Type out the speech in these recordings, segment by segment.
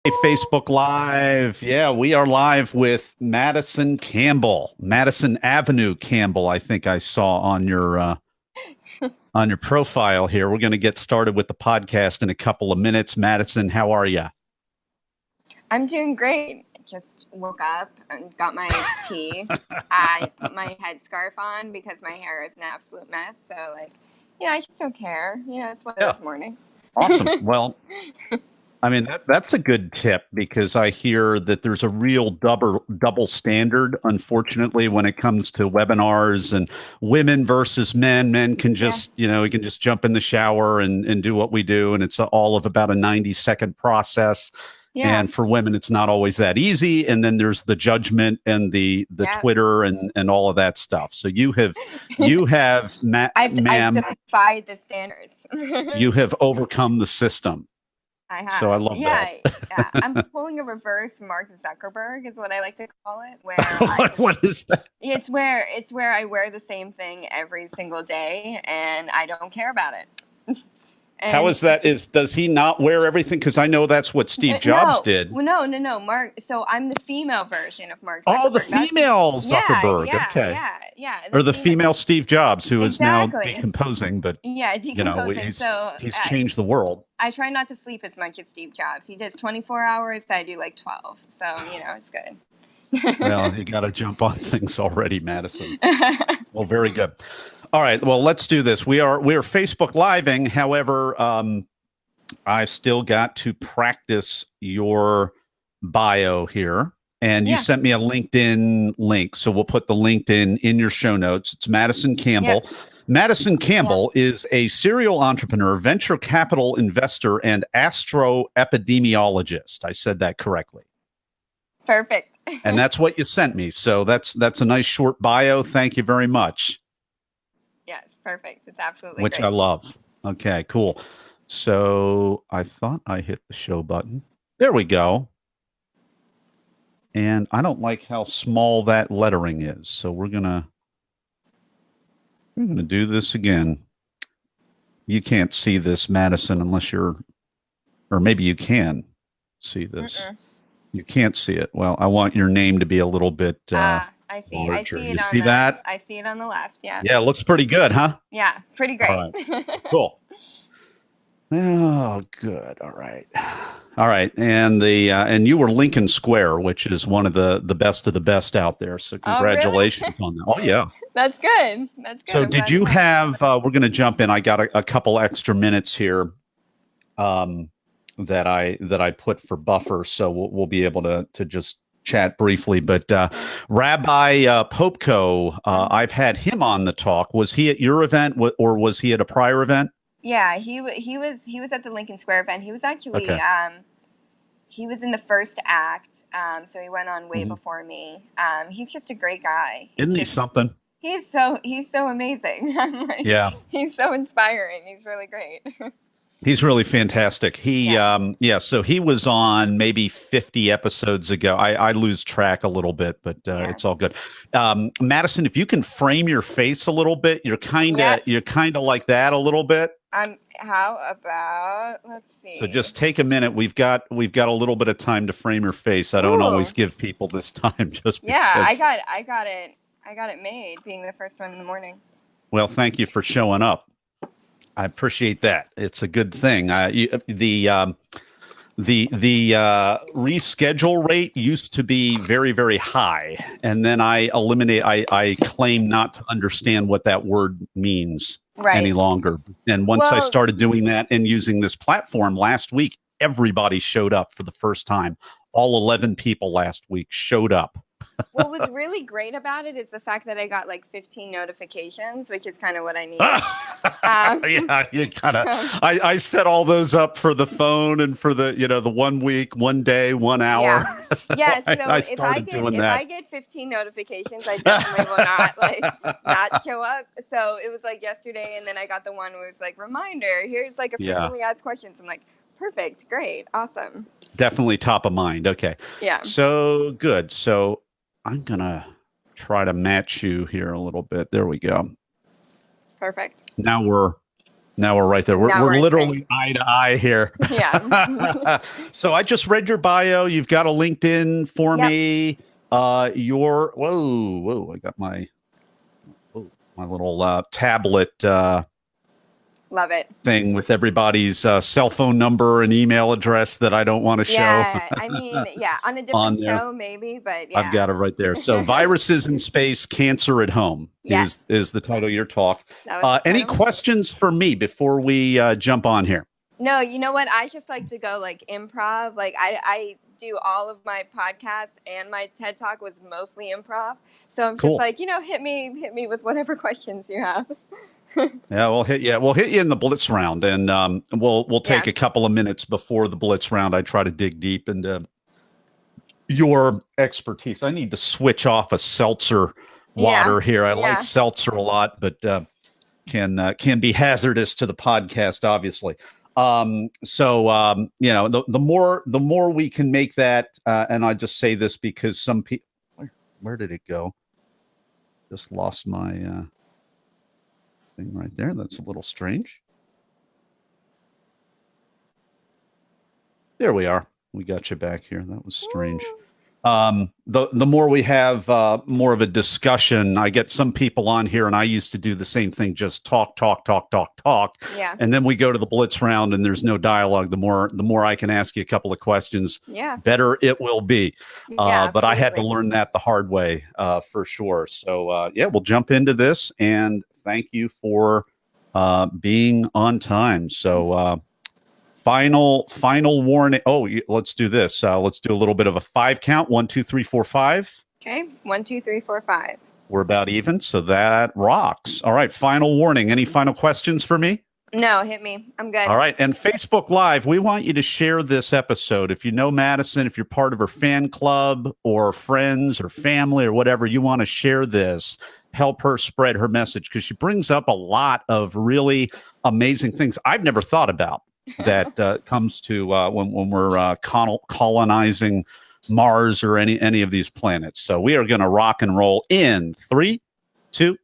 Hey, Facebook Live. Yeah, we are live with Madison Campbell, Madison Avenue Campbell. I think I saw on your profile here. We're going to get started with the podcast in a couple of minutes. Madison, how are you? I'm doing great. Just woke up and got my tea. I put my headscarf on because my hair is an absolute mess. So, I just don't care. It's one of Yeah, those mornings. awesome. Well, I mean that's a good tip because I hear that there's a real double standard, unfortunately, when it comes to webinars and women versus men. Men can Yeah. just, we can just jump in the shower and do what we do, and it's all of about a 90-second process. Yeah. And for women, it's not always that easy. And then there's the judgment and the Yeah. Twitter and all of that stuff. So you have, I've ma'am, defied the standards. you have overcome the system. I So I have. love Yeah. that. Yeah. I'm pulling a reverse Mark Zuckerberg is what I like to call it, where What is that? it's where I wear the same thing every single day and I don't care about it. How And is that? Does he not wear everything? Because I know that's what Steve Jobs no, did. well, no, Mark. So I'm the female version of Mark Oh, the Zuckerberg. female Yeah, Zuckerberg. yeah, Okay. yeah, yeah. Or the female Steve Jobs, who is now Exactly. decomposing, but Yeah, decomposing. So he's changed the world. I try not to sleep as much as Steve Jobs. He does 24 hours. I do like 12. So it's good. Well, you got to jump on things already, Madison. Well, very good. All right. Well, let's do this. We are Facebook Living. However, I've still got to practice your bio here. And you sent me a LinkedIn link. So we'll put the LinkedIn in your show notes. It's Madison Campbell. Yep. Madison Campbell is a serial entrepreneur, venture capital investor, and astroepidemiologist. I said that correctly. Perfect. And that's what you sent me. So that's a nice short bio. Thank you very much. Yes, perfect. It's absolutely Which great. I love. Okay, cool. So I thought I hit the show button. There we go. And I don't like how small that lettering is. So we're gonna do this again. You can't see this, Madison, unless you're, or maybe you can see this. You can't see it. Well, I want your name to be a little bit I see. larger. I see it. You see that? I see it on the left. Yeah. Yeah, it looks pretty good, huh? Yeah, pretty great. All right. Cool. Oh, good. All right. And and you were Lincoln Square, which is one of the best of the best out there. So congratulations on that. Oh, yeah. That's good. That's good. So did you have, we're going to jump in. I got a couple extra minutes here that I put for buffer. So we'll be able to just chat briefly. But Rabbi Popko, I've had him on the talk. Was he at your event or was he at a prior event? Yeah, he was at the Lincoln Square event. He was actually he was in the first act. So he went on way before me. He's just a great guy. Isn't he something? He's so amazing. Yeah. He's so inspiring. He's really great. He's really fantastic. So he was on maybe 50 episodes ago. I lose track a little bit, but it's all good. Madison, if you can frame your face a little bit, you're kind of like that a little bit. How about, let's see. So just take a minute. We've got a little bit of time to frame your face. I don't always give people this time just because. Yeah, I got it made being the first one in the morning. Well, thank you for showing up. I appreciate that. It's a good thing. The reschedule rate used to be very, very high, and then I claim not to understand what that word means any longer. And once I started doing that and using this platform last week, everybody showed up for the first time. All 11 people last week showed up. What was really great about it is the fact that I got like 15 notifications, which is kind of what I needed. Yeah, you kind of. I set all those up for the phone and for the the 1 week, 1 day, 1 hour. Yeah. So if I get 15 notifications, I definitely will not not show up. So it was like yesterday, and then I got the one where it's like reminder. Here's like a frequently asked questions. I'm like, perfect, great, awesome. Definitely top of mind. Okay. Yeah. So good. So I'm going to try to match you here a little bit. There we go. Perfect. Now we're Now we're right there. We're literally eye to eye here. Yeah. So I just read your bio. You've got a LinkedIn for me. Whoa! I got my little tablet. Love it. Thing with everybody's cell phone number and email address that I don't want to show. Yeah, I mean, on a different show maybe, but yeah. I've got it right there. So viruses in space, cancer at home is the title of your talk. Any questions for me before we jump on here? No, you know what? I just like to go like improv. Like I do all of my podcasts and my TED Talk was mostly improv. So I'm just like, hit me with whatever questions you have. Yeah, we'll hit you. We'll hit you in the blitz round, and we'll take a couple of minutes before the blitz round. I try to dig deep into your expertise. I need to switch off a seltzer water here. I like seltzer a lot, but can be hazardous to the podcast, obviously. The more we can make that, and I just say this because some people, where did it go? Just lost my. Right there. That's a little strange. There we are. We got you back here. That was strange. The more we have more of a discussion, I get some people on here, and I used to do the same thing, just talk. Yeah. And then we go to the blitz round, and there's no dialogue. The more I can ask you a couple of questions, better it will be. But I had to learn that the hard way for sure. So we'll jump into this, and thank you for being on time. So final warning. Oh, let's do this. Let's do a little bit of a 5 count. 1, 2, 3, 4, 5. Okay. 1, 2, 3, 4, 5. We're about even, so that rocks. All right. Final warning. Any final questions for me? No, hit me. I'm good. All right. And Facebook Live, we want you to share this episode. If you know Madison, if you're part of her fan club or friends or family or whatever, you want to share this. Help her spread her message, because she brings up a lot of really amazing things I've never thought about that comes to when we're colonizing Mars or any of these planets. So we are going to rock and roll in 3, 2.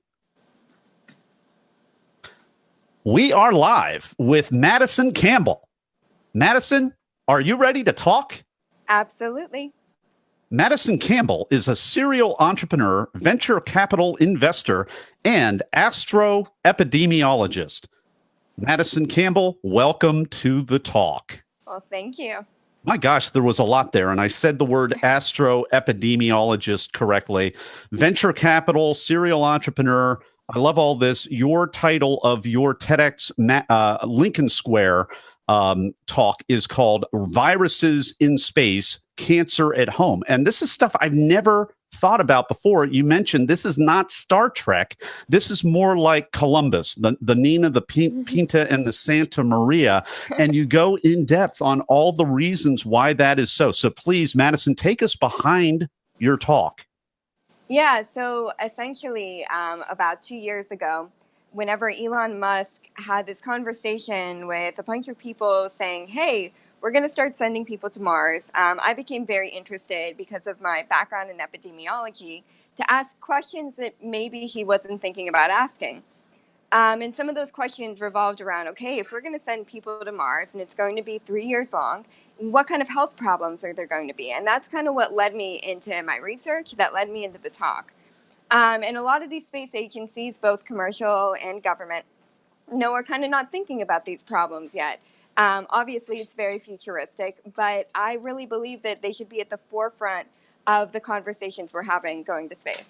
We are live with Madison Campbell. Madison, are you ready to talk? Absolutely. Madison Campbell is a serial entrepreneur, venture capital investor, and astroepidemiologist. Madison Campbell, welcome to the talk. Well, thank you. My gosh, there was a lot there, and I said the word astroepidemiologist correctly. Venture capital, serial entrepreneur. I love all this. Your title of your TEDx Lincoln Square talk is called Viruses in Space, Cancer at Home. And this is stuff I've never thought about before. You mentioned this is not Star Trek. This is more like Columbus, the Nina, the Pinta, and the Santa Maria. And you go in depth on all the reasons why that is so. So please, Madison, take us behind your talk. Yeah, so essentially about 2 years ago, whenever Elon Musk had this conversation with a bunch of people saying, hey, we're going to start sending people to Mars, I became very interested because of my background in epidemiology to ask questions that maybe he wasn't thinking about asking. And some of those questions revolved around, okay, if we're going to send people to Mars and it's going to be 3 years long, what kind of health problems are there going to be? And that's kind of what led me into my research, that led me into the talk. And a lot of these space agencies, both commercial and government, are kind of not thinking about these problems yet. Obviously, it's very futuristic, but I really believe that they should be at the forefront of the conversations we're having going to space.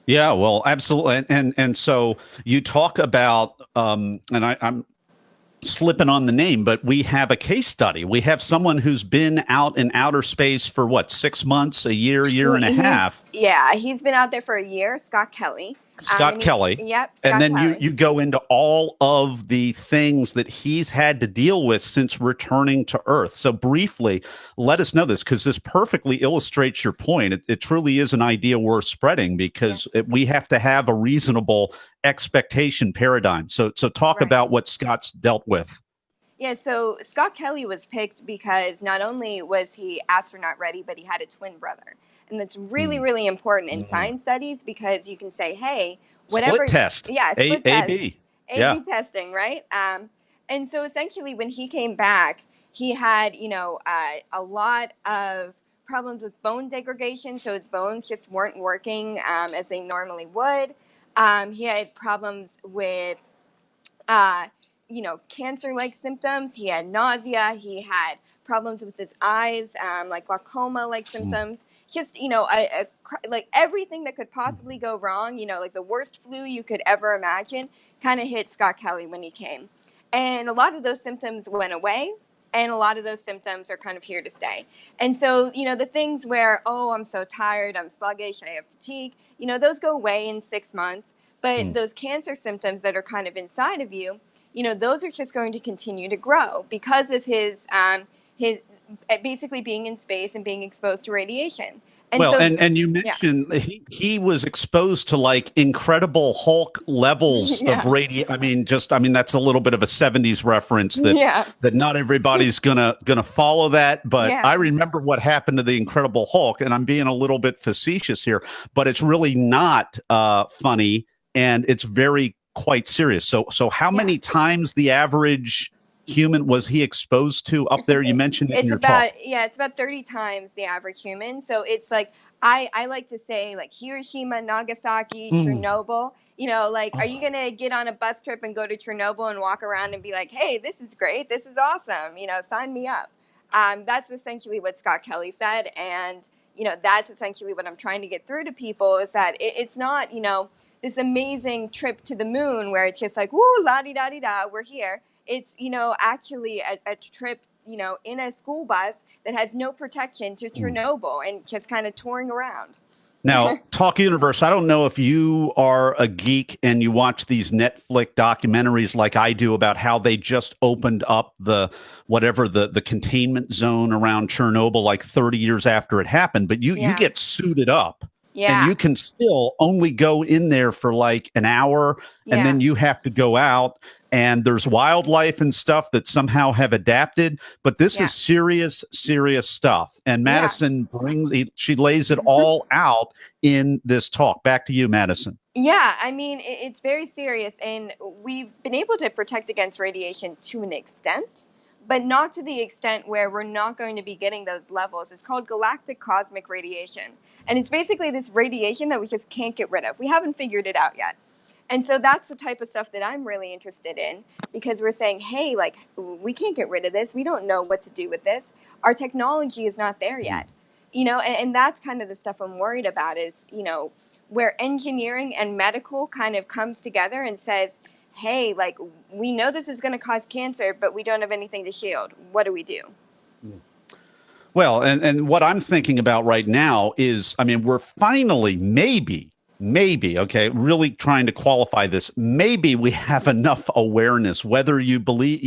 Yeah, well, absolutely. And so you talk about, and I'm slipping on the name, but we have a case study. We have someone who's been out in outer space for 6 months, a year and a half. Yeah, he's been out there for a year, Scott Kelly. Kelly. Yep. And then you go into all of the things that he's had to deal with since returning to Earth. So briefly, let us know this, because this perfectly illustrates your point. It truly is an idea worth spreading, because we have to have a reasonable expectation paradigm. So talk about what Scott's dealt with. Yeah, so Scott Kelly was picked because not only was he astronaut ready, but he had a twin brother. And that's really, really important in science studies, because you can say, hey, whatever. Split test. Yeah, split test. A-B. A-B testing, right? And so essentially when he came back, he had, a lot of problems with bone degradation. So his bones just weren't working as they normally would. He had problems with uh, cancer-like symptoms. He had nausea. He had problems with his eyes, like glaucoma-like symptoms. Just, like everything that could possibly go wrong, like the worst flu you could ever imagine kind of hit Scott Kelly when he came. And a lot of those symptoms went away. And a lot of those symptoms are kind of here to stay. And so, the things where, oh, I'm so tired, I'm sluggish, I have fatigue, those go away in 6 months. But those cancer symptoms that are kind of inside of you, those are just going to continue to grow because of his basically being in space and being exposed to radiation. And well, so, and you mentioned he was exposed to like Incredible Hulk levels of radiation. I mean, that's a little bit of a 70s reference that that not everybody's gonna follow that. But I remember what happened to the Incredible Hulk, and I'm being a little bit facetious here, but it's really not funny, and it's very quite serious. So how many times the average human was he exposed to up there? You mentioned it in your talk. It's about 30 times the average human. So it's like I like to say like Hiroshima, Nagasaki, Chernobyl. Are you gonna get on a bus trip and go to Chernobyl and walk around and be like, hey, this is great, this is awesome, sign me up. That's essentially what Scott Kelly said, and that's essentially what I'm trying to get through to people is that it's not this amazing trip to the moon where it's just like woo la di da di da, we're here. It's, actually a trip, in a school bus that has no protection to Chernobyl and just kind of touring around. Now, Talk Universe, I don't know if you are a geek and you watch these Netflix documentaries like I do about how they just opened up the containment zone around Chernobyl like 30 years after it happened, but you get suited up. Yeah. And you can still only go in there for like an hour and then you have to go out, and there's wildlife and stuff that somehow have adapted. But this is serious, serious stuff. And Madison she lays it all out in this talk. Back to you, Madison. Yeah, I mean, it's very serious. And we've been able to protect against radiation to an extent, but not to the extent where we're not going to be getting those levels. It's called galactic cosmic radiation. And it's basically this radiation that we just can't get rid of. We haven't figured it out yet. And so that's the type of stuff that I'm really interested in, because we're saying, hey, like, we can't get rid of this. We don't know what to do with this. Our technology is not there yet. And that's kind of the stuff I'm worried about is, where engineering and medical kind of comes together and says, hey, like, we know this is going to cause cancer, but we don't have anything to shield. What do we do? Well, and what I'm thinking about right now is, I mean, we're finally maybe, okay, really trying to qualify this. Maybe we have enough awareness, whether you believe,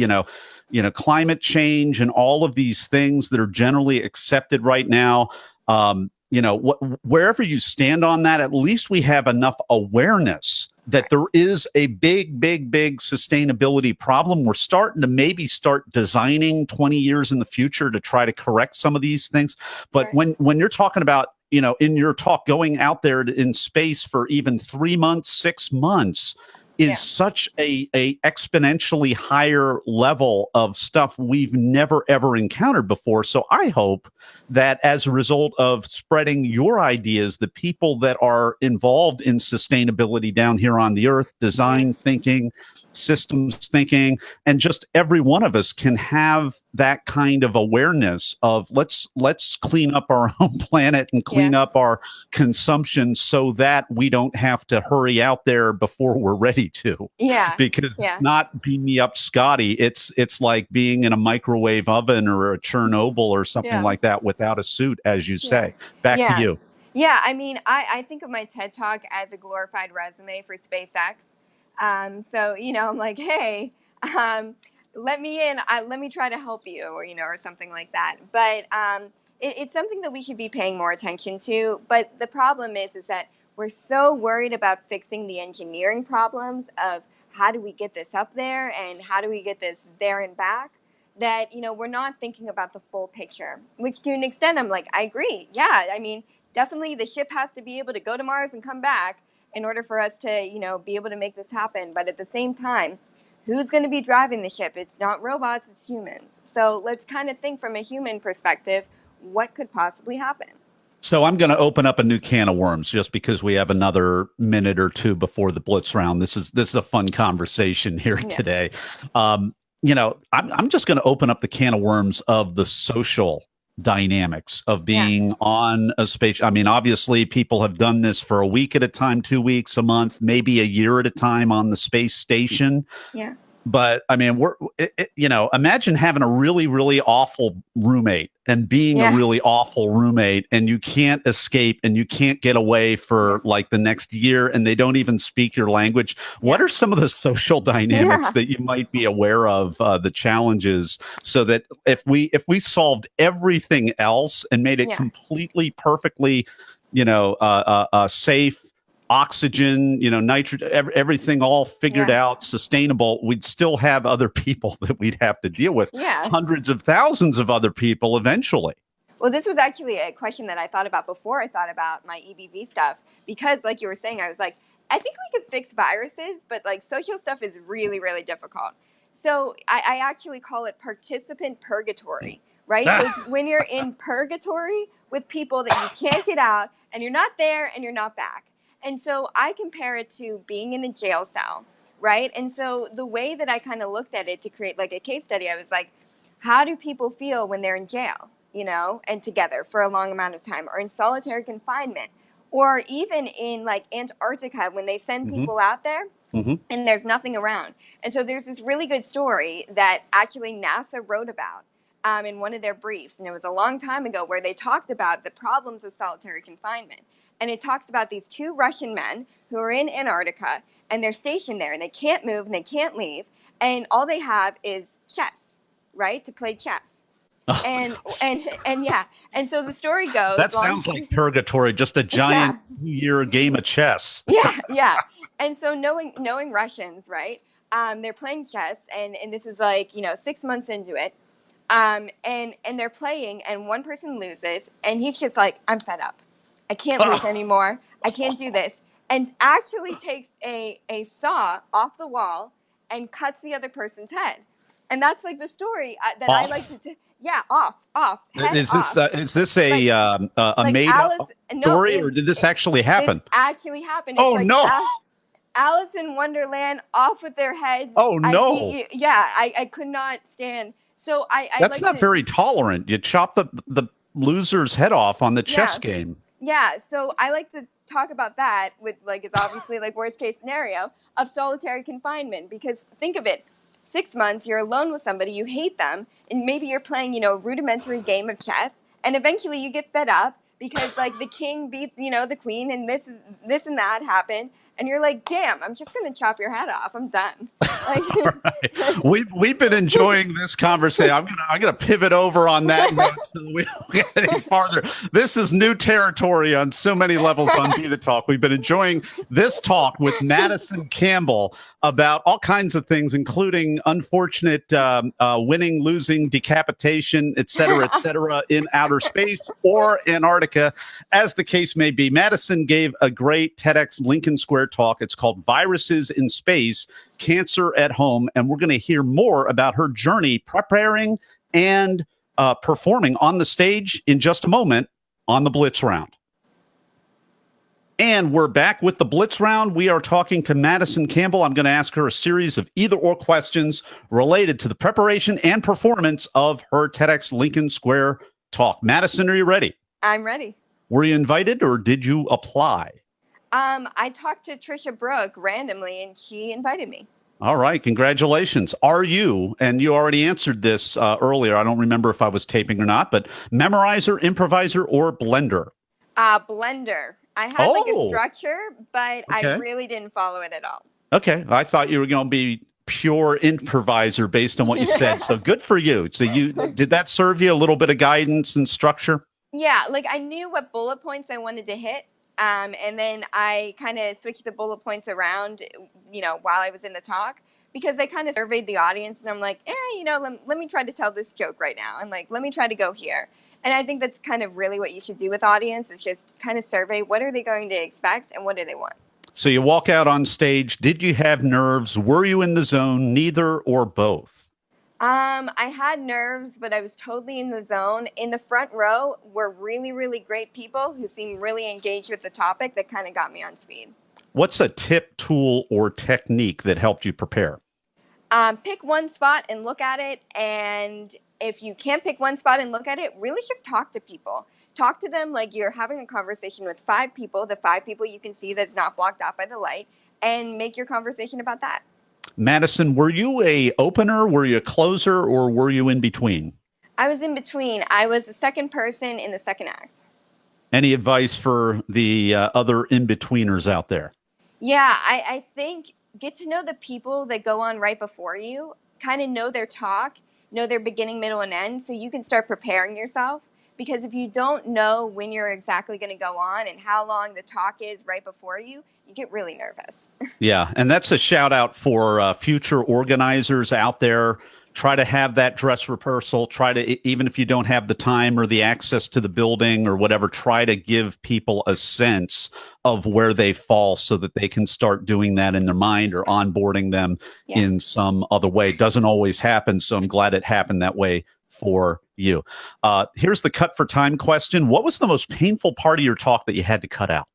climate change and all of these things that are generally accepted right now. Wherever you stand on that, at least we have enough awareness that there is a big sustainability problem. We're starting to maybe start designing 20 years in the future to try to correct some of these things. But when you're talking about, in your talk, going out there in space for even 3 months, 6 months is such a exponentially higher level of stuff we've never, ever encountered before. So I hope that as a result of spreading your ideas, the people that are involved in sustainability down here on the earth, design thinking, systems thinking, and just every one of us can have that kind of awareness of let's clean up our own planet and clean up our consumption so that we don't have to hurry out there before we're ready to. Because not beam me up, Scotty. It's like being in a microwave oven or a Chernobyl or something like that without a suit, as you say. Back to you. Yeah, I mean, I think of my TED Talk as a glorified resume for SpaceX. So, I'm like, hey, let me in, let me try to help you, or something like that. But it's something that we should be paying more attention to. But the problem is that we're so worried about fixing the engineering problems of how do we get this up there and how do we get this there and back, that, we're not thinking about the full picture, which to an extent, I'm like, I agree. Yeah, I mean, definitely the ship has to be able to go to Mars and come back in order for us to, be able to make this happen. But at the same time, who's going to be driving the ship? It's not robots, it's humans. So let's kind of think from a human perspective, what could possibly happen? So I'm going to open up a new can of worms just because we have another minute or two before the blitz round. This is a fun conversation here today. I'm just going to open up the can of worms of the social dynamics of being on a space. I mean, obviously, people have done this for a week at a time, 2 weeks, a month, maybe a year at a time on the space station. Yeah. But I mean, imagine having a really, really awful roommate and being a really awful roommate, and you can't escape and you can't get away for like the next year, and they don't even speak your language. What are some of the social dynamics that you might be aware of, the challenges, so that if we solved everything else and made it completely, perfectly, safe, oxygen, nitrogen, everything all figured out, sustainable, we'd still have other people that we'd have to deal with. Hundreds of thousands of other people eventually. Well, this was actually a question that I thought about before I thought about my EBV stuff, because like you were saying, I was like, I think we could fix viruses, but like social stuff is really, really difficult. So I actually call it participant purgatory, right? So when you're in purgatory with people that you can't get out, and you're not there and you're not back. And so I compare it to being in a jail cell, right? And so the way that I kind of looked at it to create like a case study, I was like, how do people feel when they're in jail, and together for a long amount of time, or in solitary confinement, or even in like Antarctica when they send people out there and there's nothing around. And so there's this really good story that actually NASA wrote about in one of their briefs. And it was a long time ago, where they talked about the problems of solitary confinement. And it talks about these two Russian men who are in Antarctica, and they're stationed there, and they can't move and they can't leave, and all they have is chess, right, to play chess. And so the story goes. That sounds like purgatory, just a giant 2-year game of chess. And so knowing Russians, right? They're playing chess, and this is like 6 months into it, and they're playing, and one person loses, and he's just like, I'm fed up. I can't lose anymore. I can't do this. And actually takes a saw off the wall and cuts the other person's head. And that's like the story that I like to off. Is this a made up story, or did this actually happen? This actually happened. It's no. Alice in Wonderland, off with their heads. Oh, no. I could not stand. So That's not very tolerant. You chop the loser's head off on the chess game. Yeah, so I like to talk about that with like, it's obviously like worst case scenario of solitary confinement, because think of it, 6 months, you're alone with somebody, you hate them, and maybe you're playing, a rudimentary game of chess, and eventually you get fed up because like the king beat, the queen, and this and that happened, and you're like, damn, I'm just gonna chop your head off. I'm done. Right. We've been enjoying this conversation. I'm gonna pivot over on that note so that we don't get any farther. This is new territory on so many levels on Be the Talk. We've been enjoying this talk with Madison Campbell about all kinds of things, including unfortunate winning, losing, decapitation, et cetera, in outer space or Antarctica, as the case may be. Madison gave a great TEDx Lincoln Square talk. It's called Viruses in Space, Cancer at Home. And we're going to hear more about her journey preparing and performing on the stage in just a moment on the Blitz Round. And we're back with the Blitz Round. We are talking to Madison Campbell. I'm going to ask her a series of either-or questions related to the preparation and performance of her TEDx Lincoln Square talk. Madison, are you ready? I'm ready. Were you invited, or did you apply? I talked to Trisha Brooke randomly, and she invited me. All right. Congratulations. Are you, and you already answered this earlier, I don't remember if I was taping or not, but memorizer, improviser, or blender? Blender. I had like a structure, but I really didn't follow it at all. Okay. I thought you were going to be pure improviser based on what you said. So good for you. So did that serve you a little bit of guidance and structure? Yeah. Like I knew what bullet points I wanted to hit. And then I kind of switched the bullet points around, while I was in the talk, because I kind of surveyed the audience, and I'm like, let me try to tell this joke right now. And like, let me try to go here. And I think that's kind of really what you should do with audience, is just kind of survey what are they going to expect and what do they want. So you walk out on stage. Did you have nerves? Were you in the zone? Neither or both? I had nerves, but I was totally in the zone. In the front row were really, really great people who seemed really engaged with the topic that kind of got me on speed. What's a tip, tool, or technique that helped you prepare? Pick one spot and look at it. And if you can't pick one spot and look at it, really just talk to people. Talk to them like you're having a conversation with 5 people, the 5 people you can see that's not blocked out by the light, and make your conversation about that. Madison, were you a opener, were you a closer, or were you in between? I was in between. I was the second person in the second act. Any advice for the other in-betweeners out there? Yeah, I think get to know the people that go on right before you, kind of know their talk, know their beginning, middle, and end, so you can start preparing yourself. Because if you don't know when you're exactly going to go on and how long the talk is right before you, you get really nervous. Yeah, and that's a shout out for future organizers out there. Try to have that dress rehearsal. Try to, even if you don't have the time or the access to the building or whatever, try to give people a sense of where they fall so that they can start doing that in their mind or onboarding them in some other way. It doesn't always happen, so I'm glad it happened that way for you. Here's the cut for time question. What was the most painful part of your talk that you had to cut out?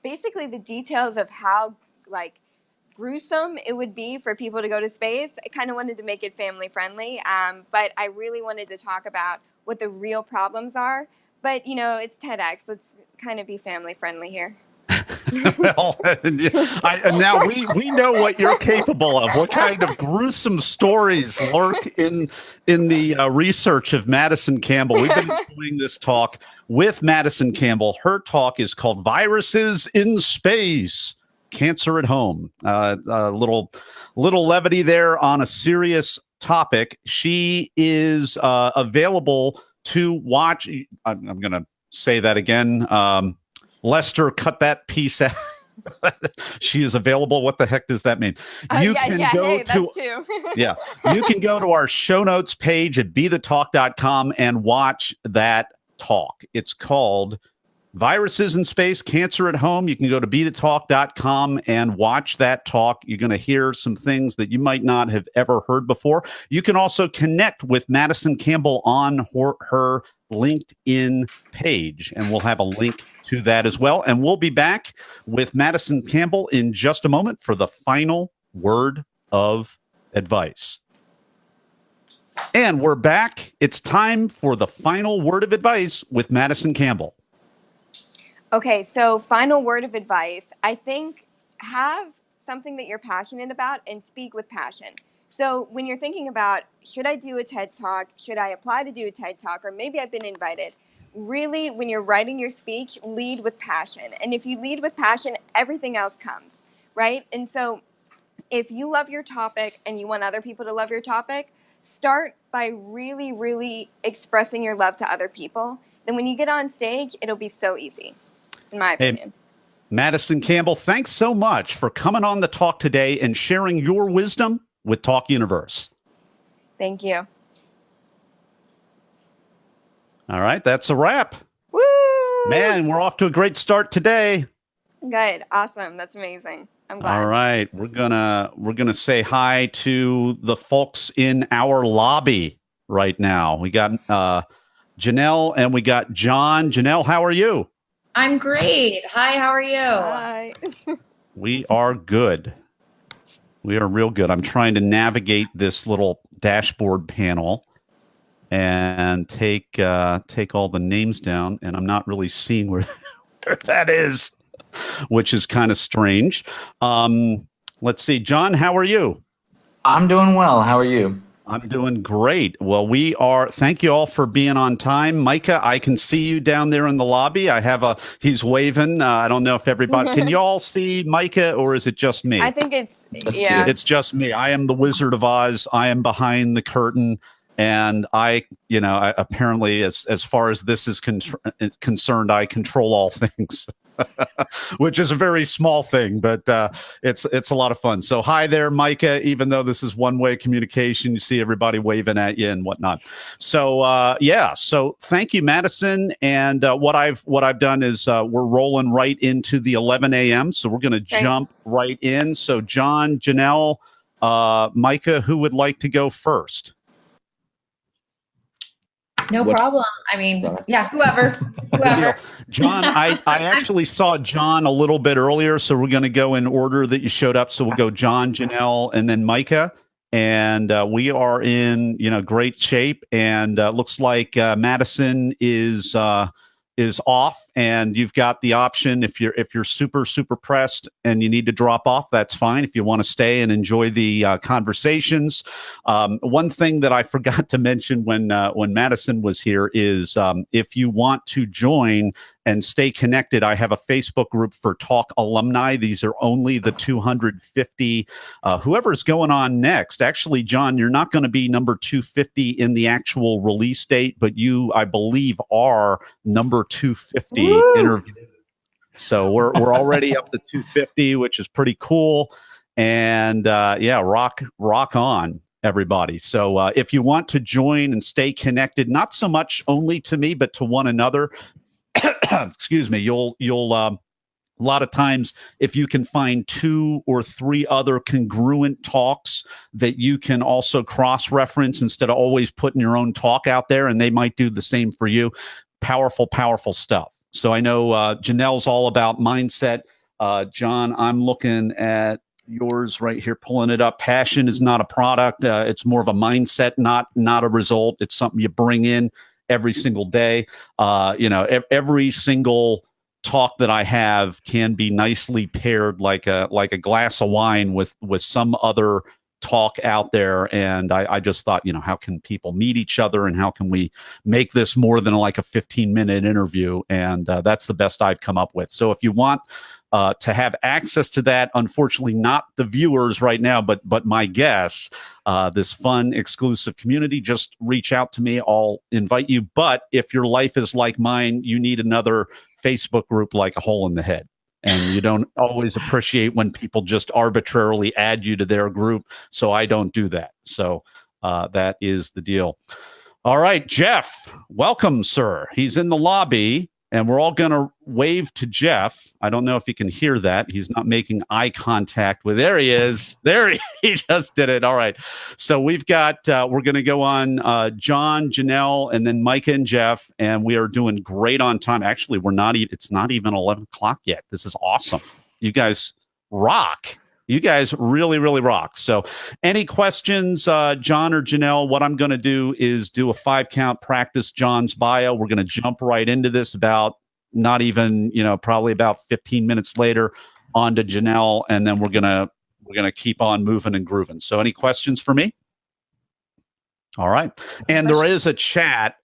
Basically the details of how gruesome it would be for people to go to space. I kind of wanted to make it family friendly, but I really wanted to talk about what the real problems are. But it's TEDx. Let's kind of be family friendly here. Well, now we know what you're capable of. What kind of gruesome stories lurk in the research of Madison Campbell? We've been doing this talk with Madison Campbell. Her talk is called "Viruses in Space: Cancer at Home." A little levity there on a serious topic. She is available to watch. I'm going to say that again. Lester, cut that piece out. She is available. What the heck does that mean? You can go to our show notes page at BeTheTALK.com and watch that talk. It's called Viruses in Space, Cancer at Home. You can go to BeTheTALK.com and watch that talk. You're going to hear some things that you might not have ever heard before. You can also connect with Madison Campbell on her LinkedIn page, and we'll have a link to that as well. And we'll be back with Madison Campbell in just a moment for the final word of advice. And we're back. It's time for the final word of advice with Madison Campbell. Okay, so final word of advice. I think have something that you're passionate about and speak with passion. So when you're thinking about, should I do a TED Talk? Should I apply to do a TED Talk? Or maybe I've been invited. Really, when you're writing your speech, lead with passion. And if you lead with passion, everything else comes, right? And so if you love your topic and you want other people to love your topic, start by really, really expressing your love to other people. Then when you get on stage, it'll be so easy, in my opinion. Madison Campbell, thanks so much for coming on the talk today and sharing your wisdom with Talk Universe. Thank you. All right, that's a wrap. Woo! Man, we're off to a great start today. Good. Awesome. That's amazing. I'm glad. All right, we're gonna say hi to the folks in our lobby right now. We got Janelle and we got John. Janelle, how are you? I'm great. Hi, how are you? Hi. We are good. We are real good. I'm trying to navigate this little dashboard panel and take all the names down, and I'm not really seeing where that is, which is kind of strange. Let's see. John, how are you? I'm doing well. How are you? I'm doing great. Well, thank you all for being on time. Micah, I can see you down there in the lobby. He's waving. I don't know if everybody, can you all see Micah, or is it just me? I think it's just me. I am the Wizard of Oz. I am behind the curtain. And I apparently, as far as this is concerned, I control all things. which is a very small thing, but it's a lot of fun. So hi there, Micah. Even though this is one-way communication, you see everybody waving at you and whatnot. So so thank you, Madison. And what I've done is we're rolling right into the 11 a.m. So we're going to jump right in. So John, Janelle, Micah, who would like to go first? No problem. I mean, whoever. John, I actually saw John a little bit earlier, so we're going to go in order that you showed up. So we'll go John, Janelle, and then Micah. And we are in, great shape. And looks like Madison is off, and you've got the option if you're super pressed and you need to drop off, that's fine. If you want to stay and enjoy the conversations, one thing that I forgot to mention when Madison was here is if you want to join and stay connected, I have a Facebook group for Talk alumni. These are only the 250. Whoever's going on next, actually, John, you're not going to be number 250 in the actual release date, but you, I believe, are number 250 interview. So we're already up to 250, which is pretty cool. And rock on, everybody. So if you want to join and stay connected, not so much only to me, but to one another. Excuse me, you'll a lot of times, if you can find 2 or 3 other congruent talks that you can also cross-reference instead of always putting your own talk out there, and they might do the same for you. Powerful stuff. So I know Janelle's all about mindset. John, I'm looking at yours right here, pulling it up. Passion is not a product. It's more of a mindset, not a result. It's something you bring in every single day. Every single talk that I have can be nicely paired like a glass of wine with some other talk out there. And I just thought, how can people meet each other and how can we make this more than like a 15-minute interview? And that's the best I've come up with. So if you want to have access to that, unfortunately not the viewers right now, but my guests, this fun exclusive community, just reach out to me. I'll invite you. But if your life is like mine, you need another Facebook group like a hole in the head. And you don't always appreciate when people just arbitrarily add you to their group. So I don't do that. So that is the deal. All right, Jeff, welcome, sir. He's in the lobby. And we're all going to wave to Jeff. I don't know if you can hear that. He's not making eye contact with. There he is. He just did it. All right. So we've got, we're going to go on John, Janelle, and then Micah and Jeff. And we are doing great on time. Actually, it's not even 11 o'clock yet. This is awesome. You guys rock. You guys really rock. So any questions, John or Janelle? What I'm going to do is do a 5-count practice John's bio. We're going to jump right into this about not even, probably about 15 minutes later on to Janelle. And then we're going to keep on moving and grooving. So any questions for me? All right. And there is a chat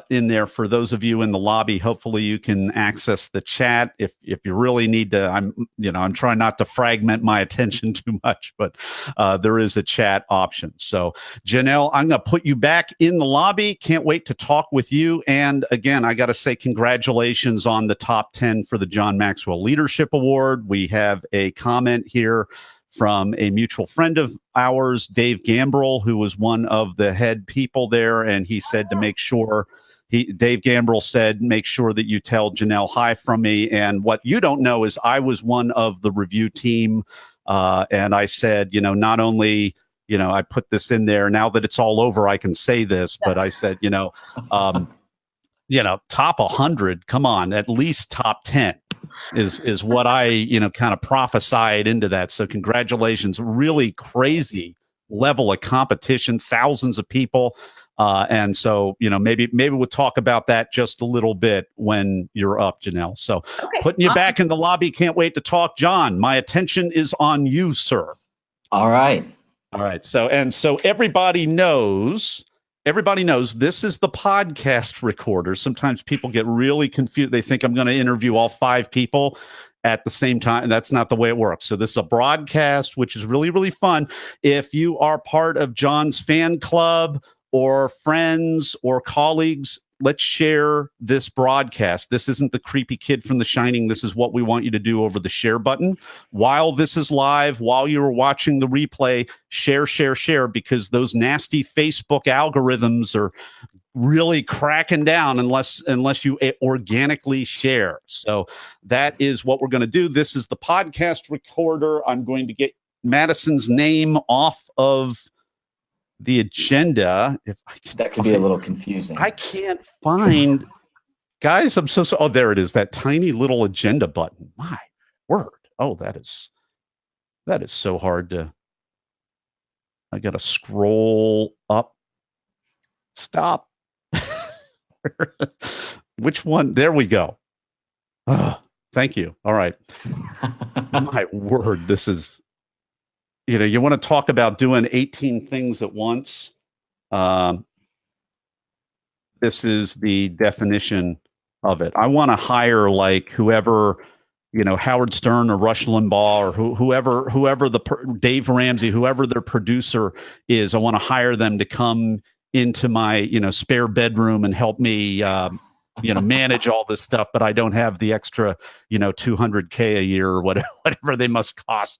in there for those of you in the lobby. Hopefully you can access the chat if you really need to. I'm trying not to fragment my attention too much, but there is a chat option. So Janelle, I'm going to put you back in the lobby. Can't wait to talk with you. And again, I got to say congratulations on the top 10 for the John Maxwell Leadership Award. We have a comment here from a mutual friend of ours, Dave Gambrell, who was one of the head people there. And he said to make sure, Dave Gambrell said, make sure that you tell Janelle hi from me. And what you don't know is I was one of the review team. And I said, not only, I put this in there, now that it's all over, I can say this, but I said, top 100, come on, at least top 10. Is what I, kind of prophesied into that. So congratulations, really crazy level of competition, thousands of people. And so, maybe we'll talk about that just a little bit when you're up, Janelle. So putting you back in the lobby. Can't wait to talk. John, my attention is on you, sir. All right. So everybody knows this is the podcast recorder. Sometimes people get really confused. They think I'm going to interview all 5 people at the same time. And that's not the way it works. So this is a broadcast, which is really fun. If you are part of John's fan club or friends or colleagues, let's share this broadcast. This isn't the creepy kid from The Shining. This is what we want you to do over the share button. While this is live, while you're watching the replay, share, because those nasty Facebook algorithms are really cracking down unless you organically share. So that is what we're going to do. This is the podcast recorder. I'm going to get Madison's name off of the agenda. If I can, that could be a little confusing. I can't find, guys. I'm so sorry. Oh, there it is. That tiny little agenda button. My word. Oh, that is so hard to. I got to scroll up. Stop. Which one? There we go. Thank you. All right. My word. This is. You want to talk about doing 18 things at once. This is the definition of it. I want to hire like whoever, Howard Stern or Rush Limbaugh or whoever Dave Ramsey, whoever their producer is. I want to hire them to come into my, spare bedroom and help me, manage all this stuff. But I don't have the extra, $200K a year or whatever they must cost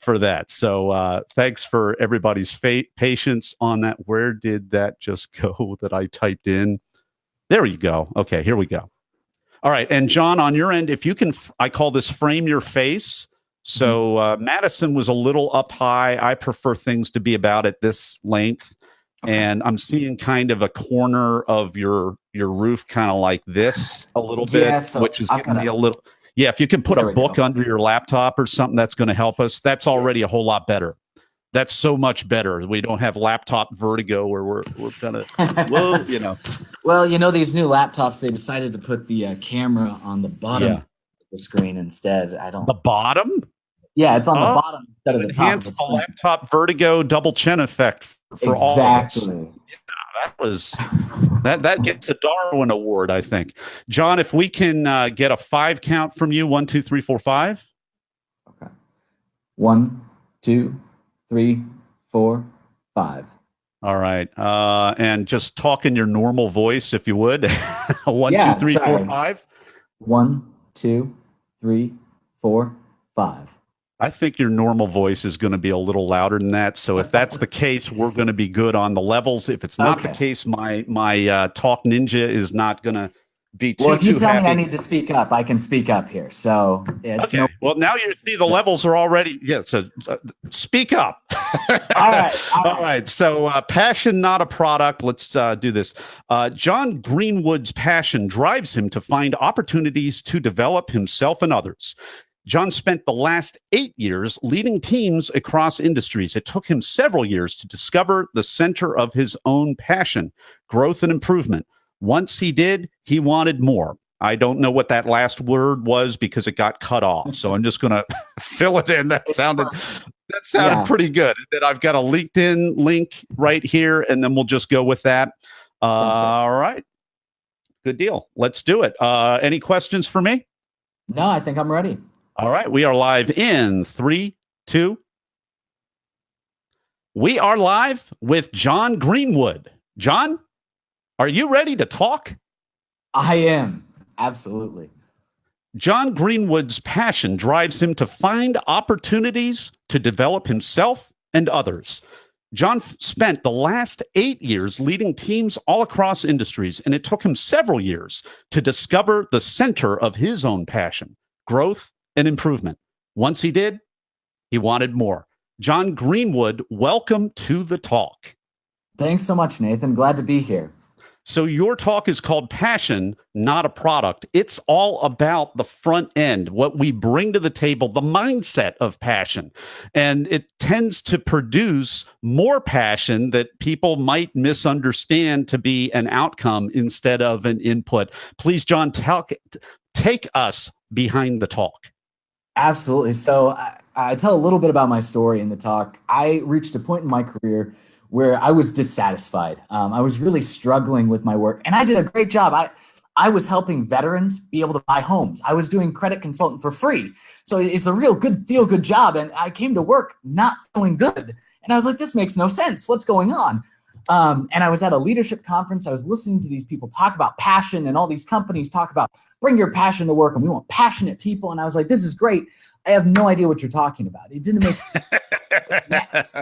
for that. So thanks for everybody's patience on that. Where did that just go that I typed in? There you go. Okay, here we go. All right. And John, on your end, if you can, I call this frame your face. So Madison was a little up high. I prefer things to be about at this length. Okay. And I'm seeing kind of a corner of your roof kind of like this a little bit, so which is giving me a little. Yeah, if you can put a book under your laptop or something, that's going to help us. That's already a whole lot better. That's so much better. We don't have laptop vertigo where we're kind of, whoa, Well, these new laptops, they decided to put the camera on the bottom of the screen instead. The bottom? Yeah, it's on the bottom instead of the top. Enhance the laptop vertigo double chin effect for all of us. Exactly. That gets a Darwin Award, I think. John, if we can get a 5 count from you, 1, 2, 3, 4, 5. Okay. 1, 2, 3, 4, 5. All right. And just talk in your normal voice, if you would. 1, 2, 3, 4, 5. 1, 2, 3, 4, 5. I think your normal voice is going to be a little louder than that. So if that's the case, we're going to be good on the levels. If it's not the case, my Talk Ninja is not going to be too. Well, if you tell happy. me I need to speak up, I can speak up here. So it's okay. Well, now you see the levels are already. Yeah. So speak up. All right. All right. So passion, not a product. Let's do this. John Greenwood's passion drives him to find opportunities to develop himself and others. John spent the last 8 years leading teams across industries. It took him several years to discover the center of his own passion, growth and improvement. Once he did, he wanted more. I don't know what that last word was because it got cut off. So I'm just going to fill it in. That sounded pretty good. Then I've got a LinkedIn link right here, and then we'll just go with that. All right. Good deal. Let's do it. Any questions for me? No, I think I'm ready. All right, we are live in 3, 2. We are live with John Greenwood. John, are you ready to talk? I am. Absolutely. John Greenwood's passion drives him to find opportunities to develop himself and others. John spent the last 8 years leading teams all across industries, and it took him several years to discover the center of his own passion, growth and improvement. Once he did, he wanted more. John Greenwood, welcome to the talk. Thanks so much, Nathan. Glad to be here. So your talk is called Passion, Not a Product. It's all about the front end, what we bring to the table, the mindset of passion. And it tends to produce more passion that people might misunderstand to be an outcome instead of an input. Please, John, take us behind the talk. Absolutely. So I tell a little bit about my story in the talk. I reached a point in my career where I was dissatisfied. I was really struggling with my work, and I did a great job. I was helping veterans be able to buy homes. I was doing credit consultant for free. So it's a real good, feel-good job. And I came to work not feeling good. And I was like, this makes no sense. What's going on? And I was at a leadership conference. I was listening to these people talk about passion, and all these companies talk about bring your passion to work, and we want passionate people. And I was like, this is great. I have no idea what you're talking about. It didn't make sense.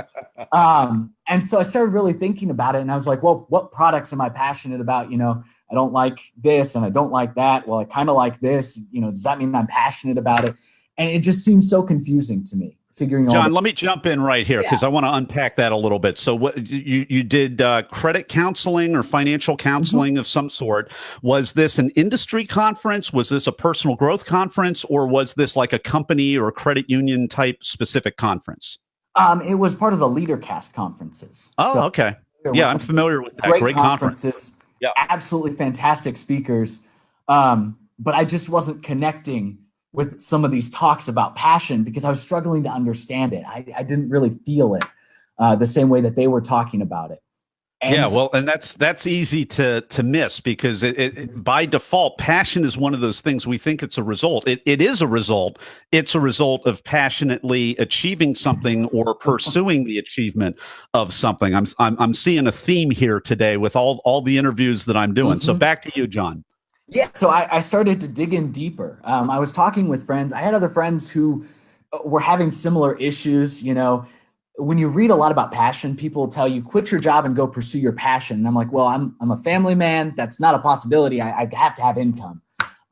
And so I started really thinking about it, and I was like, well, what products am I passionate about? I don't like this and I don't like that. Well, I kind of like this. Does that mean I'm passionate about it? And it just seems so confusing to me. John, let me jump in right here because I want to unpack that a little bit. So what you did credit counseling or financial counseling of some sort. Was this an industry conference? Was this a personal growth conference? Or was this like a company or a credit union type specific conference? It was part of the LeaderCast conferences. Oh, okay. Yeah, I'm familiar with that. Great conference. Yeah, absolutely fantastic speakers. But I just wasn't connecting with some of these talks about passion because I was struggling to understand it. I didn't really feel it the same way that they were talking about it. And that's easy to miss because it by default, passion is one of those things we think it's a result. It is a result. It's a result of passionately achieving something or pursuing the achievement of something. I'm seeing a theme here today with all the interviews that I'm doing. So back to you, John. Yeah, so I started to dig in deeper. I was talking with friends. I had other friends who were having similar issues. When you read a lot about passion, people will tell you, quit your job and go pursue your passion. And I'm like, well, I'm a family man. That's not a possibility. I have to have income.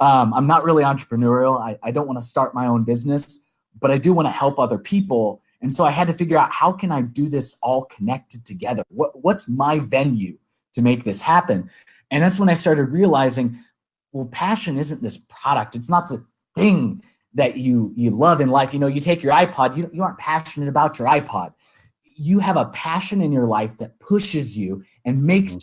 I'm not really entrepreneurial. I don't want to start my own business, but I do want to help other people. And so I had to figure out, how can I do this all connected together? What's my venue to make this happen? And that's when I started realizing, well, passion isn't this product. It's not the thing that you love in life. You take your iPod, you aren't passionate about your iPod. You have a passion in your life that pushes you and makes you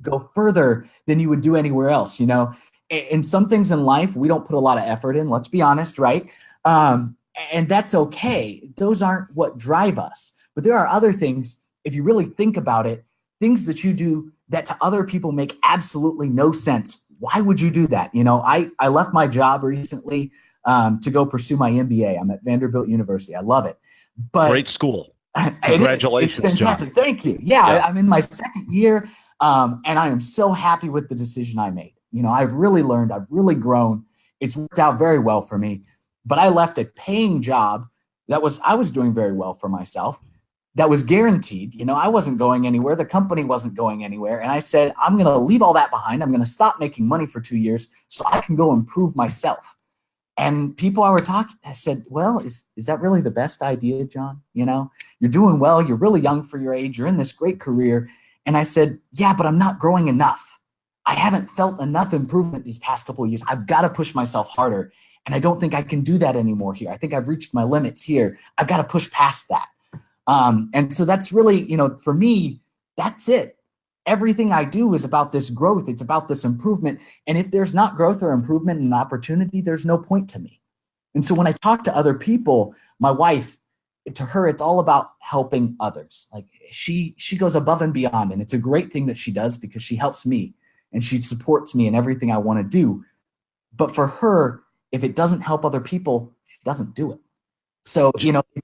go further than you would do anywhere else. In some things in life, we don't put a lot of effort in, let's be honest, right? And that's okay. Those aren't what drive us. But there are other things, if you really think about it, things that you do that to other people make absolutely no sense. Why would you do that? I left my job recently to go pursue my MBA. I'm at Vanderbilt University. I love it. But great school. Congratulations, it's fantastic. John. Thank you. Yeah. I'm in my second year, and I am so happy with the decision I made. I've really learned. I've really grown. It's worked out very well for me. But I left a paying job I was doing very well for myself. That was guaranteed. I wasn't going anywhere. The company wasn't going anywhere. And I said, I'm going to leave all that behind. I'm going to stop making money for 2 years so I can go improve myself. And people I were talking, I said, well, is that really the best idea, John? You're doing well. You're really young for your age. You're in this great career. And I said, yeah, but I'm not growing enough. I haven't felt enough improvement these past couple of years. I've got to push myself harder. And I don't think I can do that anymore here. I think I've reached my limits here. I've got to push past that. And so that's really, for me, that's it. Everything I do is about this growth. It's about this improvement. And if there's not growth or improvement and opportunity, there's no point to me. And so when I talk to other people, my wife, to her, it's all about helping others. Like she goes above and beyond. And it's a great thing that she does because she helps me and she supports me in everything I want to do. But for her, if it doesn't help other people, she doesn't do it. So,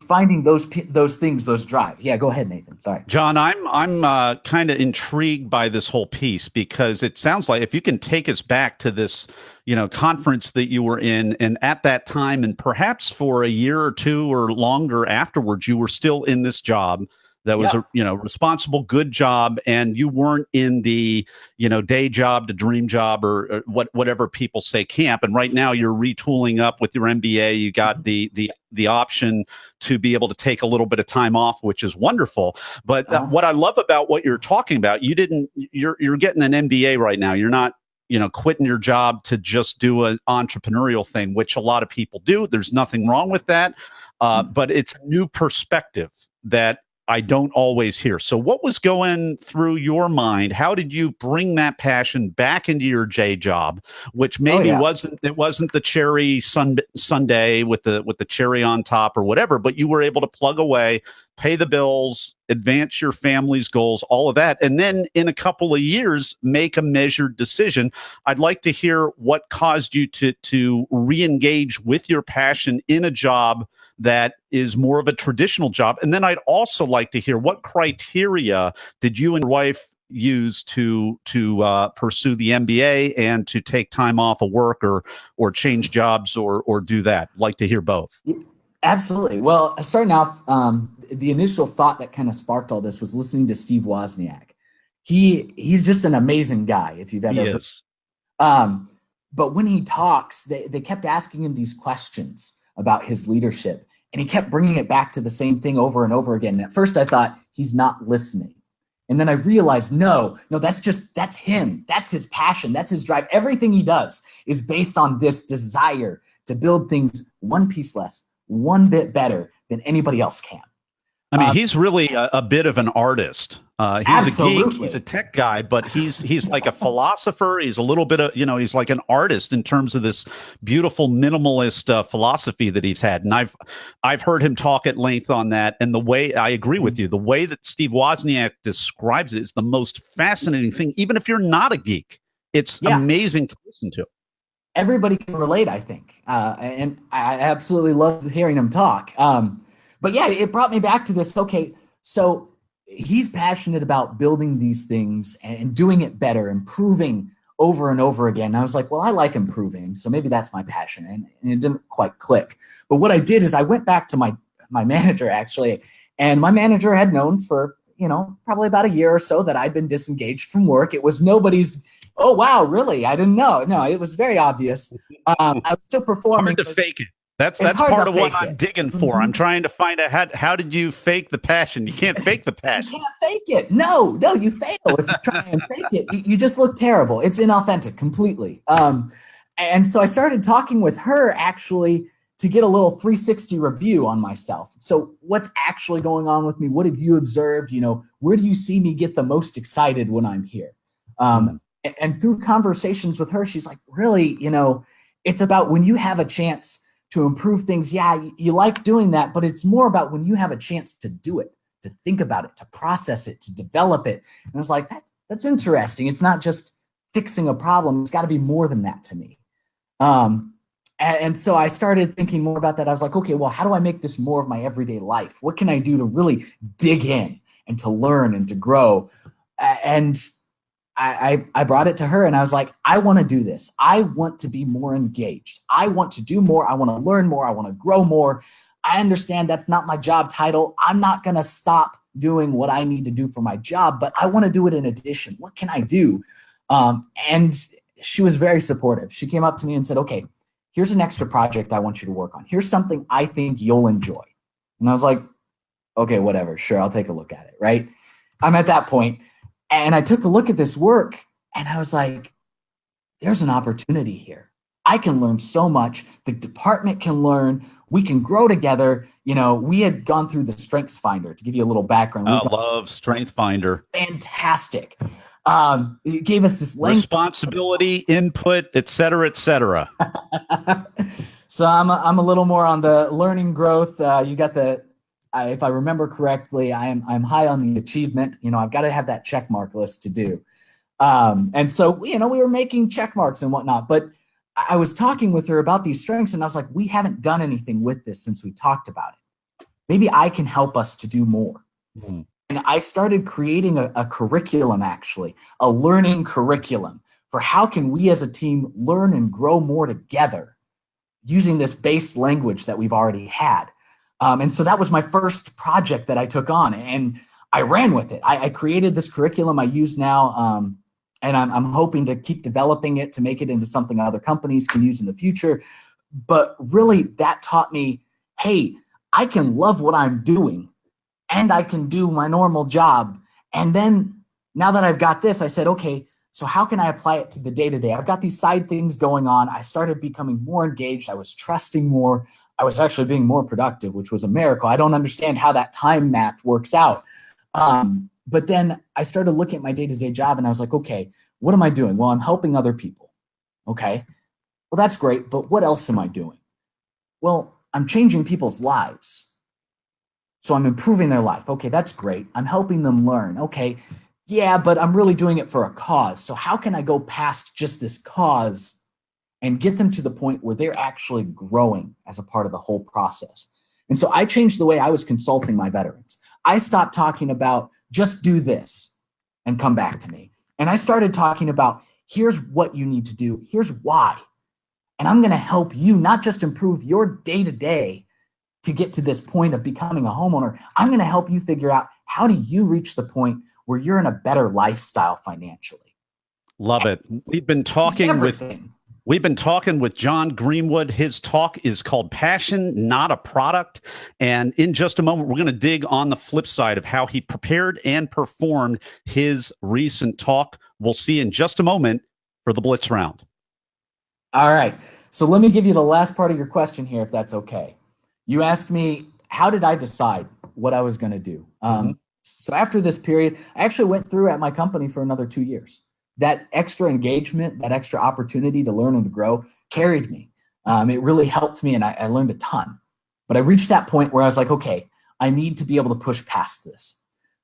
finding those things, those drive. Yeah, go ahead, Nathan. Sorry. John, I'm kind of intrigued by this whole piece because it sounds like if you can take us back to this, conference that you were in, and at that time, and perhaps for a year or two or longer afterwards, you were still in this job that was a responsible, good job, and you weren't in the day job to dream job or whatever people say camp. And right now you're retooling up with your MBA. You got the option to be able to take a little bit of time off, which is wonderful. But what I love about what you're talking about, you're getting an MBA right now. You're not quitting your job to just do an entrepreneurial thing, which a lot of people do. There's nothing wrong with that. But it's a new perspective that I don't always hear. So what was going through your mind? How did you bring that passion back into your J job, which maybe wasn't the cherry sundae with the cherry on top or whatever, but you were able to plug away, pay the bills, advance your family's goals, all of that. And then in a couple of years, make a measured decision. I'd like to hear what caused you to re-engage with your passion in a job that is more of a traditional job? And then I'd also like to hear, what criteria did you and your wife use to pursue the MBA and to take time off of work or change jobs or do that? Like to hear both. Absolutely. Well, starting off, the initial thought that kind of sparked all this was listening to Steve Wozniak. He's just an amazing guy, if you've ever heard. But when he talks, they kept asking him these questions about his leadership, and he kept bringing it back to the same thing over and over again. And at first I thought, he's not listening. And then I realized, no, that's him. That's his passion. That's his drive. Everything he does is based on this desire to build things one piece less, one bit better than anybody else can. I mean, he's really a bit of an artist. He's absolutely a geek. He's a tech guy, but he's like a philosopher. He's a little bit of, he's like an artist in terms of this beautiful minimalist philosophy that he's had. And I've heard him talk at length on that. And the way, I agree with you, the way that Steve Wozniak describes it is the most fascinating thing. Even if you're not a geek, it's amazing to listen to. Everybody can relate, I think. And I absolutely love hearing him talk. But yeah, it brought me back to this. Okay, so he's passionate about building these things and doing it better, improving over and over again. And I was like, well, I like improving, so maybe that's my passion. And it didn't quite click. But what I did is I went back to my manager, actually, and my manager had known for, probably about a year or so that I'd been disengaged from work. It was nobody's, oh, wow, really? I didn't know. No, it was very obvious. I was still performing. Hard to fake it. That's part of what I'm digging for. I'm trying to find out how did you fake the passion? You can't fake the passion. You can't fake it. No, you fail if you try and fake it. You just look terrible. It's inauthentic completely. And so I started talking with her actually to get a little 360 review on myself. So what's actually going on with me? What have you observed? Where do you see me get the most excited when I'm here? And through conversations with her, she's like, really, it's about when you have a chance to improve things. Yeah, you like doing that, but it's more about when you have a chance to do it, to think about it, to process it, to develop it. And I was like, that's interesting. It's not just fixing a problem. It's got to be more than that to me. And so I started thinking more about that. I was like, okay, well, how do I make this more of my everyday life? What can I do to really dig in and to learn and to grow? And I brought it to her and I was like, I want to do this. I want to be more engaged. I want to do more. I want to learn more. I want to grow more. I understand that's not my job title. I'm not going to stop doing what I need to do for my job, but I want to do it in addition. What can I do? And she was very supportive. She came up to me and said, okay, here's an extra project I want you to work on. Here's something I think you'll enjoy. And I was like, okay, whatever. Sure, I'll take a look at it, right? I'm at that point. And I took a look at this work and I was like, there's an opportunity here. I can learn so much. The department can learn. We can grow together. We had gone through the Strengths Finder to give you a little background. I love Strength Finder. Fantastic. It gave us this responsibility, input, et cetera, et cetera. So I'm a little more on the learning growth. You got if I remember correctly, I'm high on the achievement. I've got to have that check mark list to do. And so, we were making check marks and whatnot, but I was talking with her about these strengths and I was like, we haven't done anything with this since we talked about it. Maybe I can help us to do more. Mm-hmm. And I started creating a curriculum, actually, a learning curriculum for how can we as a team learn and grow more together using this base language that we've already had. And so that was my first project that I took on and I ran with it. I created this curriculum I use now, and I'm hoping to keep developing it to make it into something other companies can use in the future. But really that taught me, hey, I can love what I'm doing and I can do my normal job. And then now that I've got this, I said, okay, so how can I apply it to the day-to-day? I've got these side things going on. I started becoming more engaged. I was trusting more. I was actually being more productive, which was a miracle. I don't understand how that time math works out. But then I started looking at my day-to-day job and I was like, okay, what am I doing? Well, I'm helping other people. Okay, well, that's great. But what else am I doing? Well, I'm changing people's lives. So I'm improving their life. Okay, that's great. I'm helping them learn. Okay, yeah, but I'm really doing it for a cause. So how can I go past just this cause and get them to the point where they're actually growing as a part of the whole process? And so I changed the way I was consulting my veterans. I stopped talking about just do this and come back to me. And I started talking about here's what you need to do. Here's why. And I'm going to help you not just improve your day-to-day to get to this point of becoming a homeowner. I'm going to help you figure out how do you reach the point where you're in a better lifestyle financially. Love it. We've been talking with John Greenwood. His talk is called Passion, Not a Product. And in just a moment, we're going to dig on the flip side of how he prepared and performed his recent talk. We'll see in just a moment for the Blitz round. All right. So let me give you the last part of your question here, if that's okay. You asked me, how did I decide what I was going to do? So after this period, I actually went through at my company for another 2 years. That extra engagement, that extra opportunity to learn and to grow carried me. It really helped me, and I learned a ton. But I reached that point where I was like, okay, I need to be able to push past this.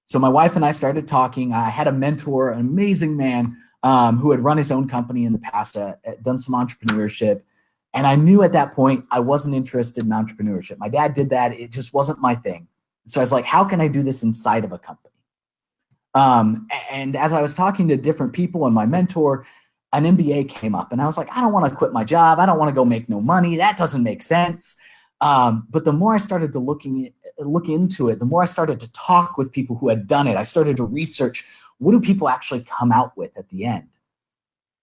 So my wife and I started talking. I had a mentor, an amazing man who had run his own company in the past, done some entrepreneurship. And I knew at that point I wasn't interested in entrepreneurship. My dad did that. It just wasn't my thing. So I was like, how can I do this inside of a company? And as I was talking to different people and my mentor, an MBA came up and I was like, I don't want to quit my job. I don't want to go make no money. That doesn't make sense. But the more I started to look into it, the more I started to talk with people who had done it. I started to research, what do people actually come out with at the end?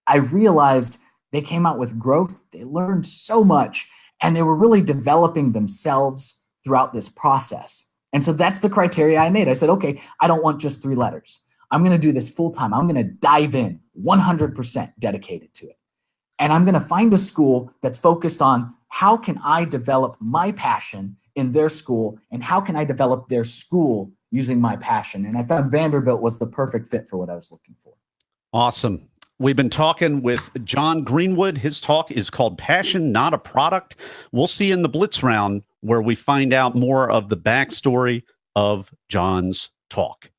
I realized they came out with growth. They learned so much, and they were really developing themselves throughout this process. And so that's the criteria I made. I said, okay, I don't want just 3 letters. I'm going to do this full time. I'm going to dive in 100% dedicated to it. And I'm going to find a school that's focused on how can I develop my passion in their school, and how can I develop their school using my passion. And I found Vanderbilt was the perfect fit for what I was looking for. Awesome. We've been talking with John Greenwood. His talk is called Passion, Not a Product. We'll see in the Blitz round where we find out more of the backstory of John's talk.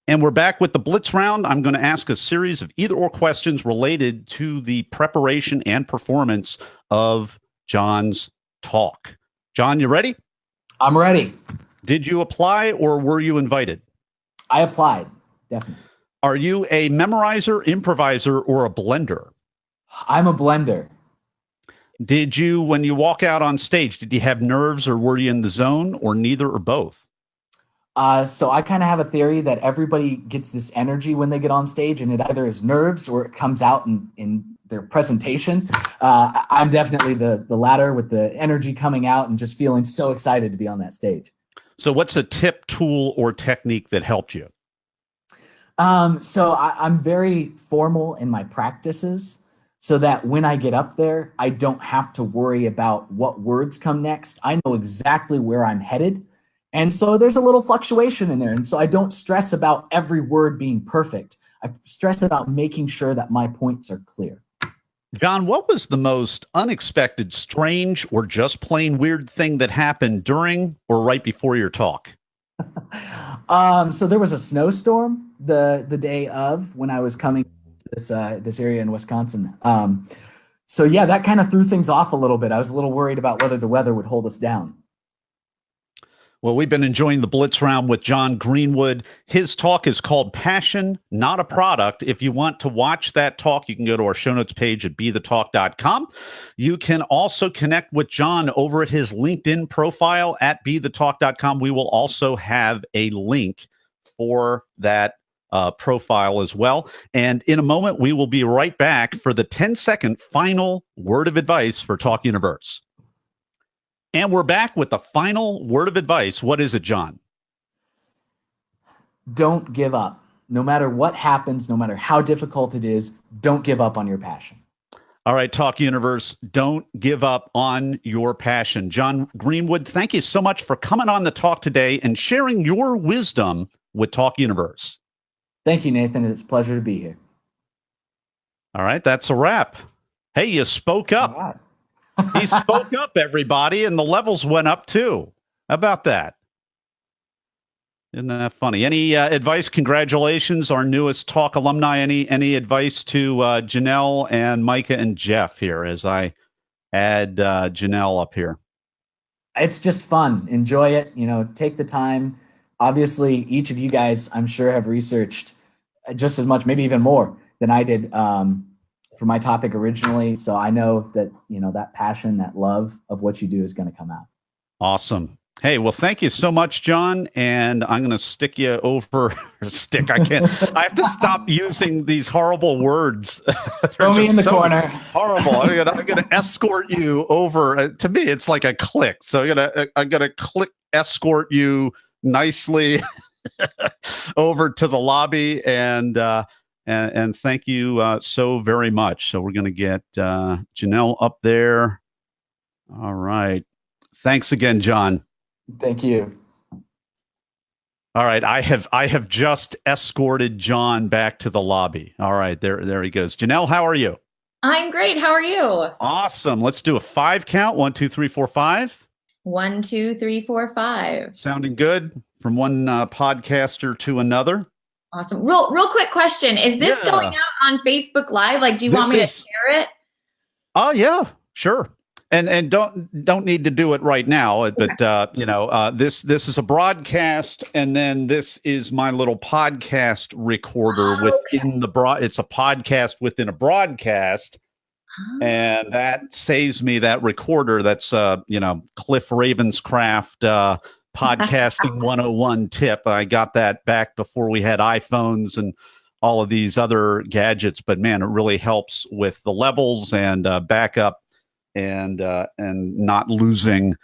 And we're back with the Blitz round. I'm going to ask a series of either or questions related to the preparation and performance of John's talk. John, you ready? I'm ready. Did you apply or were you invited? I applied, definitely. Are you a memorizer, improviser, or a blender? I'm a blender. Did you, when you walk out on stage, did you have nerves or were you in the zone, or neither or both? So I kind of have a theory that everybody gets this energy when they get on stage, and it either is nerves or it comes out in their presentation. I'm definitely the latter, with the energy coming out and just feeling so excited to be on that stage. So what's a tip, tool, or technique that helped you? So I'm very formal in my practices, so that when I get up there, I don't have to worry about what words come next. I know exactly where I'm headed. And so there's a little fluctuation in there. And so I don't stress about every word being perfect. I stress about making sure that my points are clear. John, what was the most unexpected, strange, or just plain weird thing that happened during or right before your talk? So there was a snowstorm the day of when I was coming to this area in Wisconsin. So yeah, that kind of threw things off a little bit. I was a little worried about whether the weather would hold us down. Well, we've been enjoying the Blitz round with John Greenwood. His talk is called Passion, Not a Product. If you want to watch that talk, you can go to our show notes page at BeTheTALK.com. You can also connect with John over at his LinkedIn profile at BeTheTALK.com. We will also have a link for that profile as well. And in a moment, we will be right back for the 10-second final word of advice for Talk Universe. And we're back with the final word of advice. What is it, John? Don't give up. No matter what happens, no matter how difficult it is, don't give up on your passion. All right, Talk Universe, don't give up on your passion. John Greenwood, thank you so much for coming on the talk today and sharing your wisdom with Talk Universe. Thank you, Nathan. It's a pleasure to be here. All right, that's a wrap. Hey, you spoke up. All right. He spoke up, everybody, and the levels went up too. How about that? Isn't that funny? Any advice? Congratulations, our newest Talk alumni. Any advice to Janelle and Micah and Jeff here as I add Janelle up here? It's just fun. Enjoy it. Take the time. Obviously, each of you guys, I'm sure, have researched just as much, maybe even more than I did for my topic originally. So I know that, that passion, that love of what you do is going to come out. Awesome. Hey, well, thank you so much, John. And I'm going to stick you over. Stick. I can't. I have to stop using these horrible words. Throw me in the corner. Horrible. I'm gonna escort you over. To me, it's like a click. So I'm gonna click escort you nicely over to the lobby, and thank you so very much. So we're gonna get Janelle up there. All right. Thanks again, John. Thank you. All right, I have just escorted John back to the lobby. All right, there he goes. Janelle, how are you? I'm great. How are you? Awesome. Let's do a 5 count. 1, 2, 3, 4, 5. 1, 2, 3, 4, 5. Sounding good from one podcaster to another. Awesome. Real quick question: is this going out on Facebook Live? Like, do you want me to share it? Oh yeah, sure. And don't need to do it right now, but this is a broadcast, and then this is my little podcast recorder within the It's a podcast within a broadcast, and that saves me that recorder. That's Cliff Ravenscraft podcasting 101 tip. I got that back before we had iPhones and all of these other gadgets, but man, it really helps with the levels and backup. And not losing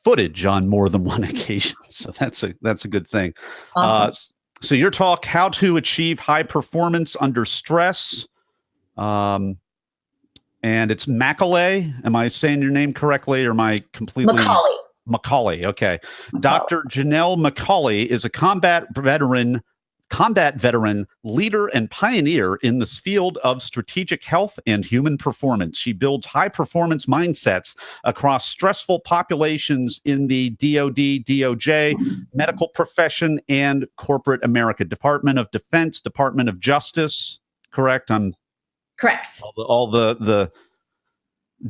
footage on more than one occasion. So that's a good thing. Awesome. So your talk, how to achieve high performance under stress. And it's Macaulay. Am I saying your name correctly, or am I completely? Macaulay. Okay. Dr. Janelle Macaulay is a combat veteran, leader, and pioneer in this field of strategic health and human performance. She builds high-performance mindsets across stressful populations in the DoD, DOJ, medical profession, and corporate America. Department of Defense, Department of Justice. Correct? Correct. All the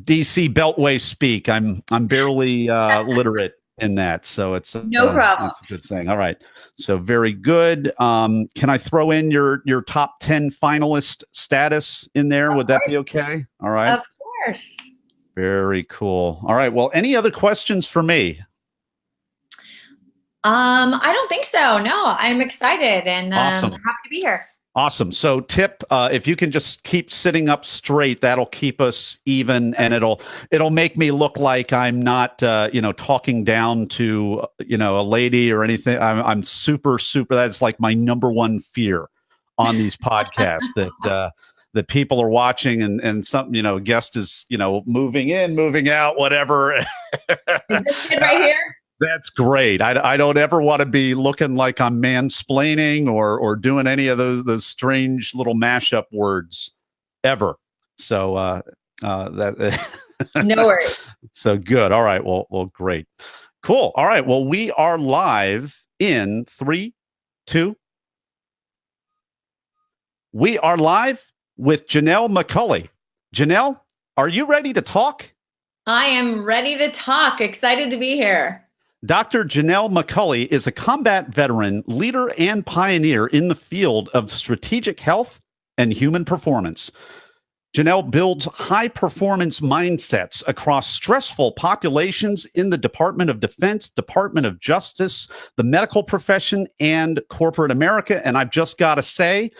DC Beltway speak. I'm barely literate in that, so it's no problem. That's a good thing. All right, so very good. Can I throw in your top 10 finalist status in there? Would that be okay? All right, of course. Very cool. All right, well, any other questions for me? I don't think so. No, I'm excited and awesome. Happy to be here. Awesome. So tip, if you can just keep sitting up straight, that'll keep us even, and it'll make me look like I'm not, talking down to, a lady or anything. I'm super. That's like my number one fear on these podcasts that people are watching and some, guest is, moving in, moving out, whatever. Is this good right here? That's great. I don't ever want to be looking like I'm mansplaining or doing any of those strange little mashup words ever. So that no worries. So good. All right. Well, great. Cool. All right. Well, we are live in 3, 2. We are live with Janelle Macaulay. Janelle, are you ready to talk? I am ready to talk. Excited to be here. Dr. Janelle Macaulay is a combat veteran, leader, and pioneer in the field of strategic health and human performance. Janelle builds high-performance mindsets across stressful populations in the Department of Defense, Department of Justice, the medical profession, and corporate America. And I've just got to say,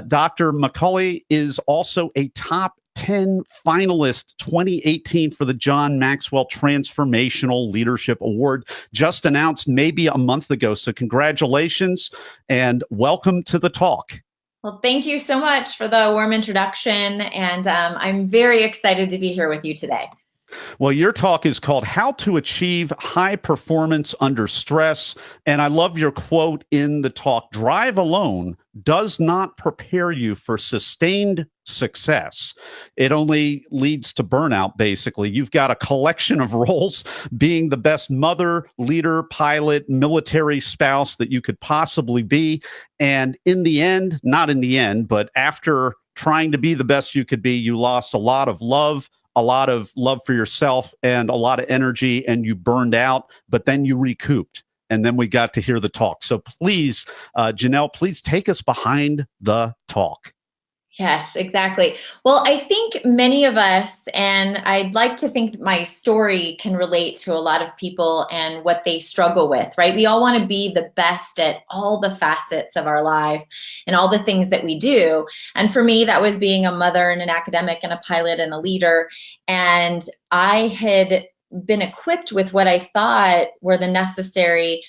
Dr. Macaulay is also a top 10 finalist 2018 for the John Maxwell Transformational Leadership Award, just announced maybe a month ago. So congratulations and welcome to the talk. Well, thank you so much for the warm introduction. And I'm very excited to be here with you today. Well, your talk is called How to Achieve High Performance Under Stress. And I love your quote in the talk: drive alone does not prepare you for sustained success. It only leads to burnout, basically. You've got a collection of roles, being the best mother, leader, pilot, military spouse that you could possibly be. And in the end, not in the end, but after trying to be the best you could be, you lost a lot of love, a lot of love for yourself and a lot of energy, and you burned out, but then you recouped. And then we got to hear the talk. So please, Janelle, please take us behind the talk. Yes, exactly. Well, I think many of us, and I'd like to think that my story can relate to a lot of people and what they struggle with, right? We all want to be the best at all the facets of our life and all the things that we do. And for me, that was being a mother and an academic and a pilot and a leader. And I had been equipped with what I thought were the necessary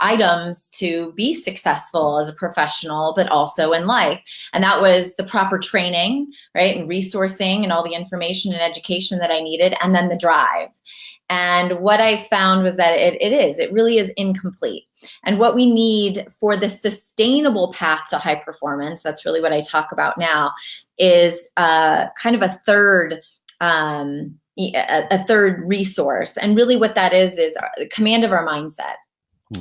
items to be successful as a professional, but also in life. And that was the proper training, right? And resourcing and all the information and education that I needed, and then the drive. And what I found was that it really is incomplete. And what we need for the sustainable path to high performance, that's really what I talk about now, is kind of a third resource. And really what that is command of our mindset.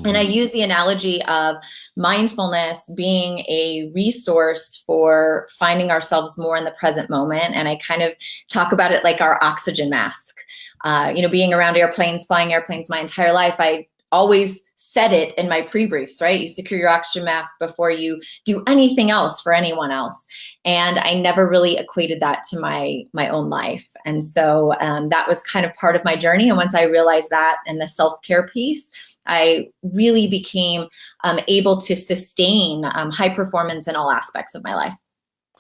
And I use the analogy of mindfulness being a resource for finding ourselves more in the present moment. And I kind of talk about it like our oxygen mask. Being around airplanes, flying airplanes my entire life, I always said it in my pre-briefs, right? You secure your oxygen mask before you do anything else for anyone else. And I never really equated that to my own life. And so that was kind of part of my journey. And once I realized that and the self-care piece, I really became able to sustain high performance in all aspects of my life.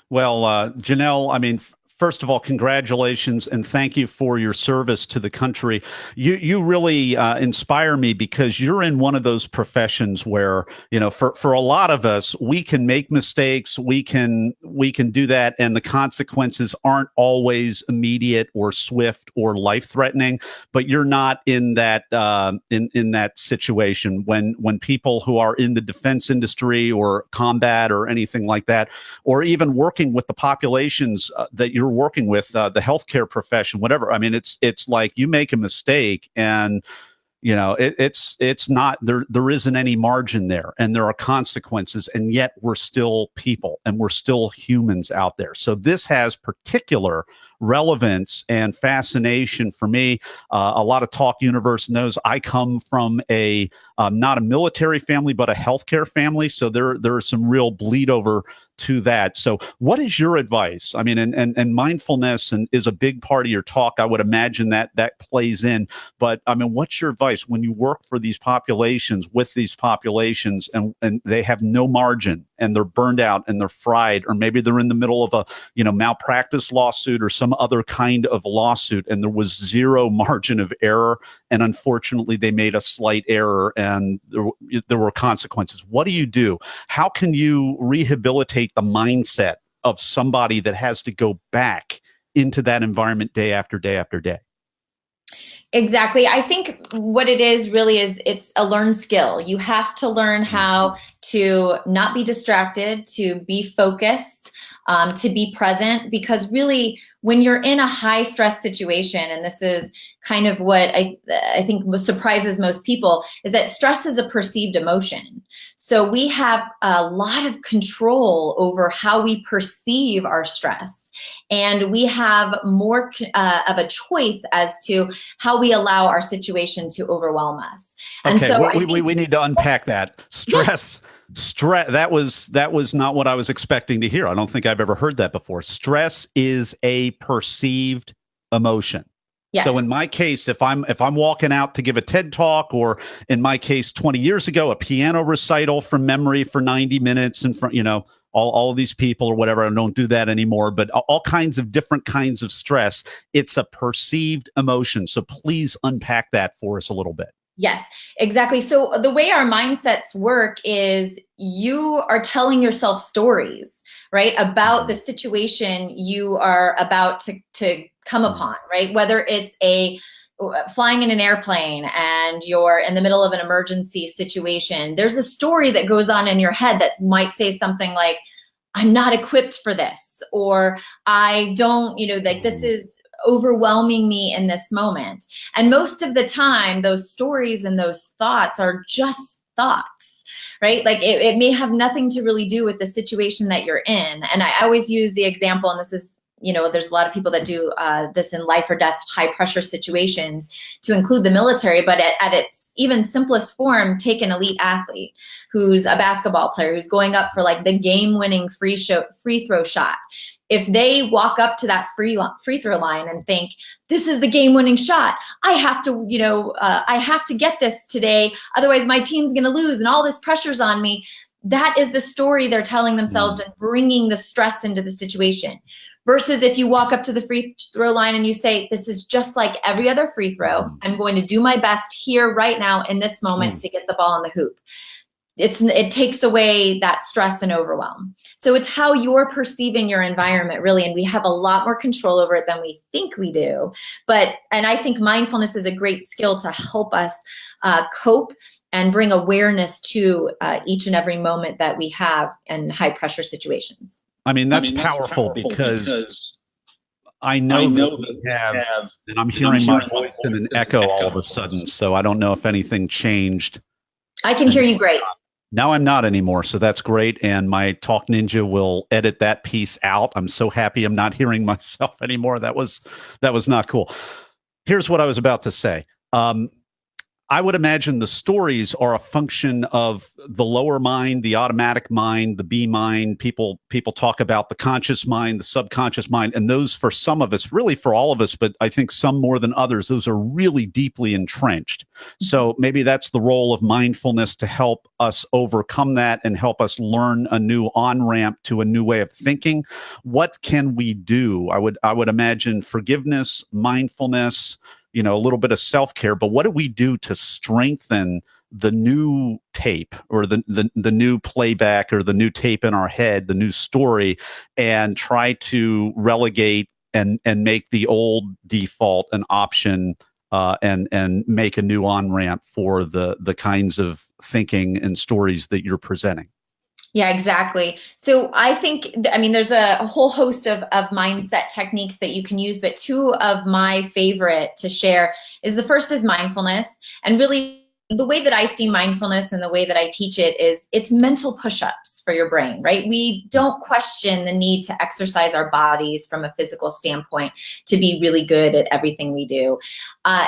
Well, Janelle, I mean, first of all, congratulations and thank you for your service to the country. You really inspire me because you're in one of those professions where, for a lot of us, we can make mistakes, we can do that, and the consequences aren't always immediate or swift or life-threatening. But you're not in that in that situation when people who are in the defense industry or combat or anything like that, or even working with the populations that you're working with, the healthcare profession, whatever. I mean, it's like you make a mistake and it's not there isn't any margin there, and there are consequences, and yet we're still people and we're still humans out there. So this has particular relevance and fascination for me. A lot of Talk Universe knows I come from a not a military family, but a healthcare family. So there are some real bleed over to that. So what is your advice? I mean, and mindfulness is a big part of your talk. I would imagine that plays in. But I mean, what's your advice when you work for these populations, with these populations, and they have no margin and they're burned out and they're fried, or maybe they're in the middle of a malpractice lawsuit or some other kind of lawsuit, and there was zero margin of error, and unfortunately they made a slight error and there were consequences. What do you do? How can you rehabilitate the mindset of somebody that has to go back into that environment day after day after day? Exactly. I think what it is really is it's a learned skill. You have to learn how to not be distracted, to be focused, to be present, because really when you're in a high stress situation, and this is kind of what I think surprises most people, is that stress is a perceived emotion. So we have a lot of control over how we perceive our stress. And we have more of a choice as to how we allow our situation to overwhelm us. And okay, so we need to unpack that. Stress. That was not what I was expecting to hear. I don't think I've ever heard that before. Stress is a perceived emotion. Yes. So in my case, if I'm walking out to give a TED talk, or in my case, 20 years ago, a piano recital from memory for 90 minutes in front, all of these people or whatever, I don't do that anymore, but all kinds of different kinds of stress. It's a perceived emotion. So please unpack that for us a little bit. Yes, exactly. So the way our mindsets work is you are telling yourself stories, right, about the situation you are about to come upon, right? Whether it's flying in an airplane and you're in the middle of an emergency situation, there's a story that goes on in your head that might say something like, I'm not equipped for this, or I don't, this is overwhelming me in this moment. And most of the time, those stories and those thoughts are just thoughts, right? Like it may have nothing to really do with the situation that you're in. And I always use the example, and this is there's a lot of people that do this in life or death, high pressure situations, to include the military. But at its even simplest form, take an elite athlete who's a basketball player who's going up for like the game-winning free throw shot. If they walk up to that free throw line and think, this is the game-winning shot, I have to get this today, otherwise my team's going to lose and all this pressure's on me. That is the story they're telling themselves and bringing the stress into the situation. Versus if you walk up to the free throw line and you say, this is just like every other free throw. I'm going to do my best here right now in this moment to get the ball in the hoop. It takes away that stress and overwhelm. So it's how you're perceiving your environment, really. And we have a lot more control over it than we think we do. And I think mindfulness is a great skill to help us cope and bring awareness to each and every moment that we have in high pressure situations. I mean, that's powerful because I know that we have, and I'm hearing my voice in an echo all of a sudden. So I don't know if anything changed. I can hear you great. Now I'm not anymore, so that's great. And my Talk Ninja will edit that piece out. I'm so happy I'm not hearing myself anymore. That was not cool. Here's what I was about to say. I would imagine the stories are a function of the lower mind, the automatic mind, the B mind. People talk about the conscious mind, the subconscious mind, and those, for some of us, really for all of us, but I think some more than others, those are really deeply entrenched. So maybe that's the role of mindfulness, to help us overcome that and help us learn a new on-ramp to a new way of thinking. What can we do? I would imagine forgiveness, mindfulness, a little bit of self-care, but what do we do to strengthen the new tape, or the new playback, or the new tape in our head, the new story, and try to relegate and make the old default an option, and make a new on-ramp for the kinds of thinking and stories that you're presenting? Yeah, exactly. So I think, there's a whole host of mindset techniques that you can use, but two of my favorite to share is, the first is mindfulness. And really, the way that I see mindfulness and the way that I teach it is, it's mental push-ups for your brain, right? We don't question the need to exercise our bodies from a physical standpoint to be really good at everything we do.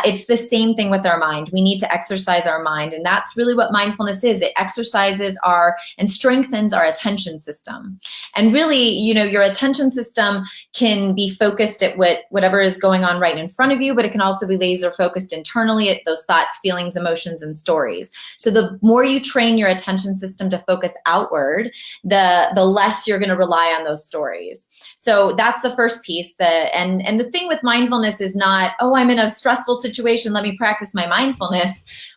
It's the same thing with our mind. We need to exercise our mind. And that's really what mindfulness is. It exercises and strengthens our attention system. And really, your attention system can be focused at whatever is going on right in front of you, but it can also be laser focused internally at those thoughts, feelings, emotions, and stories. So the more you train your attention system to focus outward, the less you're going to rely on those stories. So that's the first piece. And the thing with mindfulness is not, oh, I'm in a stressful situation, let me practice my mindfulness.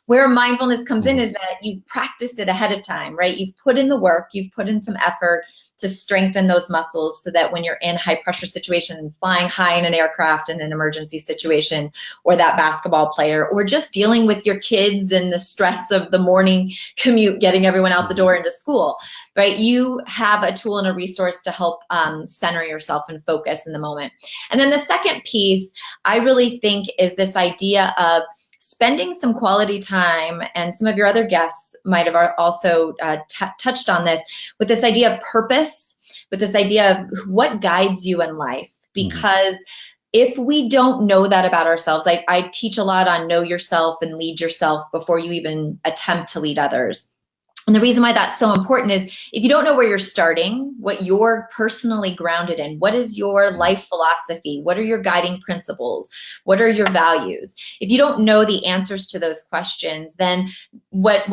Where mindfulness comes in is that you've practiced it ahead of time, right? You've put in the work, you've put in some effort to strengthen those muscles, so that when you're in high pressure situation, flying high in an aircraft in an emergency situation, or that basketball player, or just dealing with your kids and the stress of the morning commute, getting everyone out the door into school, right? You have a tool and a resource to help center yourself and focus in the moment. And then the second piece, I really think, is this idea of spending some quality time, and some of your other guests might have also touched on this, with this idea of purpose, with this idea of what guides you in life. Because if we don't know that about ourselves, I teach a lot on know yourself and lead yourself before you even attempt to lead others. And the reason why that's so important is, if you don't know where you're starting, what you're personally grounded in, what is your life philosophy, what are your guiding principles, what are your values? If you don't know the answers to those questions, then what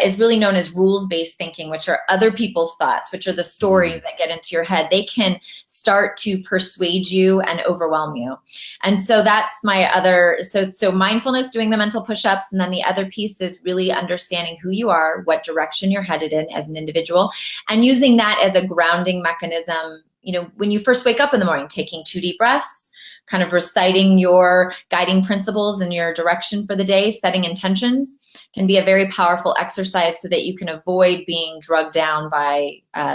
is really known as rules-based thinking, which are other people's thoughts, which are the stories that get into your head, they can start to persuade you and overwhelm you. And so that's my other, so mindfulness, doing the mental push-ups, and then the other piece is really understanding who you are, what direction you're headed in as an individual, and using that as a grounding mechanism. When you first wake up in the morning, taking 2 deep breaths, kind of reciting your guiding principles and your direction for the day, setting intentions, can be a very powerful exercise, so that you can avoid being drugged down by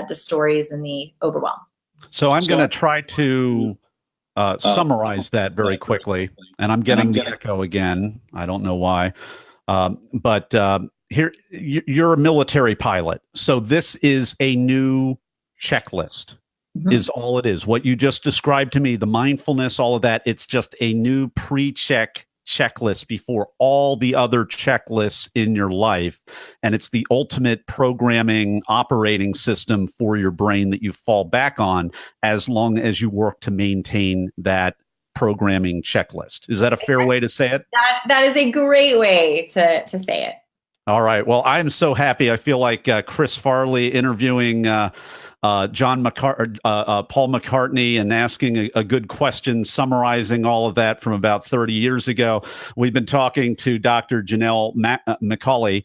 the stories and the overwhelm. So I'm going to try to summarize that very quickly, and I'm getting the echo again. I don't know why, but here, you're a military pilot, so this is a new checklist. is all it is. What you just described to me, the mindfulness, all of that, it's just a new checklist before all the other checklists in your life. And it's the ultimate programming operating system for your brain that you fall back on as long as you work to maintain that programming checklist. Is that a fair way to say it? That is a great way to say it. All right. Well, I'm so happy. I feel like Chris Farley interviewing Paul McCartney and asking a good question, summarizing all of that from about 30 years ago. We've been talking to Dr. Janelle McCulley,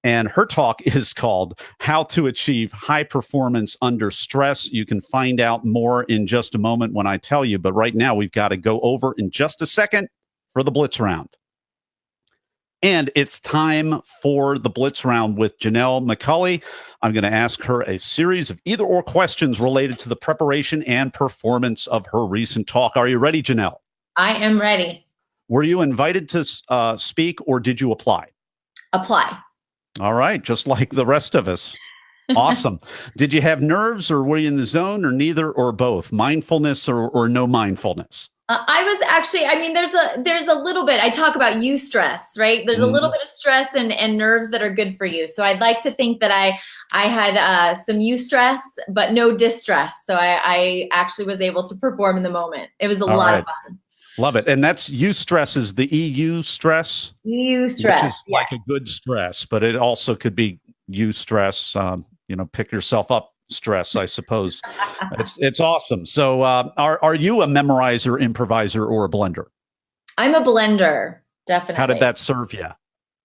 and her talk is called How to Achieve High Performance Under Stress. You can find out more in just a moment when I tell you, but right now we've got to go over in just a second for the Blitz Round. And it's time for the Blitz Round with Janelle McCulley. I'm going to ask her a series of either or questions related to the preparation and performance of her recent talk. Are you ready, Janelle? I am ready. Were you invited to speak or did you apply? Apply. All right. Just like the rest of us. Awesome. Did you have nerves or were you in the zone or neither or both? Mindfulness or no mindfulness? I was actually, I mean, there's a little bit, I talk about eustress, right? There's a little bit of stress and nerves that are good for you. So I'd like to think that I had some eustress, but no distress. So I actually was able to perform in the moment. It was a lot of fun. Love it. And that's eustress is the EU stress. EU stress. Which is like a good stress, but it also could be eustress, pick yourself up stress, I suppose. It's awesome. So are you a memorizer, improviser, or a blender? I'm a blender, definitely. How did that serve you?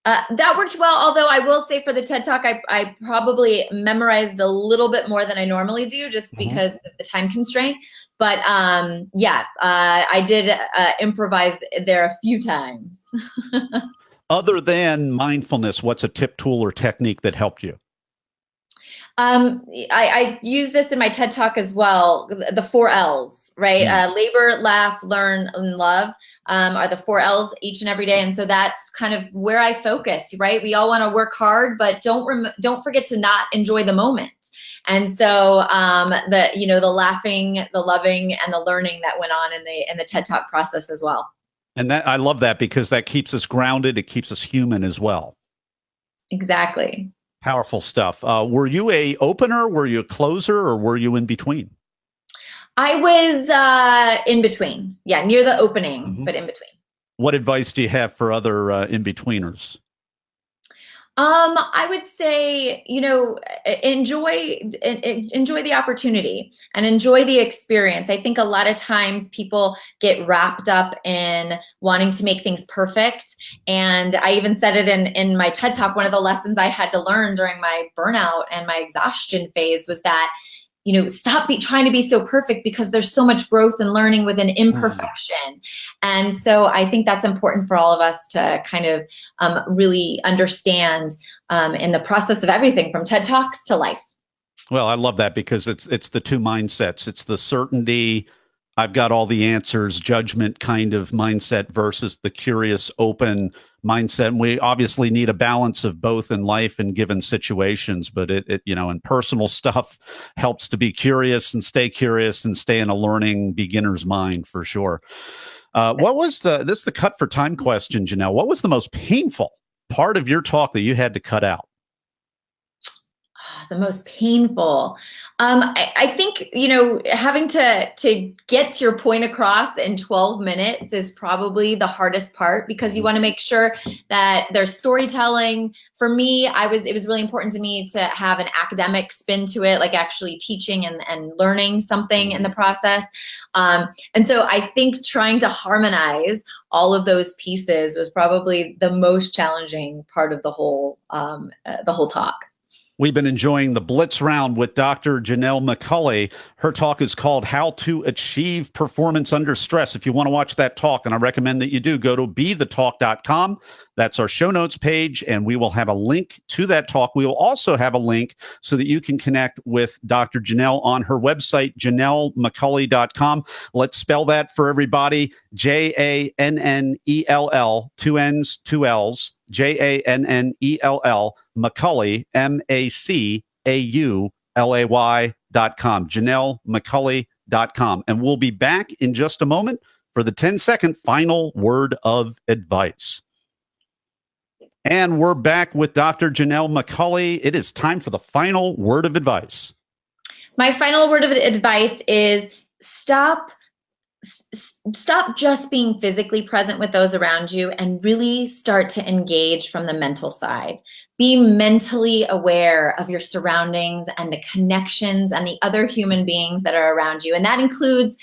That worked well, although I will say for the TED Talk, I probably memorized a little bit more than I normally do just because of the time constraint. But I did improvise there a few times. Other than mindfulness, what's a tip, tool, or technique that helped you? I use this in my TED Talk as well. The 4 L's, right? Labor, laugh, learn, and love are the 4 L's each and every day. And so that's kind of where I focus, right? We all want to work hard, but don't forget to not enjoy the moment. And so the laughing, the loving, and the learning that went on in the TED Talk process as well. And I love that because that keeps us grounded. It keeps us human as well. Exactly. Powerful stuff. Were you a opener? Were you a closer? Or were you in between? I was in between. Yeah, near the opening, but in between. What advice do you have for other in-betweeners? I would say, enjoy the opportunity and enjoy the experience. I think a lot of times people get wrapped up in wanting to make things perfect. And I even said it in my TED Talk. One of the lessons I had to learn during my burnout and my exhaustion phase was that, stop trying to be so perfect because there's so much growth and learning within imperfection. And so I think that's important for all of us to kind of really understand in the process of everything from TED Talks to life. Well, I love that because it's the two mindsets. It's the certainty, I've got all the answers, judgment kind of mindset versus the curious, open mindset. And we obviously need a balance of both in life and given situations, but it in personal stuff helps to be curious and stay in a learning beginner's mind for sure. What was this is the cut for time question, Janelle? What was the most painful part of your talk that you had to cut out? The most painful. I think, having to get your point across in 12 minutes is probably the hardest part because you want to make sure that there's storytelling. For me, it was really important to me to have an academic spin to it, like actually teaching and learning something in the process. And so I think trying to harmonize all of those pieces was probably the most challenging part of the whole talk. We've been enjoying the Blitz Round with Dr. Janelle McCulley. Her talk is called How to Achieve Performance Under Stress. If you want to watch that talk, and I recommend that you do, go to BeTheTALK.com. That's our show notes page, and we will have a link to that talk. We will also have a link so that you can connect with Dr. Janelle on her website, JanelleMcCulley.com. Let's spell that for everybody. JANNELL, 2 N's, 2 L's, JANNELL, McCulley, MACAULAY.com. JanelleMcCulley.com. And we'll be back in just a moment for the 10-second final word of advice. And we're back with Dr. Janelle McCulley. It is time for the final word of advice. My final word of advice is stop just being physically present with those around you and really start to engage from the mental side. Be mentally aware of your surroundings and the connections and the other human beings that are around you. And that includes,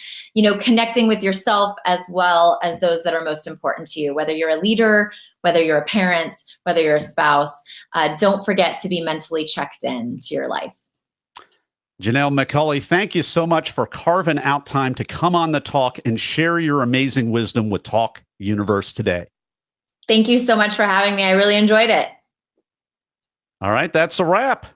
connecting with yourself as well as those that are most important to you, whether you're a leader, whether you're a parent, whether you're a spouse. Don't forget to be mentally checked in to your life. Janelle McCulley, thank you so much for carving out time to come on the Talk and share your amazing wisdom with Talk Universe today. Thank you so much for having me. I really enjoyed it. All right, that's a wrap.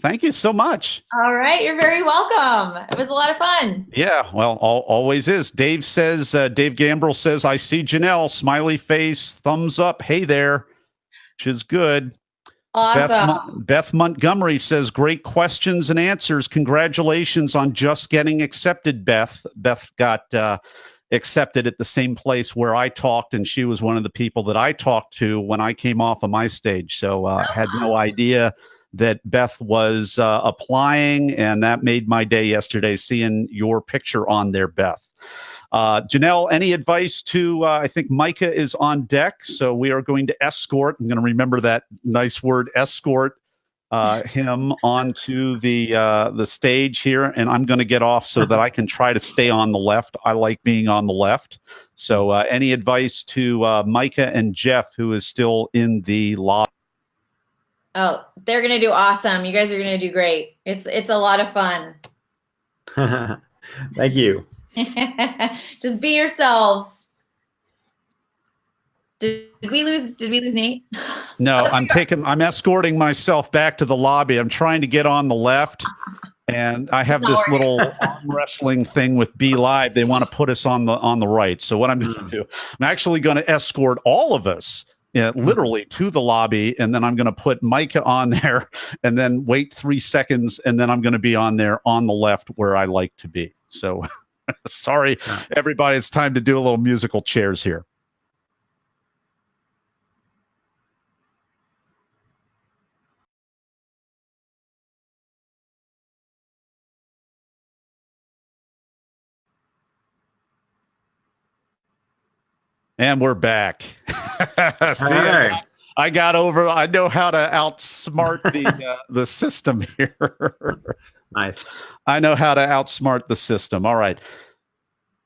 Thank you so much. All right, you're very welcome. It was a lot of fun. Yeah, well, always is. Dave Gambrell says, I see Janelle, smiley face, thumbs up. Hey there, which is good. Awesome. Beth Montgomery says, great questions and answers. Congratulations on just getting accepted, Beth. Beth got accepted at the same place where I talked, and she was one of the people that I talked to when I came off of my stage. So I had no idea that Beth was applying, and that made my day yesterday, seeing your picture on there, Beth. Janelle, any advice to, I think Micah is on deck, so we are going to escort, I'm going to remember that nice word, escort him onto the stage here, and I'm going to get off so that I can try to stay on the left. I like being on the left. So any advice to Micah and Jeff, who is still in the lobby? Oh, they're going to do awesome. You guys are going to do great. It's a lot of fun. Thank you. Just be yourselves. Did we lose Nate? No, I'm escorting myself back to the lobby. I'm trying to get on the left, and I have this little arm wrestling thing with Be Live. They want to put us on the right. So what I'm going to do, I'm actually going to escort all of us literally to the lobby, and then I'm going to put Micah on there, and then wait 3 seconds, and then I'm going to be on there on the left where I like to be. So sorry, everybody. It's time to do a little musical chairs here. And we're back. See, right. I got over. I know how to outsmart the system here. Nice. I know how to outsmart the system. All right.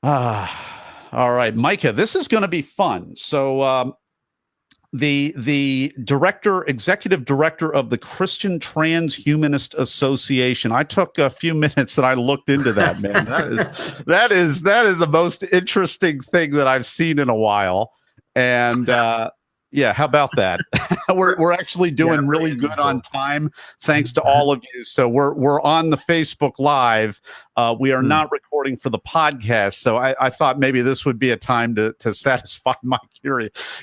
All right, Micah, this is going to be fun. So the executive director of the Christian Transhumanist Association. I took a few minutes and I looked into that, man. That is the most interesting thing that I've seen in a while. And yeah, how about that? We're actually doing really good on time, thanks to all of you. So we're on the Facebook Live. We are not recording for the podcast, so I thought maybe this would be a time to satisfy my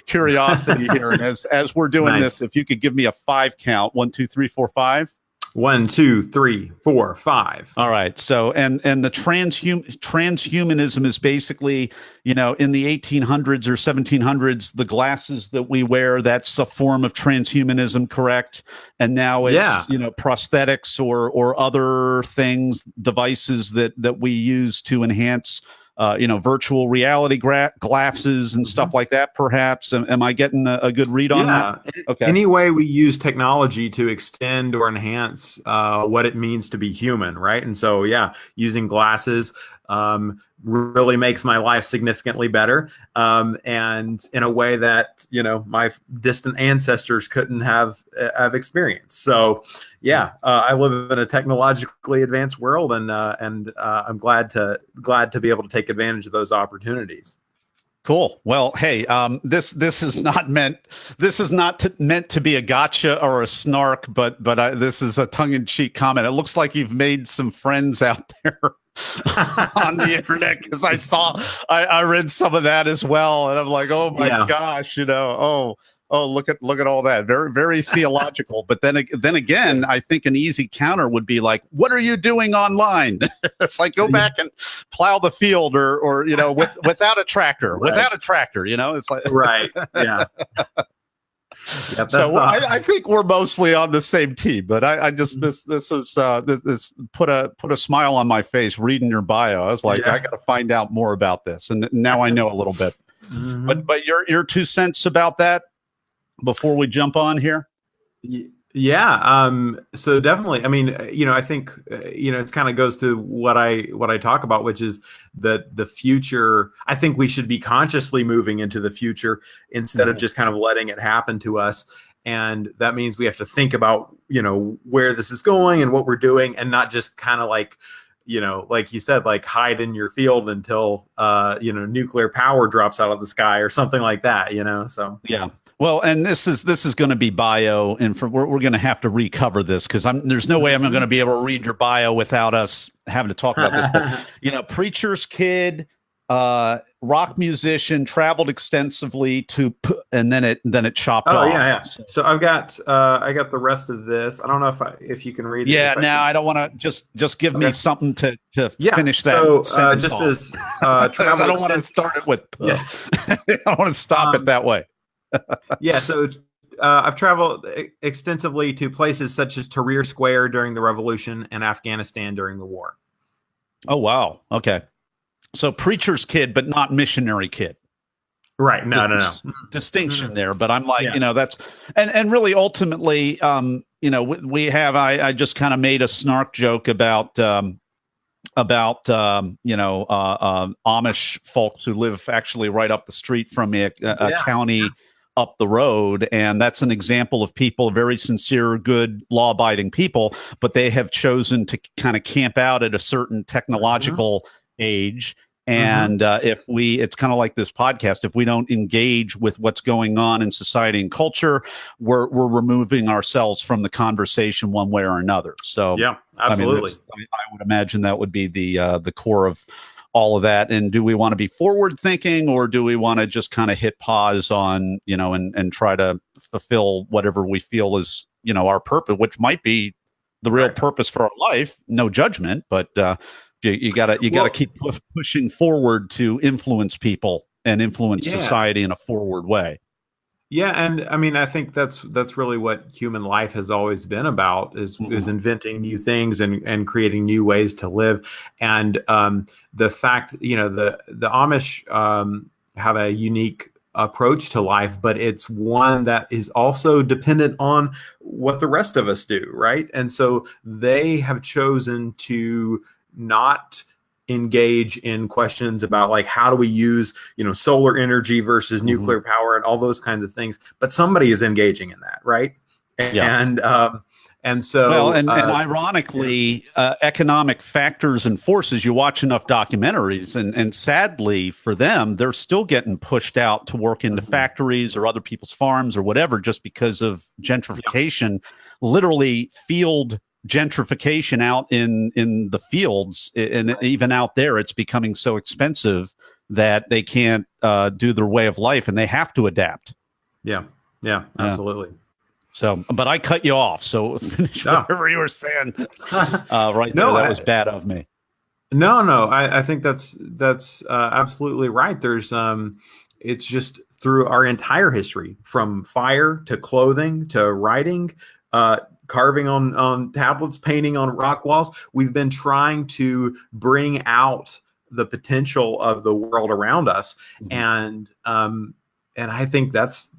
curiosity here. And as we're doing this, if you could give me a 5 count, 1, 2, 3, 4, 5. 1, 2, 3, 4, 5. All right. So, and the transhumanism is basically, in the 1800s or 1700s, the glasses that we wear, that's a form of transhumanism, correct? And now it's, prosthetics or other things, devices that we use to enhance virtual reality glasses and stuff like that, perhaps. Am I getting a good read on that? Okay. Any way we use technology to extend or enhance what it means to be human, right? And so, using glasses really makes my life significantly better, and in a way that my distant ancestors couldn't have experienced. So, I live in a technologically advanced world, and I'm glad to be able to take advantage of those opportunities. Cool. Well, hey, this is not meant to be a gotcha or a snark, but this is a tongue-in-cheek comment. It looks like you've made some friends out there on the internet, because I read some of that as well, and I'm like, oh my gosh, Oh, look at all that. Very, very theological. But then again, I think an easy counter would be like, what are you doing online? It's like, go back and plow the field or without a tractor, without a tractor, it's like, right. Yeah. Yep, so I think we're mostly on the same team, but I just this put a smile on my face reading your bio. I was like, I got to find out more about this, and now I know a little bit. But your 2 cents about that before we jump on here. Yeah. So definitely, I mean, I think, it kind of goes to what I talk about, which is that the future, I think we should be consciously moving into the future instead of just kind of letting it happen to us. And that means we have to think about, where this is going and what we're doing, and not just kind of like, like you said, like hide in your field until, nuclear power drops out of the sky or something like that, so. Yeah. Well, and this is going to be bio, and we're going to have to recover this because there's no way I'm going to be able to read your bio without us having to talk about this. But, preacher's kid, rock musician, traveled extensively and then it chopped off. Yeah. So I got the rest of this. I don't know if you can read it. Yeah, I don't want to just give me something to finish that. So just as I don't want to start it with. I want to stop it that way. Yeah, so I've traveled extensively to places such as Tahrir Square during the revolution and Afghanistan during the war. Oh, wow. Okay. So preacher's kid, but not missionary kid. Right. No. Distinction there. But I'm like, that's, and really ultimately, we have, I just kind of made a snark joke about Amish folks who live actually right up the street from me, a county up the road, and that's an example of people, very sincere, good, law-abiding people, but they have chosen to kind of camp out at a certain technological age. And it's kind of like this podcast. If we don't engage with what's going on in society and culture, we're removing ourselves from the conversation one way or another. So yeah, absolutely. I would imagine that would be the core of all of that. And do we want to be forward thinking, or do we want to just kind of hit pause on, and try to fulfill whatever we feel is, our purpose, which might be the real purpose for our life? No judgment, but you gotta keep pushing forward to influence people and influence society in a forward way. Yeah, and I mean, I think that's really what human life has always been about, is inventing new things and creating new ways to live. And the fact, the Amish have a unique approach to life, but it's one that is also dependent on what the rest of us do, right? And so they have chosen to not engage in questions about like, how do we use solar energy versus nuclear power and all those kinds of things, but somebody is engaging in that, right? And so and ironically, economic factors and forces, you watch enough documentaries, and sadly for them, they're still getting pushed out to work into factories or other people's farms or whatever, just because of gentrification. Literally field gentrification out in the fields, and even out there, it's becoming so expensive that they can't do their way of life, and they have to adapt. Yeah, absolutely. So, but I cut you off, so finish whatever you were saying. Right there, that was bad of me. No, I think that's absolutely right. There's it's just through our entire history, from fire to clothing to writing, carving on tablets, painting on rock walls. We've been trying to bring out the potential of the world around us, and I think that's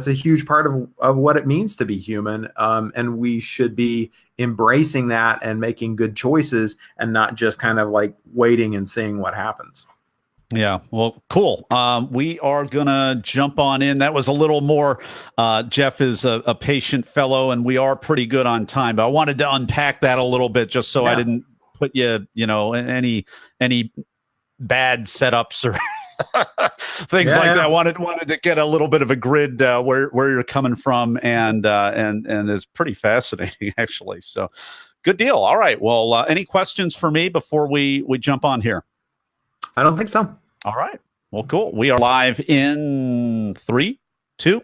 a huge part of what it means to be human, and we should be embracing that and making good choices, and not just kind of like waiting and seeing what happens. Yeah, well, cool. We are going to jump on in. That was a little more, Jeff is a patient fellow, and we are pretty good on time, but I wanted to unpack that a little bit just so I didn't put you, any bad setups or things like that. I wanted to get a little bit of a grid where you're coming from, and it's pretty fascinating, actually. So good deal. All right. Well, any questions for me before we jump on here? I don't think so. All right. Well, cool. We are live in 3, 2,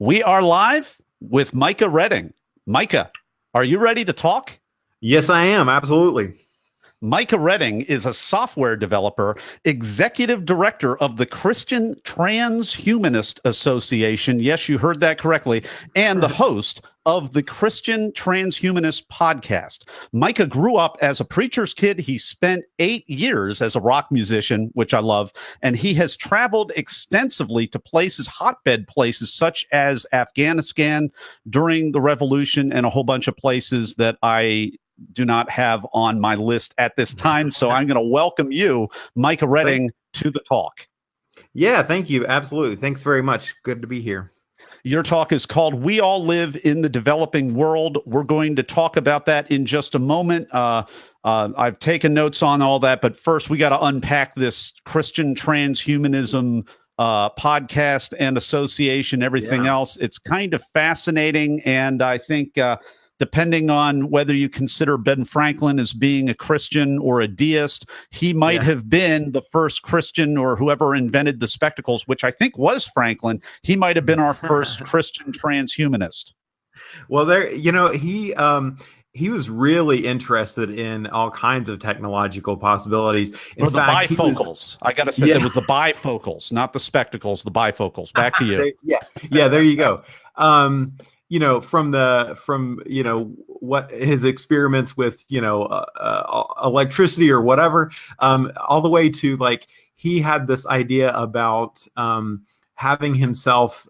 We are live with Micah Redding. Micah, are you ready to talk? Yes, I am. Absolutely. Micah Redding is a software developer, executive director of the Christian Transhumanist Association. Yes, you heard that correctly. And the host of the Christian Transhumanist podcast. Micah grew up as a preacher's kid. He spent 8 years as a rock musician, which I love. And he has traveled extensively to places, hotbed places such as Afghanistan during the revolution, and a whole bunch of places that I do not have on my list at this time. So I'm going to welcome you, Micah Redding, to the talk. Yeah, thank you. Absolutely. Thanks very much. Good to be here. Your talk is called We All Live in the Developing World. We're going to talk about that in just a moment. I've taken notes on all that, but first we got to unpack this Christian transhumanism podcast and association, everything else. It's kind of fascinating, and I think depending on whether you consider Ben Franklin as being a Christian or a deist, he might have been the first Christian, or whoever invented the spectacles, which I think was Franklin. He might have been our first Christian transhumanist. Well, he was really interested in all kinds of technological possibilities. In fact, the bifocals. I got to say, it was the bifocals, not the spectacles, the bifocals. Back to you. There you go. From what his experiments with, electricity or whatever, all the way to like, he had this idea about having himself,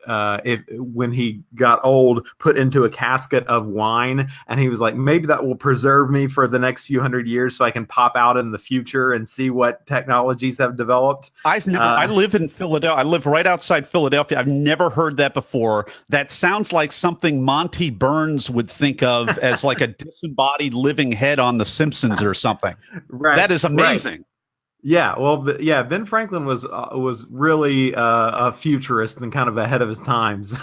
when he got old, put into a casket of wine. And he was like, maybe that will preserve me for the next few hundred years so I can pop out in the future and see what technologies have developed. I live in Philadelphia. I live right outside Philadelphia. I've never heard that before. That sounds like something Monty Burns would think of as like a disembodied living head on The Simpsons or something. Right. That is amazing. Right. Yeah, well, Ben Franklin was really a futurist and kind of ahead of his times.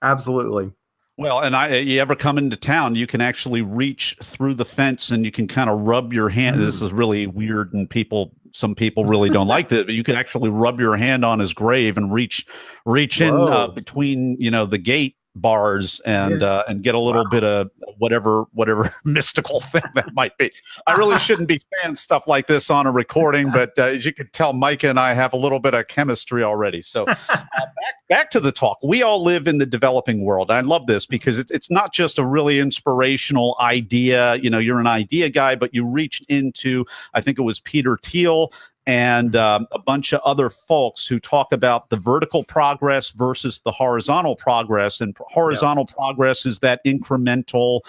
Absolutely. Well, and you ever come into town, you can actually reach through the fence and you can kind of rub your hand. This is really weird, and some people really don't like this, but you can actually rub your hand on his grave and reach in between, the gate bars and get a little bit of whatever mystical thing that might be. I really shouldn't be saying stuff like this on a recording, but as you can tell, Micah and I have a little bit of chemistry already. So back to the talk. We all live in the developing world. I love this because it's not just a really inspirational idea. You're an idea guy, but you reached into, I think it was Peter Thiel and a bunch of other folks who talk about the vertical progress versus the horizontal progress. And horizontal progress is that incremental,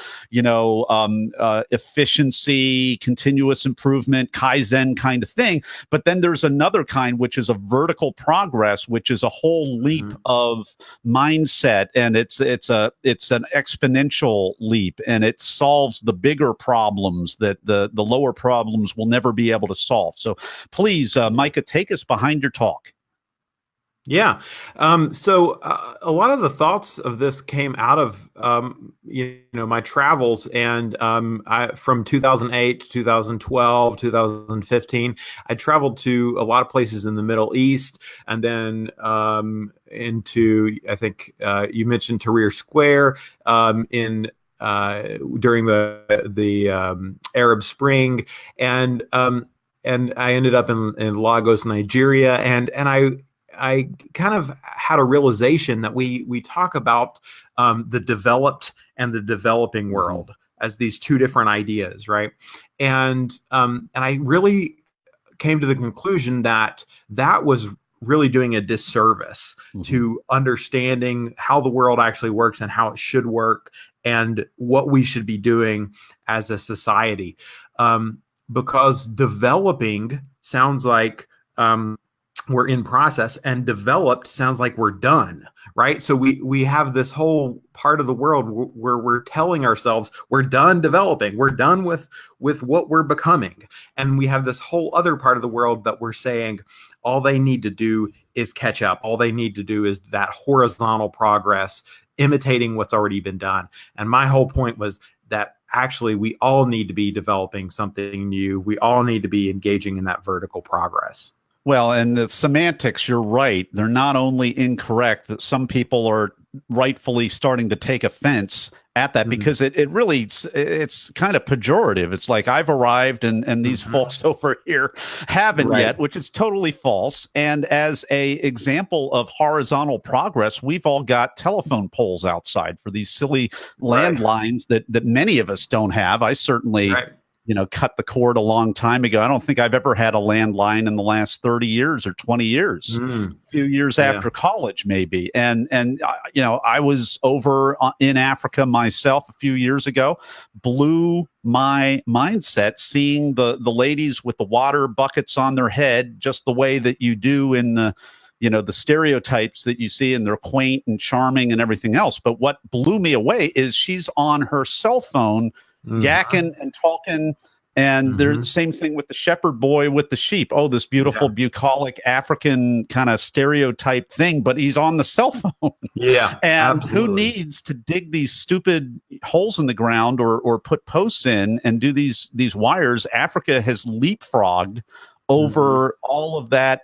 efficiency, continuous improvement, Kaizen kind of thing. But then there's another kind, which is a vertical progress, which is a whole leap of mindset. And it's an exponential leap, and it solves the bigger problems that the lower problems will never be able to solve. So please, Micah, take us behind your talk. Yeah. So a lot of the thoughts of this came out of, my travels, and from 2008 to 2012, 2015, I traveled to a lot of places in the Middle East, and then into, I think you mentioned Tahrir Square during the Arab Spring, and I ended up in Lagos, Nigeria, and I kind of had a realization that we talk about the developed and the developing world as these two different ideas, right? And I really came to the conclusion that was really doing a disservice to understanding how the world actually works and how it should work and what we should be doing as a society. Because developing sounds like we're in process, and developed sounds like we're done, right? So we have this whole part of the world where we're telling ourselves we're done developing, we're done with what we're becoming. And we have this whole other part of the world that we're saying all they need to do is catch up. All they need to do is that horizontal progress, imitating what's already been done. And my whole point was that actually we all need to be developing something new. We all need to be engaging in that vertical progress. Well, and the semantics, you're right. They're not only incorrect, that some people are rightfully starting to take offense at that, because it really, it's kind of pejorative. It's like, I've arrived and these folks over here haven't yet, which is totally false. And as a example of horizontal progress, we've all got telephone poles outside for these silly landlines that many of us don't have. I certainly cut the cord a long time ago. I don't think I've ever had a landline in the last 30 years or 20 years, a few years after college, maybe. And I was over in Africa myself a few years ago, blew my mindset seeing the ladies with the water buckets on their head, just the way that you do in the stereotypes that you see, and they're quaint and charming and everything else. But what blew me away is she's on her cell phone yakking and talking, and there's the same thing with the shepherd boy with the sheep. Oh, this beautiful bucolic African kind of stereotype thing, but he's on the cell phone. And absolutely. Who needs to dig these stupid holes in the ground or put posts in and do these wires? Africa has leapfrogged over all of that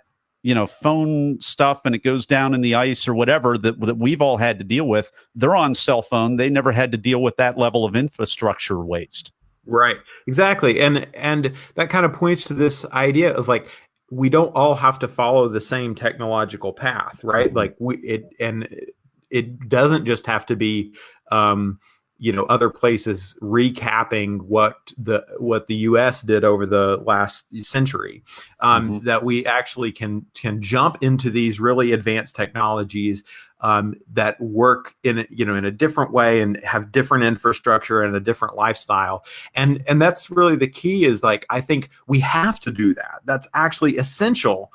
phone stuff, and it goes down in the ice or whatever that we've all had to deal with. They're on cell phone. They never had to deal with that level of infrastructure waste. Right. Exactly. And that kind of points to this idea of like, we don't all have to follow the same technological path, right? Like it doesn't just have to be, other places recapping what the U.S. did over the last century. That we actually can jump into these really advanced technologies that work in a different way and have different infrastructure and a different lifestyle. And that's really the key, is like, I think we have to do that. That's actually essential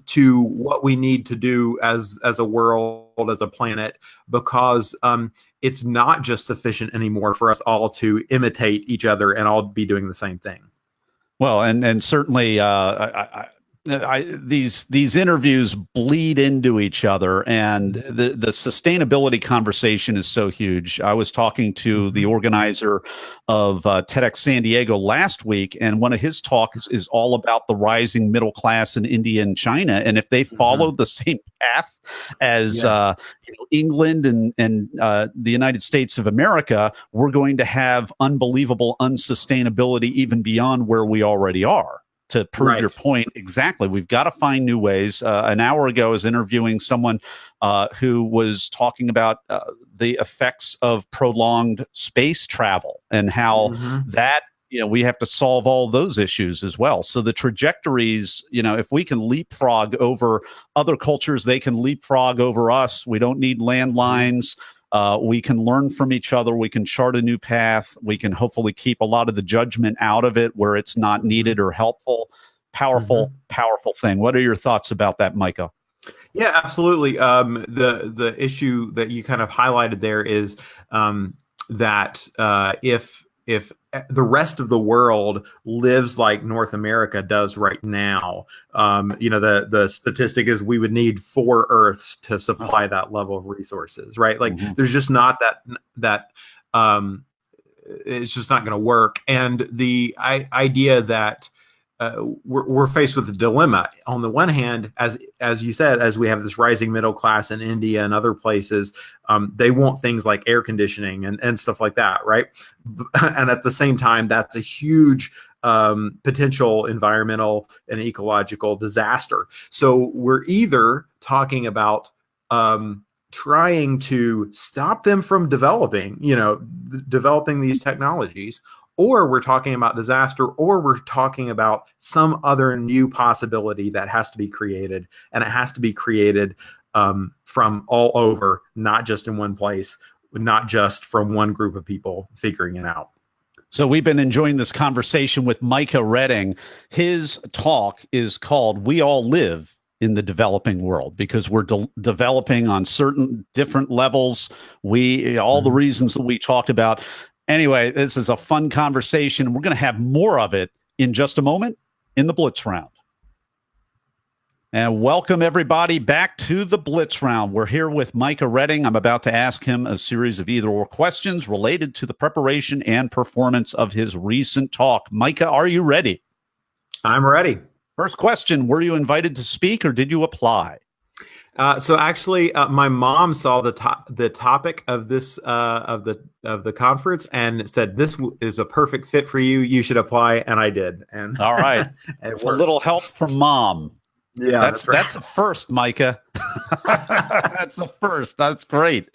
to what we need to do as a world, as a planet, because it's not just sufficient anymore for us all to imitate each other and all be doing the same thing. Well, and certainly these interviews bleed into each other, and the sustainability conversation is so huge. I was talking to the organizer of TEDx San Diego last week, and one of his talks is all about the rising middle class in India and China, and if they follow the same path as England and the United States of America, we're going to have unbelievable unsustainability even beyond where we already are. To prove your point exactly, we've got to find new ways. An hour ago, I was interviewing someone who was talking about the effects of prolonged space travel and how that, we have to solve all those issues as well. So the trajectories, if we can leapfrog over other cultures, they can leapfrog over us. We don't need landlines. We can learn from each other. We can chart a new path. We can hopefully keep a lot of the judgment out of it where it's not needed or helpful. Powerful thing. What are your thoughts about that, Micah? Yeah, absolutely. The issue that you kind of highlighted there is that if the rest of the world lives like North America does right now, the statistic is we would need 4 Earths to supply that level of resources, right? Like there's just not that it's just not going to work. And the idea that we're faced with a dilemma. On the one hand, as you said, as we have this rising middle class in India and other places, they want things like air conditioning and stuff like that, right? And at the same time, that's a huge potential environmental and ecological disaster. So we're either talking about trying to stop them from developing these technologies, or we're talking about disaster, or we're talking about some other new possibility that has to be created, and it has to be created from all over, not just in one place, not just from one group of people figuring it out. So we've been enjoying this conversation with Micah Redding. His talk is called "We All Live in the Developing World," because we're developing on certain different levels. All the reasons that we talked about. Anyway, this is a fun conversation. We're going to have more of it in just a moment in the Blitz Round. And welcome everybody back to the Blitz Round. We're here with Micah Redding. I'm about to ask him a series of either-or questions related to the preparation and performance of his recent talk. Micah, are you ready? I'm ready. First question: were you invited to speak, or did you apply? So actually, my mom saw the topic of this of the conference and said, "This is a perfect fit for you. You should apply." And I did. And all right, a little help from mom. Yeah, that's right. That's a first, Micah. That's the first. That's great.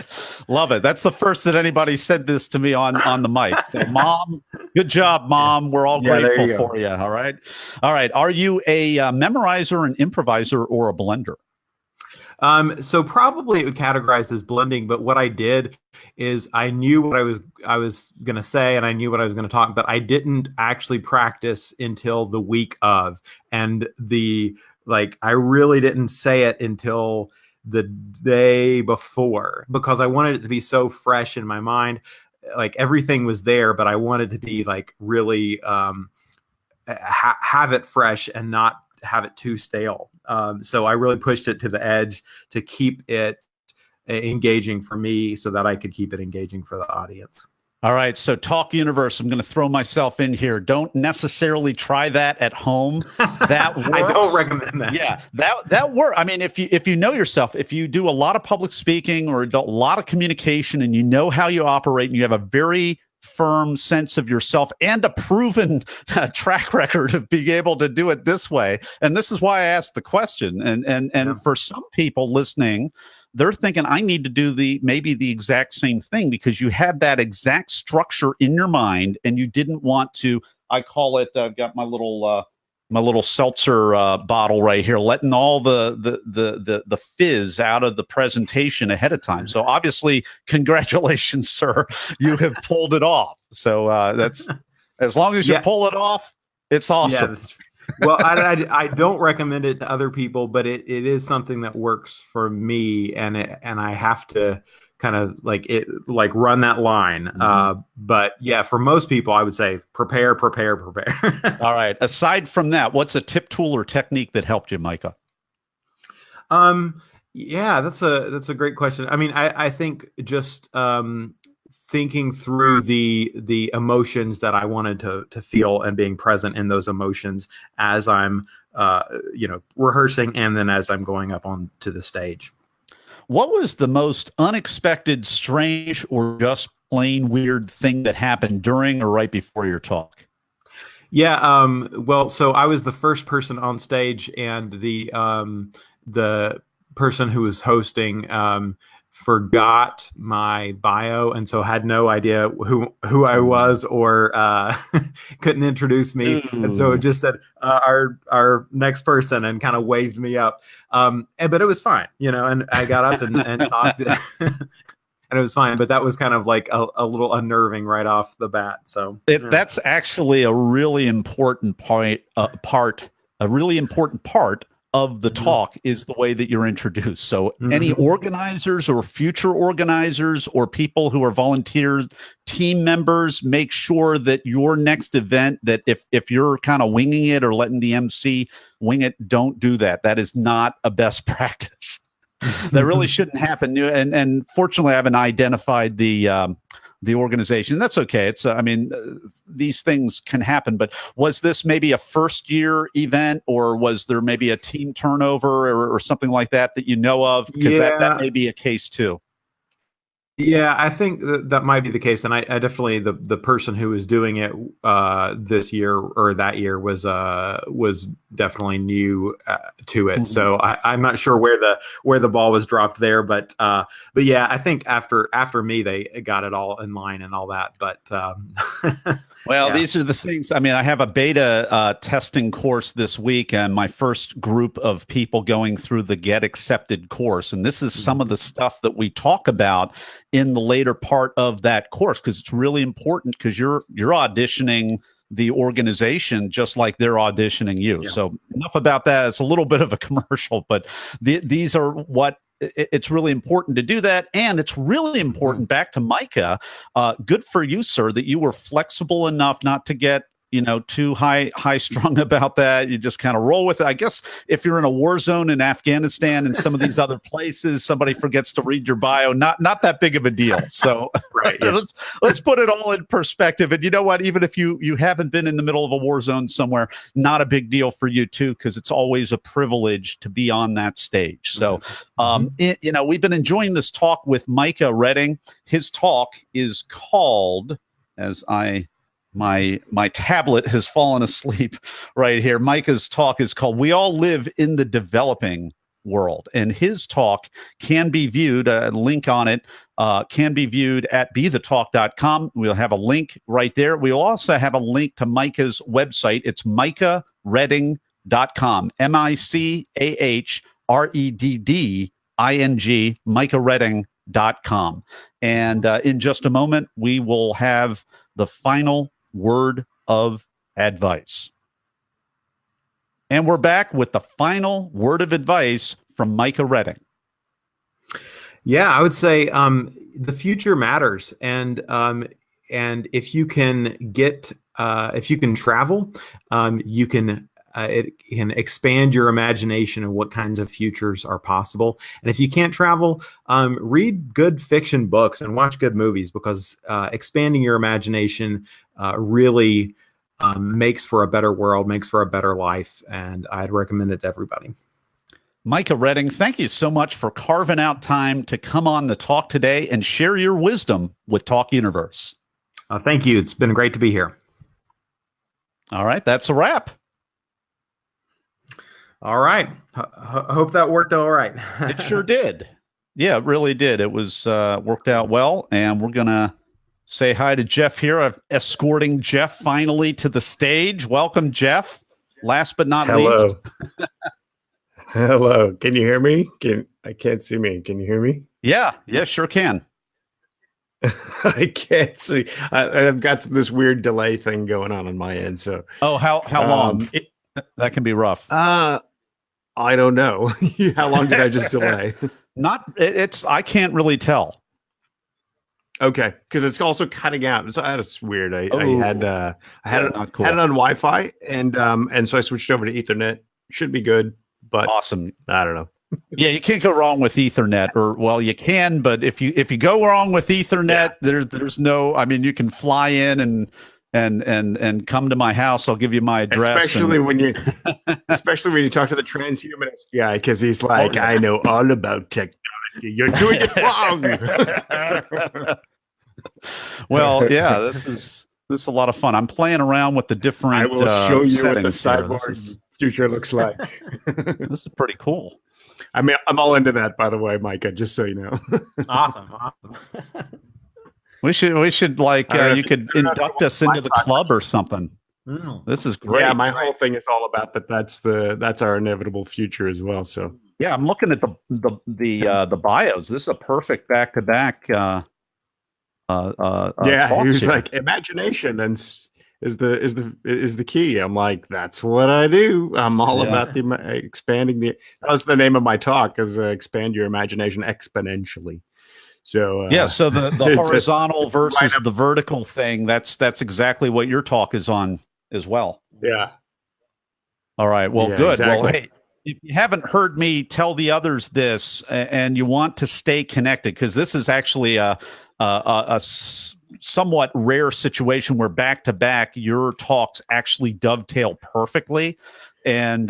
Love it. That's the first that anybody said this to me on the mic. So, Mom, good job, Mom. We're all grateful for you. All right. All right. Are you a memorizer, an improviser, or a blender? So probably it would categorize as blending, but what I did is I knew what I was going to say and I knew what I was going to talk, but I didn't actually practice until the week of, and I really didn't say it until the day before because I wanted it to be so fresh in my mind. Like everything was there, but I wanted to be like really have it fresh and not have it too stale. So I really pushed it to the edge to keep it engaging for me so that I could keep it engaging for the audience. All right. So Talk Universe, I'm going to throw myself in here. Don't necessarily try that at home. That works. I don't recommend that. Yeah, that works. I mean, if you know yourself, if you do a lot of public speaking or a lot of communication and you know how you operate and you have a very firm sense of yourself and a proven track record of being able to do it this way. And this is why I asked the question. And for some people listening, they're thinking, I need to do maybe the exact same thing because you had that exact structure in your mind and you didn't want to, I call it, I've got my little seltzer bottle right here, letting all the fizz out of the presentation ahead of time. So obviously, congratulations, sir. You have pulled it off. So that's as long as you pull it off, it's awesome. Yeah, well, I don't recommend it to other people, but it is something that works for me, and I have to kind of run that line. But yeah, for most people, I would say prepare. All right. Aside from that, what's a tip, tool, or technique that helped you, Micah? Yeah, that's a great question. I mean, I think just thinking through the emotions that I wanted to feel and being present in those emotions as I'm rehearsing and then as I'm going up onto the stage. What was the most unexpected, strange, or just plain weird thing that happened during or right before your talk? Yeah, well, so I was the first person on stage, and the person who was hosting forgot my bio, and so had no idea who I was or couldn't introduce me. And so it just said our next person and kind of waved me up. But it was fine, and I got up and talked and it was fine. But that was kind of like a little unnerving right off the bat. So that's actually a really important part of the talk is the way that you're introduced. So any organizers or future organizers or people who are volunteer team members, make sure that your next event, that if you're kind of winging it or letting the MC wing it, don't do that. That is not a best practice. That really shouldn't happen. And fortunately, I haven't identified the organization. That's okay. It's these things can happen, but was this maybe a first year event, or was there maybe a team turnover or something like that you know of? Because that may be a case too. Yeah, I think that might be the case, and I definitely the person who was doing it this year or that year was definitely new to it. So I'm not sure where the ball was dropped there, but yeah, I think after me they got it all in line and all that. But well, these are the things. I mean, I have a beta testing course this week, and my first group of people going through the Get Accepted course, and this is some of the stuff that we talk about in the later part of that course, because it's really important, because you're auditioning the organization just like they're auditioning you. Yeah. So enough about that. It's a little bit of a commercial, but these are what it's really important to do that. And it's really important, back to Micah, good for you, sir, that you were flexible enough not to get too high strung about that. You just kind of roll with it. I guess if you're in a war zone in Afghanistan and some of these other places, somebody forgets to read your bio, not that big of a deal. So Right. Yeah. let's put it all in perspective. And you know what? Even if you haven't been in the middle of a war zone somewhere, not a big deal for you too, because it's always a privilege to be on that stage. So, we've been enjoying this talk with Micah Redding. His talk is called, as my tablet has fallen asleep right here. Micah's talk is called "We All Live in the Developing World," and his talk can be viewed. A link on it can be viewed at BeTheTALK.com. We'll have a link right there. We'll also have a link to Micah's website. It's MicahRedding.com. MicahRedding, MicahRedding.com. And in just a moment, we will have the final word of advice. And we're back with the final word of advice from Micah Redding. Yeah, I would say the future matters, and if you can if you can travel, you can. It can expand your imagination of what kinds of futures are possible. And if you can't travel, read good fiction books and watch good movies, because expanding your imagination really makes for a better world, makes for a better life. And I'd recommend it to everybody. Micah Redding, thank you so much for carving out time to come on the talk today and share your wisdom with Talk Universe. Thank you. It's been great to be here. All right, that's a wrap. All right. Hope that worked all right. It sure did. Yeah, it really did. It was worked out well. And we're going to say hi to Jeff here. I'm escorting Jeff finally to the stage. Welcome, Jeff. Last but not least. Hello. Can you hear me? I can't see me. Can you hear me? Yeah, sure can. I can't see. I've got this weird delay thing going on my end. So, how long? That can be rough. I don't know. How long did I just delay? I can't really tell. Okay, because it's also cutting out. It's weird. I had it on Wi-Fi, and so I switched over to Ethernet. Should be good, but awesome. I don't know. Yeah, you can't go wrong with Ethernet, you can, but if you go wrong with Ethernet, there's no. I mean, you can fly in and come to my house. I'll give you my address. Especially when you talk to the transhumanist guy, because he's like, I know all about technology. You're doing it wrong. Well, yeah, this is a lot of fun. I'm playing around with the different. I will show you what the cyborg future looks like. This is pretty cool. I mean, I'm all into that, by the way, Micah. Just so you know. Awesome. We should you could induct us into the club or something. This is great. Yeah, my whole thing is all about that. That's our inevitable future as well. So yeah, I'm looking at the bios. This is a perfect back-to-back. Yeah, he was like, imagination and is the key. I'm like, that's what I do. I'm all about expanding that was the name of my talk, is expand your imagination exponentially. So so the horizontal versus the vertical thing, that's exactly what your talk is on as well. Yeah. All right. Well, good. Exactly. Well, hey, if you haven't heard me tell the others this, and you want to stay connected, because this is actually a somewhat rare situation where back to back your talks actually dovetail perfectly, and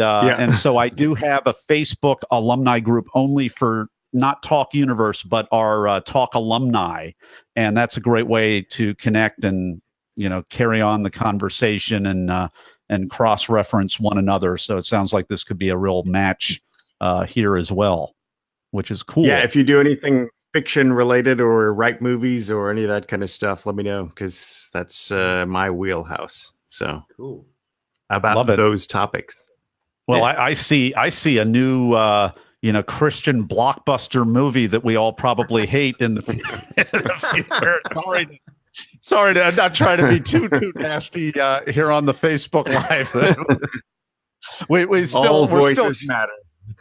so I do have a Facebook alumni group only for not Talk Universe, but our Talk alumni. And that's a great way to connect and, carry on the conversation and cross-reference one another. So it sounds like this could be a real match here as well, which is cool. Yeah, if you do anything fiction related or write movies or any of that kind of stuff, let me know, because that's my wheelhouse. So cool. About those topics. Well, I see a new Christian blockbuster movie that we all probably hate in the future. Sorry, I'm not trying to be too nasty here on the Facebook Live. we're still matter.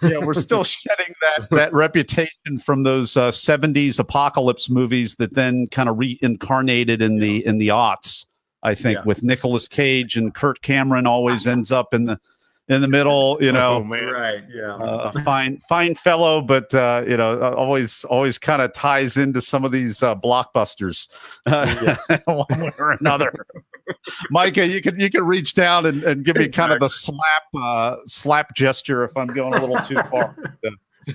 Yeah, we're still shedding that reputation from those 70s apocalypse movies that then kind of reincarnated in the aughts. I think with Nicolas Cage and Kurt Cameron always ends up in the middle, you know. Oh, man. Right. Yeah. Fine fellow, but you know, always kind of ties into some of these blockbusters one way or another. Micah, you can reach down and give me kind of the slap gesture if I'm going a little too far.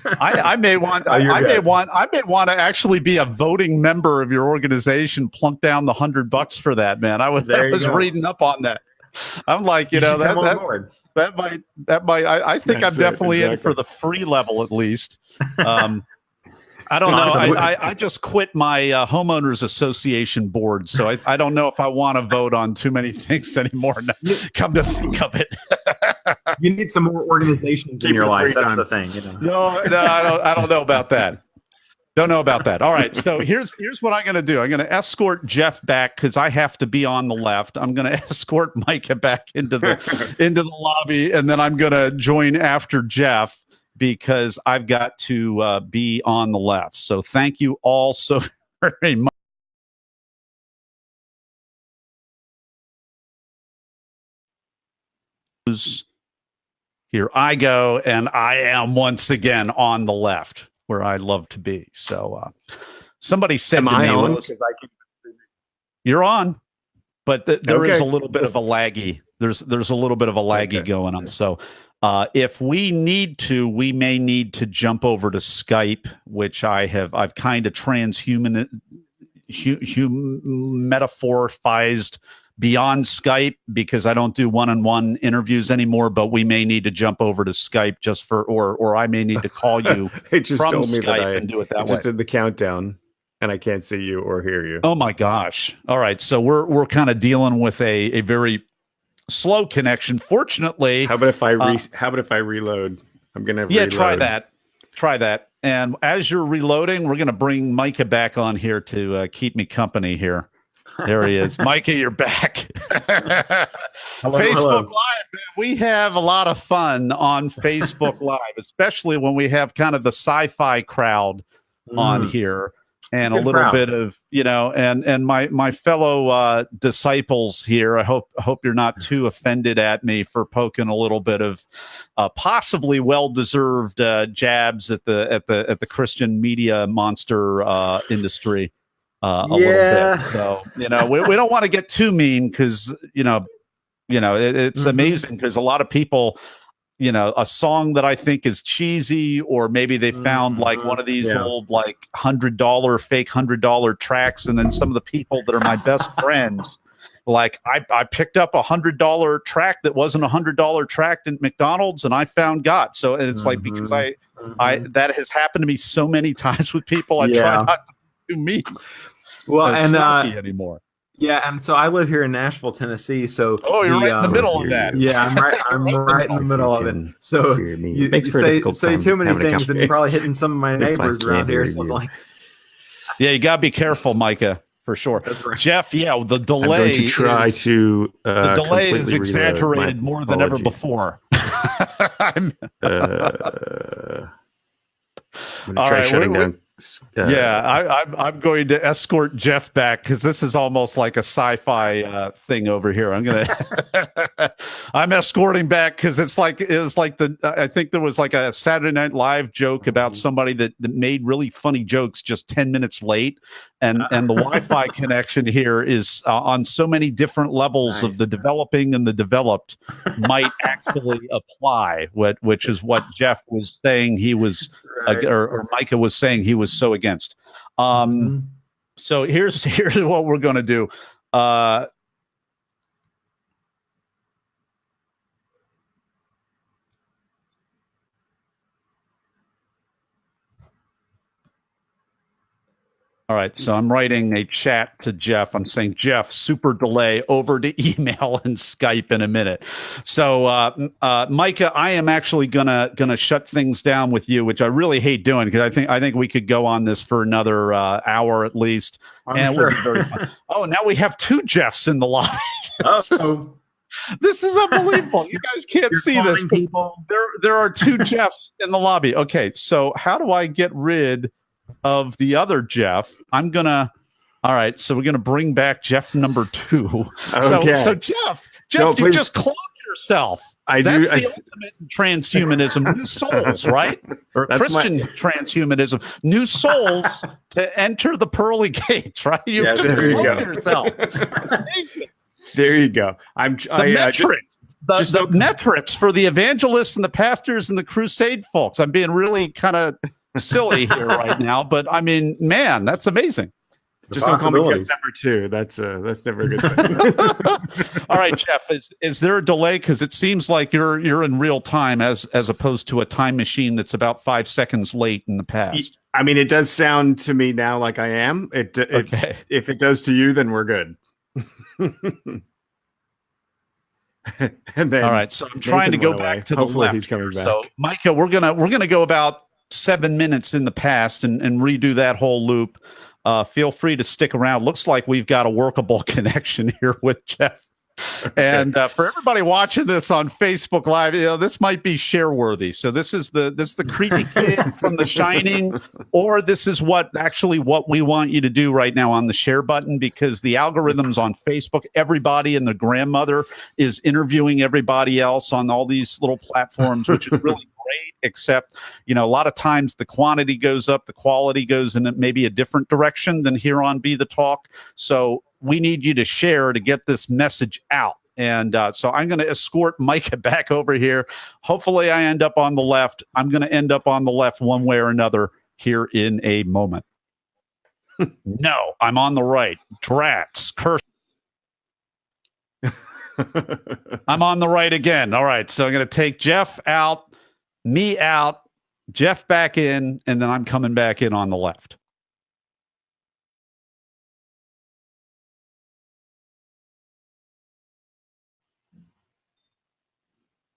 I may want to actually be a voting member of your organization. Plunk down the $100 for that, man. I was reading up on that. I'm like, you know, that might I think I'm definitely in for the free level at least. I don't know. I just quit my homeowners association board, so I don't know if I want to vote on too many things anymore. Come to think of it, you need some more organizations in your life. That's the thing. You know? No, I don't know about that. Don't know about that. All right, so here's what I'm going to do. I'm going to escort Jeff back because I have to be on the left. I'm going to escort Micah back into the lobby, and then I'm going to join after Jeff because I've got to be on the left. So thank you all so very much. Here I go, and I am once again on the left, where I love to be. So somebody said to me, you're on, but there is a little bit of a laggy. There's a little bit of a laggy going on. So if we need to, we may need to jump over to Skype, which I've kind of metaphorized beyond Skype because I don't do one-on-one interviews anymore, but we may need to jump over to Skype just for, or I may need to call you it just from told me Skype that and do it that way. Just did the countdown and I can't see you or hear you. Oh my gosh. All right. So we're kind of dealing with a very slow connection. Fortunately. How about if I reload? I'm going to reload. Try that. And as you're reloading, we're going to bring Micah back on here to keep me company here. There he is. Micah, you're back. Facebook Live, man. We have a lot of fun on Facebook Live, especially when we have kind of the sci-fi crowd on here and a little bit of, you know, and my fellow disciples here. I hope you're not too offended at me for poking a little bit of possibly well-deserved jabs at the Christian media monster industry. A little bit. So, you know, we don't want to get too mean because, you know, it's amazing because a lot of people, you know, a song that I think is cheesy, or maybe they found like one of these old like $100 fake $100 tracks. And then some of the people that are my best friends, like I picked up $100 track that wasn't $100 track at McDonald's and I found God. So it's like, because I that has happened to me so many times with people. I try not to mean anymore. Yeah, and so I live here in Nashville, Tennessee. So you're right in the middle of that. Yeah, I'm right in the middle of it. So you say too many things, and you're probably hitting some of my neighbors around here. So like, yeah, you gotta be careful, Micah, for sure. That's right. Jeff, the delay. I'm going to try to. The delay is exaggerated more than ever before. I'm all right, shutting down. I'm going to escort Jeff back because this is almost like a sci-fi thing over here. I'm escorting back because it was like I think there was like a Saturday Night Live joke about somebody that made really funny jokes just 10 minutes late, and the Wi-Fi connection here is on so many different levels of the developing and the developed might actually apply, which is what Jeff was saying he was or Micah was saying he was so against. So here's what we're going to do. All right, so I'm writing a chat to Jeff. I'm saying, Jeff, super delay, over to email and Skype in a minute. So, Micah, I am actually gonna shut things down with you, which I really hate doing because I think we could go on this for another hour at least, and it would be very fun. Oh, now we have two Jeffs in the lobby. This is unbelievable. You guys can't see this. People. There are two Jeffs in the lobby. Okay, so how do I get rid of the other Jeff? I'm gonna All right, so we're going to bring back Jeff number 2. Okay. So Jeff, No, you just cloned yourself. That's the ultimate transhumanism, new souls, right? Or Christian transhumanism, new souls to enter the pearly gates, right? You just cloned yourself. There you go. The metrics for the evangelists and the pastors and the crusade folks. I'm being really kind of silly here right now, but I mean, man, that's amazing. Just don't call me Jeff number 2. That's never a good thing. All right, Jeff, is there a delay? Because it seems like you're in real time as opposed to a time machine that's about 5 seconds late in the past. I mean, it does sound to me now like I am. Okay. If it does to you, then we're good. And then all right, so I'm trying to go back to the left. He's coming back. So, Micah, we're gonna go about 7 minutes in the past and redo that whole loop. Feel free to stick around. Looks like we've got a workable connection here with Jeff. And for everybody watching this on Facebook Live, this might be share worthy. So this is the creepy kid from The Shining, or this is what we want you to do right now on the share button, because the algorithms on Facebook, everybody and their grandmother is interviewing everybody else on all these little platforms, which is really great, except, a lot of times the quantity goes up, the quality goes in maybe a different direction than here on Be the Talk. So we need you to share to get this message out. And so I'm going to escort Micah back over here. Hopefully I end up on the left. I'm going to end up on the left one way or another here in a moment. No, I'm on the right. Drats, curse. I'm on the right again. All right, so I'm going to take Jeff out, me out, Jeff back in, and then I'm coming back in on the left.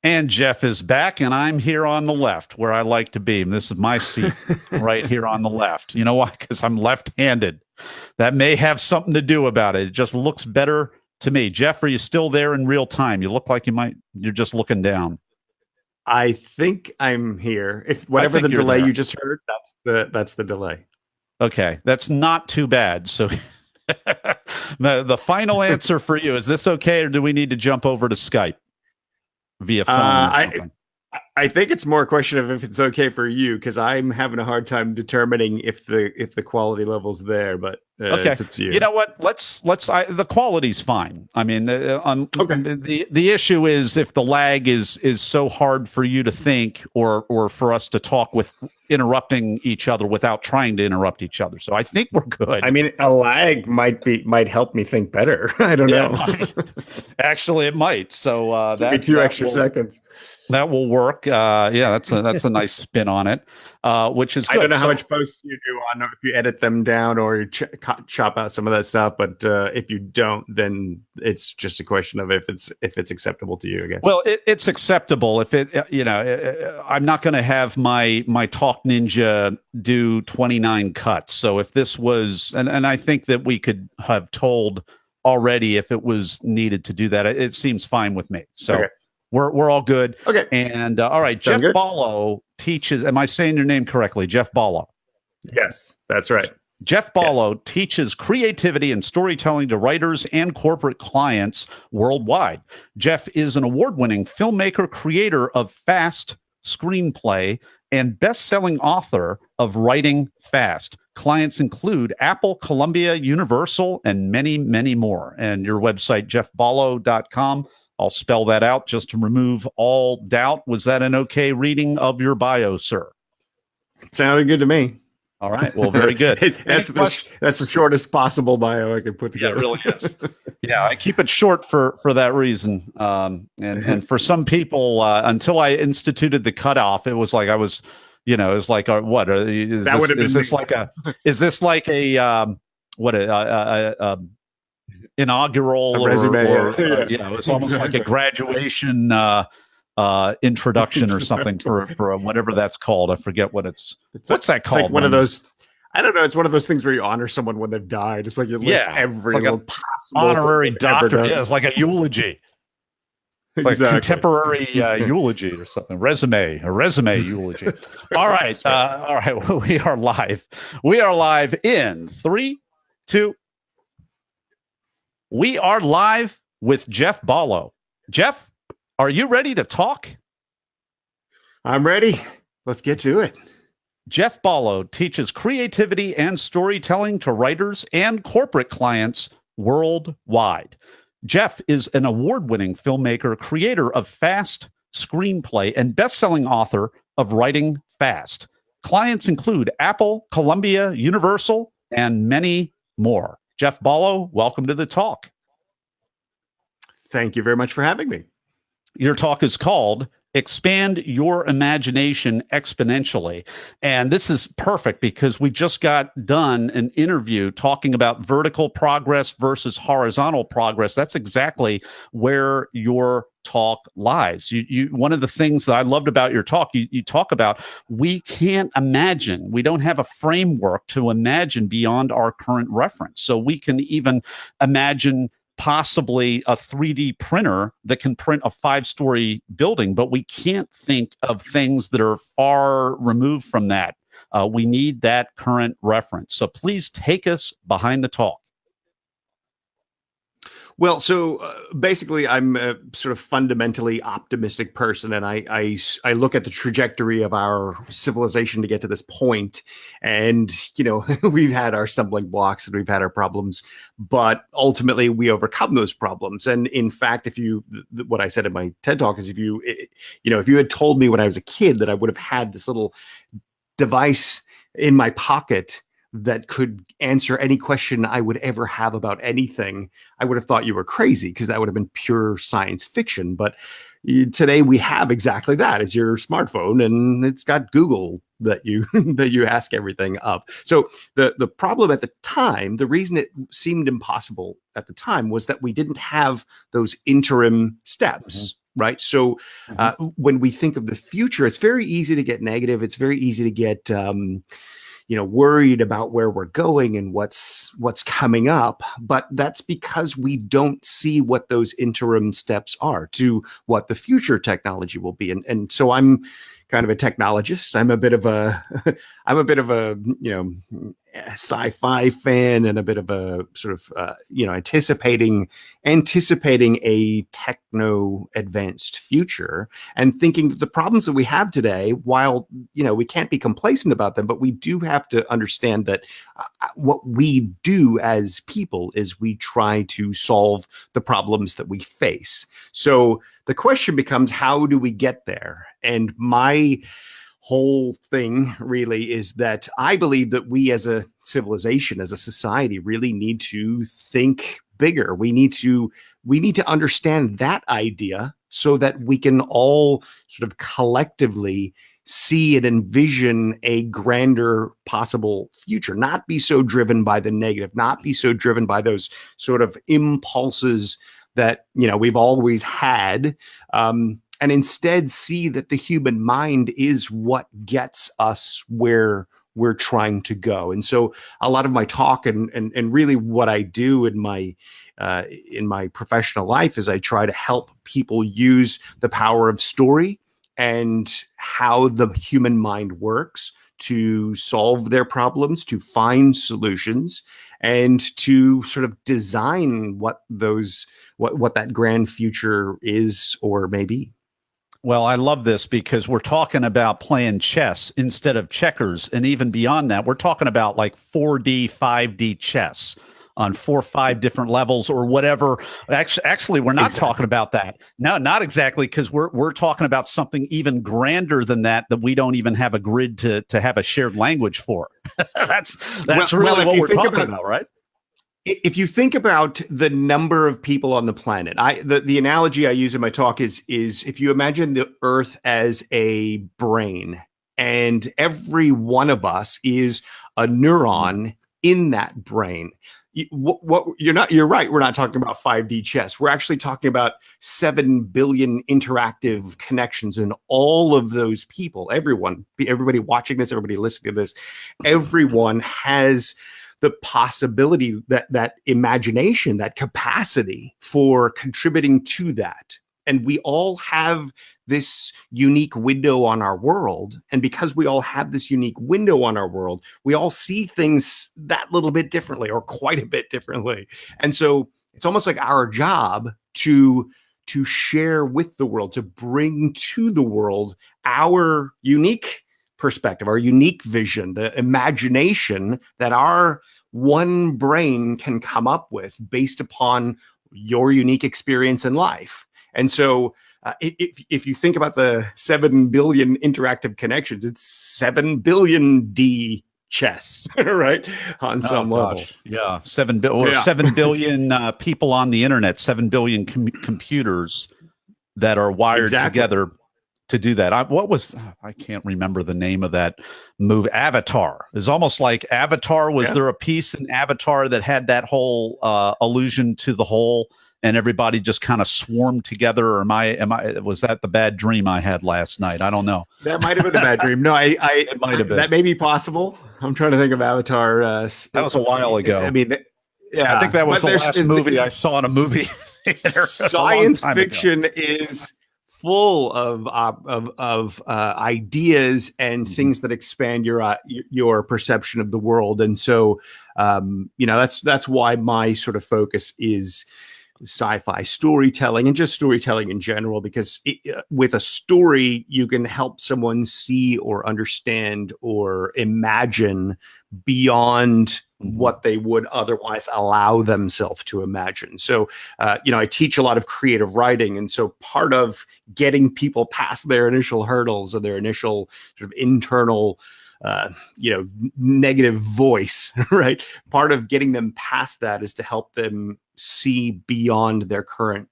And Jeff is back, and I'm here on the left where I like to be. And this is my seat right here on the left. You know why? Because I'm left-handed. That may have something to do about it. It just looks better to me. Jeff, are you still there in real time? You look like you're just looking down. I think I'm here. If whatever the delay you just heard, that's the delay. Okay, that's not too bad. So the final answer for you, is this okay, or do we need to jump over to Skype via phone or something? I think it's more a question of if it's okay for you, because I'm having a hard time determining if the quality level's there. But okay, it's up to you. You know what? The quality's fine. I mean, the issue is if the lag is so hard for you to think, or for us to talk with interrupting each other without trying to interrupt each other. So I think we're good. I mean, a lag might help me think better. I don't know. Actually, it might. So that 2 extra seconds. That will work. That's a nice spin on it, which is good. I don't know how much post you do on, if you edit them down or you chop out some of that stuff. But if you don't, then it's just a question of if it's acceptable to you, I guess. Well, it's acceptable. If I'm not going to have my Talk Ninja do 29 cuts. So if this was, and I think that we could have told already if it was needed to do that, it seems fine with me. So. Okay. We're all good. Okay. And all right, Jeff Ballo teaches. Am I saying your name correctly? Jeff Ballo. Yes, that's right. Jeff Ballo teaches creativity and storytelling to writers and corporate clients worldwide. Jeff is an award-winning filmmaker, creator of Fast screenplay, and best-selling author of Writing Fast. Clients include Apple, Columbia, Universal, and many, many more. And your website, jeffballo.com. I'll spell that out just to remove all doubt. Was that an okay reading of your bio, sir? Sounded good to me. All right. Well, very good. That's the shortest possible bio I could put together. Yeah, it really is. Yeah, I keep it short for that reason. And for some people, until I instituted the cutoff, it was like I was, it's like what? Is this like a inaugural resume, it's almost like a graduation introduction or something for whatever that's called. I forget what's that called? Like one of those, I don't know. It's one of those things where you honor someone when they've died. It's like you list every little possible honorary doctor. Yeah, it's like a eulogy. Like contemporary eulogy or something. A resume eulogy. All right. All right. We are live. We are live in 3, 2, We are live with Jeff Ballo. Jeff, are you ready to talk? I'm ready. Let's get to it. Jeff Ballo teaches creativity and storytelling to writers and corporate clients worldwide. Jeff is an award-winning filmmaker, creator of Fast Screenplay, and best-selling author of Writing Fast. Clients include Apple, Columbia, Universal, and many more. Jeff Ballo, welcome to the talk. Thank you very much for having me. Your talk is called Expand Your Imagination Exponentially. And this is perfect because we just got done an interview talking about vertical progress versus horizontal progress. That's exactly where your talk lies. One of the things that I loved about your talk, you talk about we can't imagine. We don't have a framework to imagine beyond our current reference. So we can even imagine possibly a 3D printer that can print a 5-story building, but we can't think of things that are far removed from that. We need that current reference. So please take us behind the talk. Well, so basically, I'm a sort of fundamentally optimistic person, and I look at the trajectory of our civilization to get to this point, and we've had our stumbling blocks and we've had our problems, but ultimately we overcome those problems. And in fact, what I said in my TED talk is if you had told me when I was a kid that I would have had this little device in my pocket that could answer any question I would ever have about anything, I would have thought you were crazy because that would have been pure science fiction. But today we have exactly that. It's your smartphone and it's got Google that you that you ask everything of. So the problem at the time, the reason it seemed impossible at the time was that we didn't have those interim steps. Mm-hmm. Right. So when we think of the future, it's very easy to get negative. It's very easy to get worried about where we're going and what's coming up. But that's because we don't see what those interim steps are to what the future technology will be. And so I'm kind of a technologist. I'm a bit of a sci-fi fan and a bit of a sort of anticipating a techno advanced future and thinking that the problems that we have today, while we can't be complacent about them, but we do have to understand that what we do as people is we try to solve the problems that we face. So the question becomes, how do we get there? And my whole thing really is that I believe that we as a civilization, as a society, really need to think bigger. We need to understand that idea so that we can all sort of collectively see and envision a grander possible future, not be so driven by the negative, not be so driven by those sort of impulses that we've always had, and instead see that the human mind is what gets us where we're trying to go. And so a lot of my talk and really what I do in my professional life is I try to help people use the power of story and how the human mind works to solve their problems, to find solutions, and to sort of design what that grand future is or may be. Well, I love this because we're talking about playing chess instead of checkers. And even beyond that, we're talking about like 4D, 5D chess on 4 or 5 different levels or whatever. Actually, we're not talking about that. No, not exactly, because we're talking about something even grander than that we don't even have a grid to have a shared language for. That's really what we're talking about, right? If you think about the number of people on the planet, the analogy I use in my talk is if you imagine the Earth as a brain, and every one of us is a neuron in that brain. You're right. We're not talking about 5D chess. We're actually talking about 7 billion interactive connections, and all of those people, everybody watching this, everybody listening to this, everyone has the possibility, that imagination, that capacity for contributing to that. And we all have this unique window on our world. And because we all have this unique window on our world, we all see things that little bit differently or quite a bit differently. And so it's almost like our job to share with the world, to bring to the world our unique perspective, our unique vision, the imagination that our one brain can come up with based upon your unique experience in life. And so if you think about the 7 billion interactive connections, it's 7 billion D chess, right? On some level. Yeah. 7 billion people on the internet, 7 billion computers that are wired together to do that. I can't remember the name of that movie. Avatar. It's almost like Avatar. Was there a piece in Avatar that had that whole allusion to the whole, and everybody just kind of swarmed together? Or was that the bad dream I had last night? I don't know. That might have been a bad dream. No, it might have been. That may be possible. I'm trying to think of Avatar. That was a while ago. I mean, yeah, I think that was the last movie I saw in a movie theater. Science fiction is full of ideas and things that expand your perception of the world. And so, that's why my sort of focus is sci-fi storytelling and just storytelling in general, because with a story, you can help someone see or understand or imagine beyond what they would otherwise allow themselves to imagine. So, I teach a lot of creative writing. And so part of getting people past their initial hurdles or their initial sort of internal negative voice, right? Part of getting them past that is to help them see beyond their current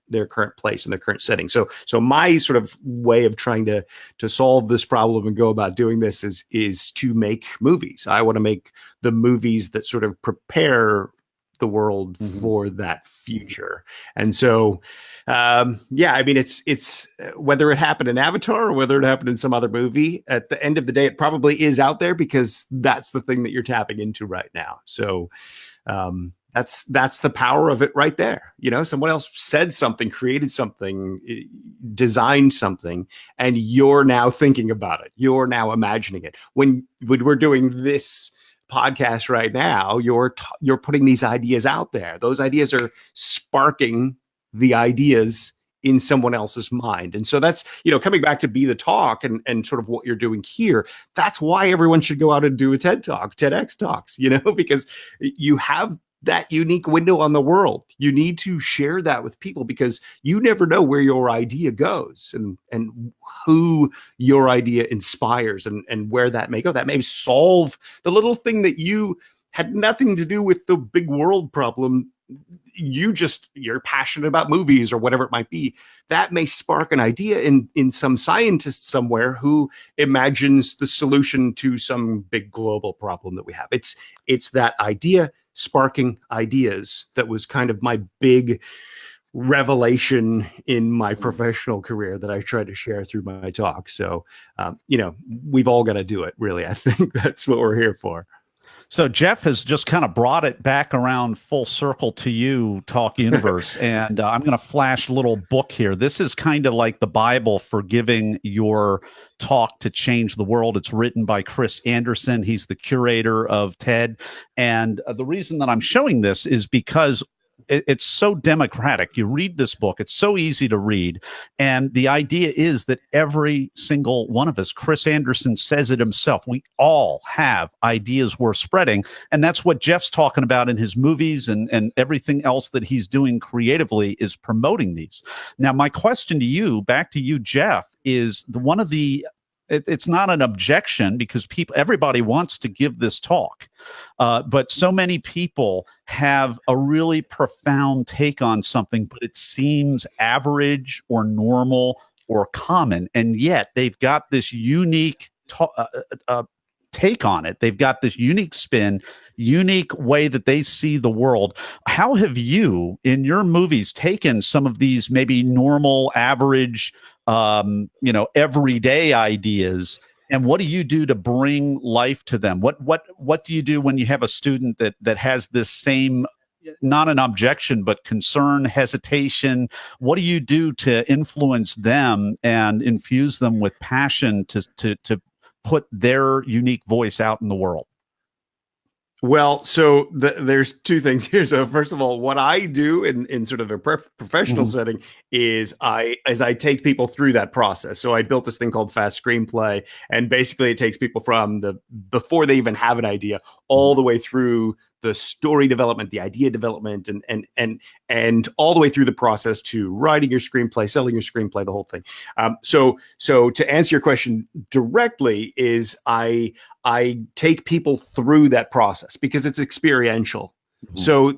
place and their current setting. So my sort of way of trying to solve this problem and go about doing this is to make movies. I want to make the movies that sort of prepare the world for that future. And so, I mean, it's whether it happened in Avatar or whether it happened in some other movie, at the end of the day, it probably is out there because that's the thing that you're tapping into right now. So, that's the power of it right there. Someone else said something, created something, designed something, and you're now thinking about it. You're now imagining it. When we're doing this podcast right now, you're putting these ideas out there. Those ideas are sparking the ideas in someone else's mind. And so that's, coming back to Be the Talk and sort of what you're doing here. That's why everyone should go out and do a TED Talk, TEDx Talks, because you have that unique window on the world. You need to share that with people because you never know where your idea goes and who your idea inspires and where that may go. That may solve the little thing that you had nothing to do with the big world problem. You're passionate about movies or whatever it might be. That may spark an idea in some scientist somewhere who imagines the solution to some big global problem that we have. It's that idea sparking ideas that was kind of my big revelation in my professional career that I try to share through my talk. So, we've all got to do it, really. I think that's what we're here for. So Jeff has just kind of brought it back around full circle to you, Talk Universe. And I'm going to flash a little book here. This is kind of like the Bible for giving your talk to change the world. It's written by Chris Anderson. He's the curator of TED. And the reason that I'm showing this is because it's so democratic. You read this book, it's so easy to read. And the idea is that every single one of us, Chris Anderson says it himself, we all have ideas worth spreading. And that's what Jeff's talking about in his movies and everything else that he's doing creatively is promoting these. Now, my question to you, back to you, Jeff, is one of the it's not an objection because everybody wants to give this talk. But so many people have a really profound take on something, but it seems average or normal or common. And yet they've got this unique take on it. They've got this unique spin, unique way that they see the world. How have you, in your movies, taken some of these maybe normal, average, everyday ideas, and what do you do to bring life to them? What do you do when you have a student that has this same, not an objection, but concern, hesitation? What do you do to influence them and infuse them with passion to put their unique voice out in the world? Well, so there's two things here. So first of all, what I do in sort of a professional setting is I take people through that process. So I built this thing called Fast Screenplay, and basically it takes people from before they even have an idea all the way through the story development, the idea development, and all the way through the process to writing your screenplay, selling your screenplay, the whole thing. So to answer your question directly, is I take people through that process because it's experiential. So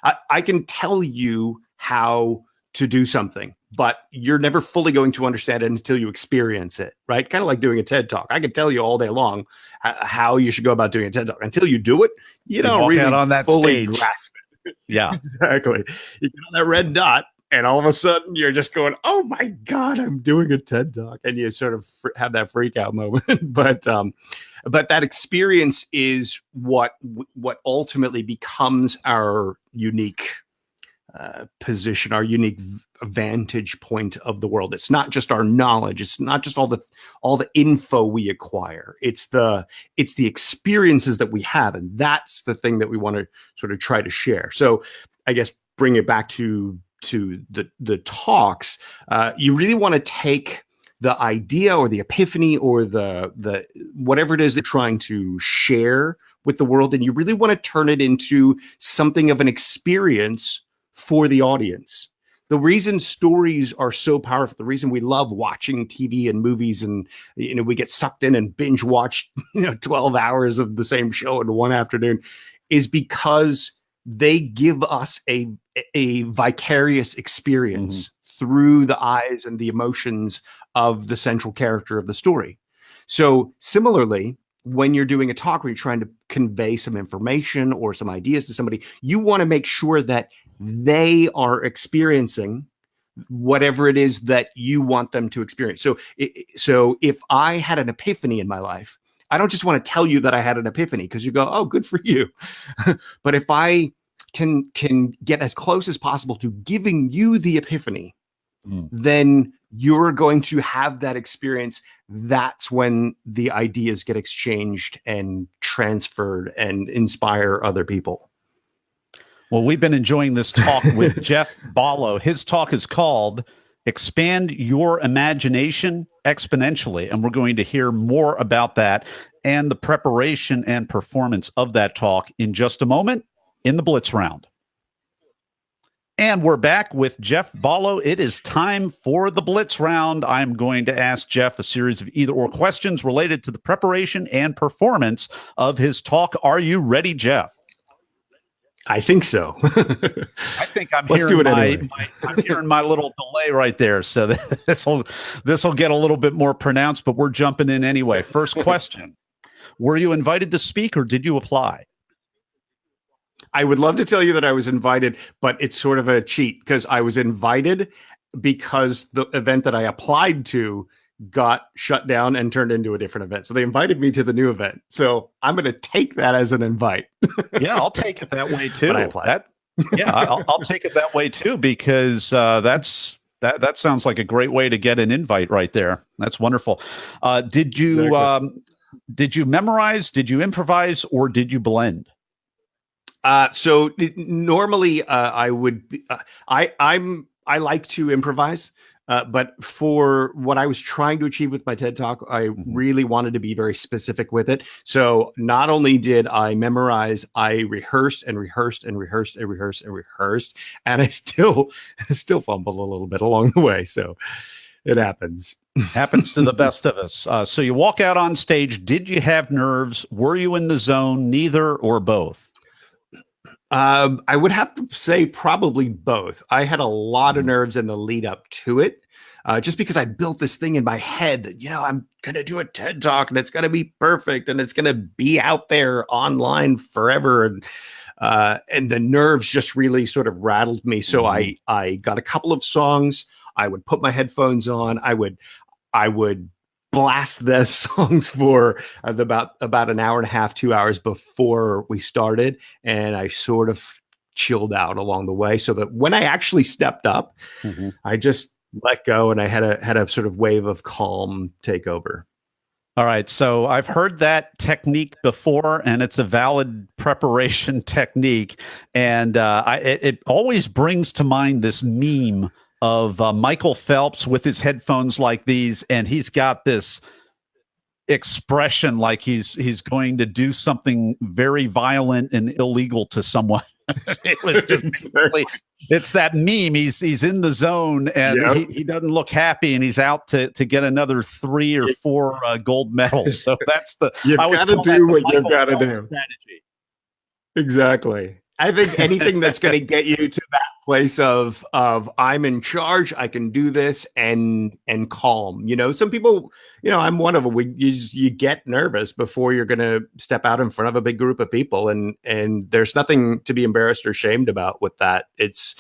I can tell you how to do something, but you're never fully going to understand it until you experience it, right? Kind of like doing a TED Talk. I could tell you all day long how you should go about doing a TED Talk. Until you do it, you don't really out on that fully stage. grasp it. Yeah, exactly. You get on that red dot, and all of a sudden you're just going, "Oh my God, I'm doing a TED Talk," and you sort of have that freak out moment. But that experience is what ultimately becomes our unique position, our unique vantage point of the world. It's not just our knowledge. It's not just all the info we acquire. It's the experiences that we have, and that's the thing that we want to sort of try to share. So, I guess bring it back to the talks. You really want to take the idea or the epiphany or the whatever it is they're trying to share with the world, and you really want to turn it into something of an experience for the audience. The reason stories are so powerful, the reason we love watching TV and movies, and we get sucked in and binge watch 12 hours of the same show in one afternoon, is because they give us a vicarious experience through the eyes and the emotions of the central character of the story. So similarly, when you're doing a talk where you're trying to convey some information or some ideas to somebody, you want to make sure that they are experiencing whatever it is that you want them to experience. So if I had an epiphany in my life, I don't just want to tell you that I had an epiphany because you go, "Oh, good for you." But if I can get as close as possible to giving you the epiphany, then you're going to have that experience. That's when the ideas get exchanged and transferred and inspire other people. Well, we've been enjoying this talk with Jeff Ballo. His talk is called Expand Your Imagination Exponentially, and we're going to hear more about that and the preparation and performance of that talk in just a moment in the Blitz Round. And we're back with Jeff Ballo. It is time for the Blitz Round. I'm going to ask Jeff a series of either-or questions related to the preparation and performance of his talk. Are you ready, Jeff? I think so. I think I'm hearing my little delay right there. So this will get a little bit more pronounced, but we're jumping in anyway. First question. Were you invited to speak or did you apply? I would love to tell you that I was invited, but it's sort of a cheat because I was invited because the event that I applied to got shut down and turned into a different event. So they invited me to the new event. So I'm going to take that as an invite. Yeah, I'll take it that way too. But I applied. I'll take it that way too, because that sounds like a great way to get an invite right there. That's wonderful. Did you memorize, did you improvise, or did you blend? So normally I would I like to improvise, but for what I was trying to achieve with my TED Talk, I really wanted to be very specific with it. So not only did I memorize, I rehearsed and rehearsed and rehearsed and rehearsed and rehearsed, and I still fumbled a little bit along the way. So it happens. Happens to the best of us. So you walk out on stage. Did you have nerves? Were you in the zone? Neither or both? I would have to say probably both. I had a lot of nerves in the lead up to it, just because I built this thing in my head that, I'm going to do a TED Talk and it's going to be perfect and it's going to be out there online forever. And the nerves just really sort of rattled me. So I got a couple of songs. I would put my headphones on. I would blast the songs for about an hour and a half, 2 hours before we started. And I sort of chilled out along the way so that when I actually stepped up, I just let go and I had a sort of wave of calm take over. All right. So I've heard that technique before, and it's a valid preparation technique. And it always brings to mind this meme of Michael Phelps with his headphones like these, and he's got this expression like he's going to do something very violent and illegal to someone. It was just exactly. It's that meme. He's in the zone, and he doesn't look happy, and he's out to get another 3 or 4 gold medals. So that's the you've got to do what you've got to do. Strategy. Exactly. I think anything that's going to get you to that place of I'm in charge, I can do this, and calm. Some people, I'm one of them. You get nervous before you're going to step out in front of a big group of people, and there's nothing to be embarrassed or shamed about with that. It's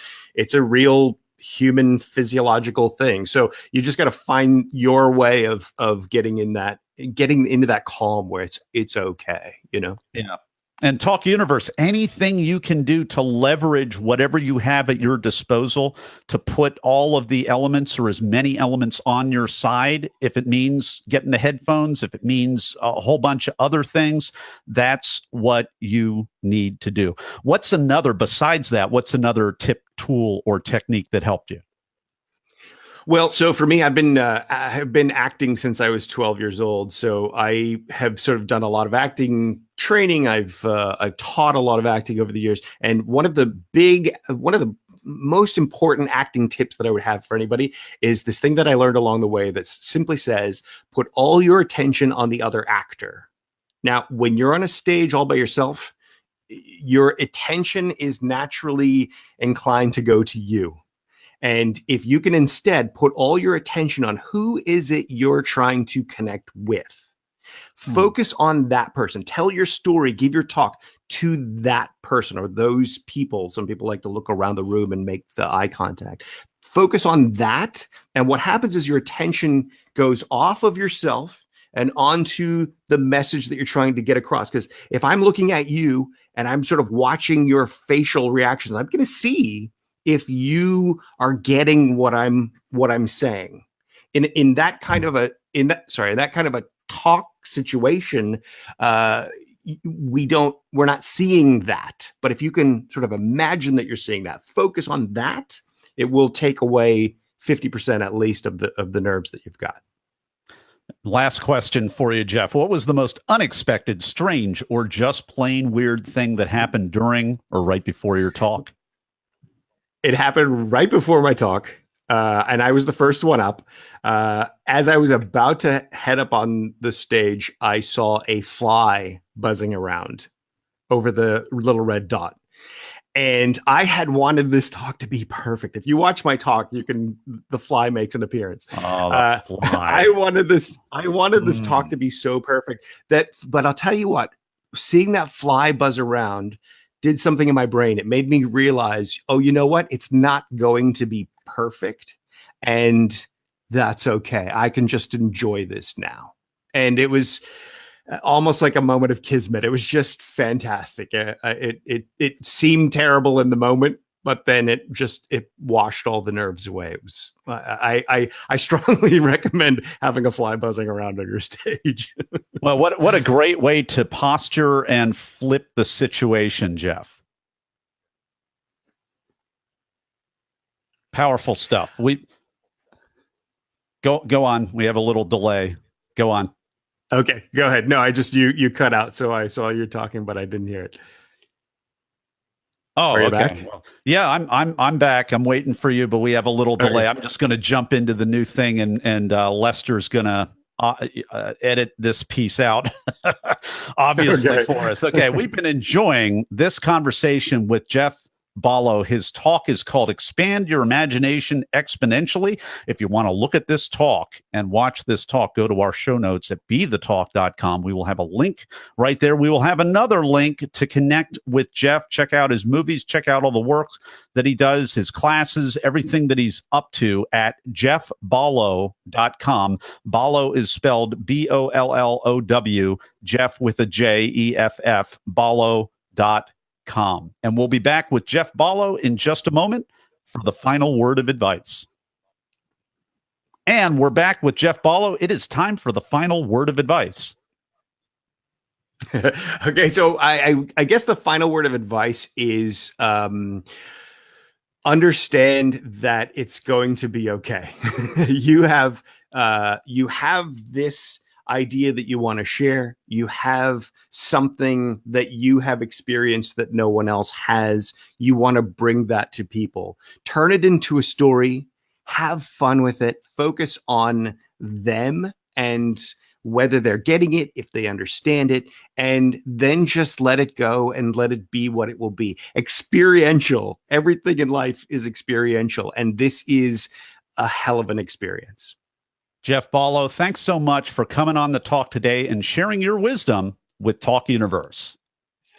a real human physiological thing. So you just got to find your way of getting into that calm where it's okay. Yeah. And Talk Universe, anything you can do to leverage whatever you have at your disposal to put all of the elements or as many elements on your side, if it means getting the headphones, if it means a whole bunch of other things, that's what you need to do. What's another tip, tool, or technique that helped you? Well, so for me, I've been acting since I was 12 years old. So I have sort of done a lot of acting training. I've taught a lot of acting over the years. And one of the most important acting tips that I would have for anybody is this thing that I learned along the way that simply says, put all your attention on the other actor. Now, when you're on a stage all by yourself, your attention is naturally inclined to go to you. And if you can instead put all your attention on who is it you're trying to connect with, focus on that person, tell your story, give your talk to that person or those people. Some people like to look around the room and make the eye contact. Focus on that. And what happens is your attention goes off of yourself and onto the message that you're trying to get across. Because if I'm looking at you and I'm sort of watching your facial reactions, I'm going to see if you are getting what I'm saying in that kind of a talk situation. We're not seeing that, but if you can sort of imagine that you're seeing that, focus on that, it will take away 50% at least of the nerves that you've got. Last question for you, Jeff. What was the most unexpected, strange, or just plain weird thing that happened during or right before your talk? It happened right before my talk, and I was the first one up. As I was about to head up on the stage, I saw a fly buzzing around over the little red dot. And I had wanted this talk to be perfect. If you watch my talk, the fly makes an appearance. Oh, I wanted this talk to be so perfect but I'll tell you what, seeing that fly buzz around did something in my brain. It made me realize, oh, you know what? It's not going to be perfect. And that's okay. I can just enjoy this now. And it was almost like a moment of kismet. It was just fantastic. It seemed terrible in the moment, but then it washed all the nerves away. It was, I strongly recommend having a fly buzzing around on your stage. Well, what a great way to posture and flip the situation, Jeff. Powerful stuff. We go on. We have a little delay. Go on. Okay, go ahead. No, you cut out, so I saw you talking, but I didn't hear it. Oh, okay. Back? Well, yeah, I'm back. I'm waiting for you, but we have a little delay. Okay. I'm just going to jump into the new thing, and Lester's going to edit this piece out, obviously, for us. Okay, we've been enjoying this conversation with Jeff Ballo. His talk is called Expand Your Imagination Exponentially. If you want to look at this talk and watch this talk, go to our show notes at BeTheTALK.com. We will have a link right there. We will have another link to connect with Jeff. Check out his movies, check out all the work that he does, his classes, everything that he's up to at jeffballo.com. Ballo is spelled Bollow, Jeff with a Jeff, Ballo.com. And we'll be back with Jeff Ballo in just a moment for the final word of advice. And we're back with Jeff Ballo. It is time for the final word of advice. Okay, so I guess the final word of advice is understand that it's going to be okay. You have this idea that you want to share. You have something that you have experienced that no one else has. You want to bring that to people. Turn it into a story. Have fun with it. Focus on them and whether they're getting it, if they understand it, and then just let it go and let it be what it will be. Experiential. Everything in life is experiential, and this is a hell of an experience. Jeff Ballo, thanks so much for coming on the talk today and sharing your wisdom with Talk Universe.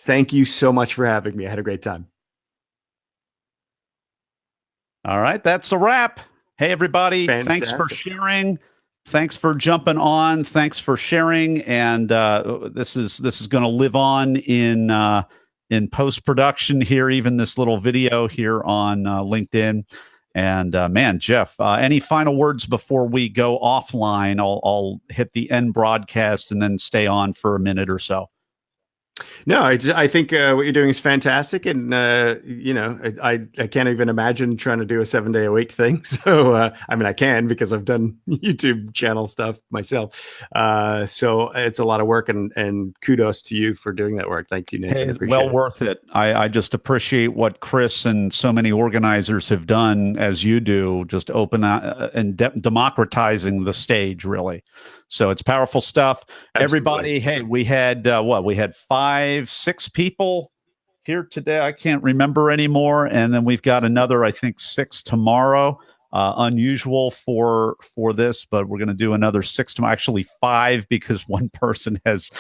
Thank you so much for having me. I had a great time. All right, that's a wrap. Hey, everybody. Fantastic. Thanks for sharing. Thanks for jumping on. Thanks for sharing. And this is going to live on in post-production here, even this little video here on LinkedIn. And man, Jeff, any final words before we go offline? I'll hit the end broadcast and then stay on for a minute or so. No, I think what you're doing is fantastic, and I can't even imagine trying to do a 7-day-a-week thing. So I mean, I can because I've done YouTube channel stuff myself. So it's a lot of work, and kudos to you for doing that work. Thank you, Nathan. Hey, well worth it. I just appreciate what Chris and so many organizers have done, as you do, just open and democratizing the stage, really. So it's powerful stuff. Absolutely. Everybody, hey, we had we had 5, 6 people here today. I can't remember anymore. And then we've got another, I think, 6 tomorrow. Unusual for this, but we're going to do another 6 tomorrow. Actually 5, because one person has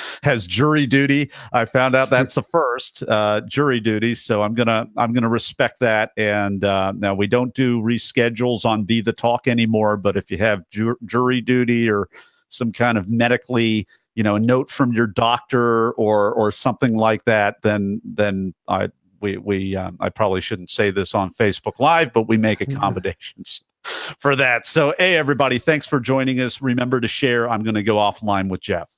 jury duty. I found out that's the first jury duty, so I'm gonna respect that. And now we don't do reschedules on Be the Talk anymore. But if you have jury duty or some kind of medically, a note from your doctor or something like that, then I probably shouldn't say this on Facebook Live, but we make accommodations for that. So, hey, everybody, thanks for joining us. Remember to share. I'm going to go offline with Jeff.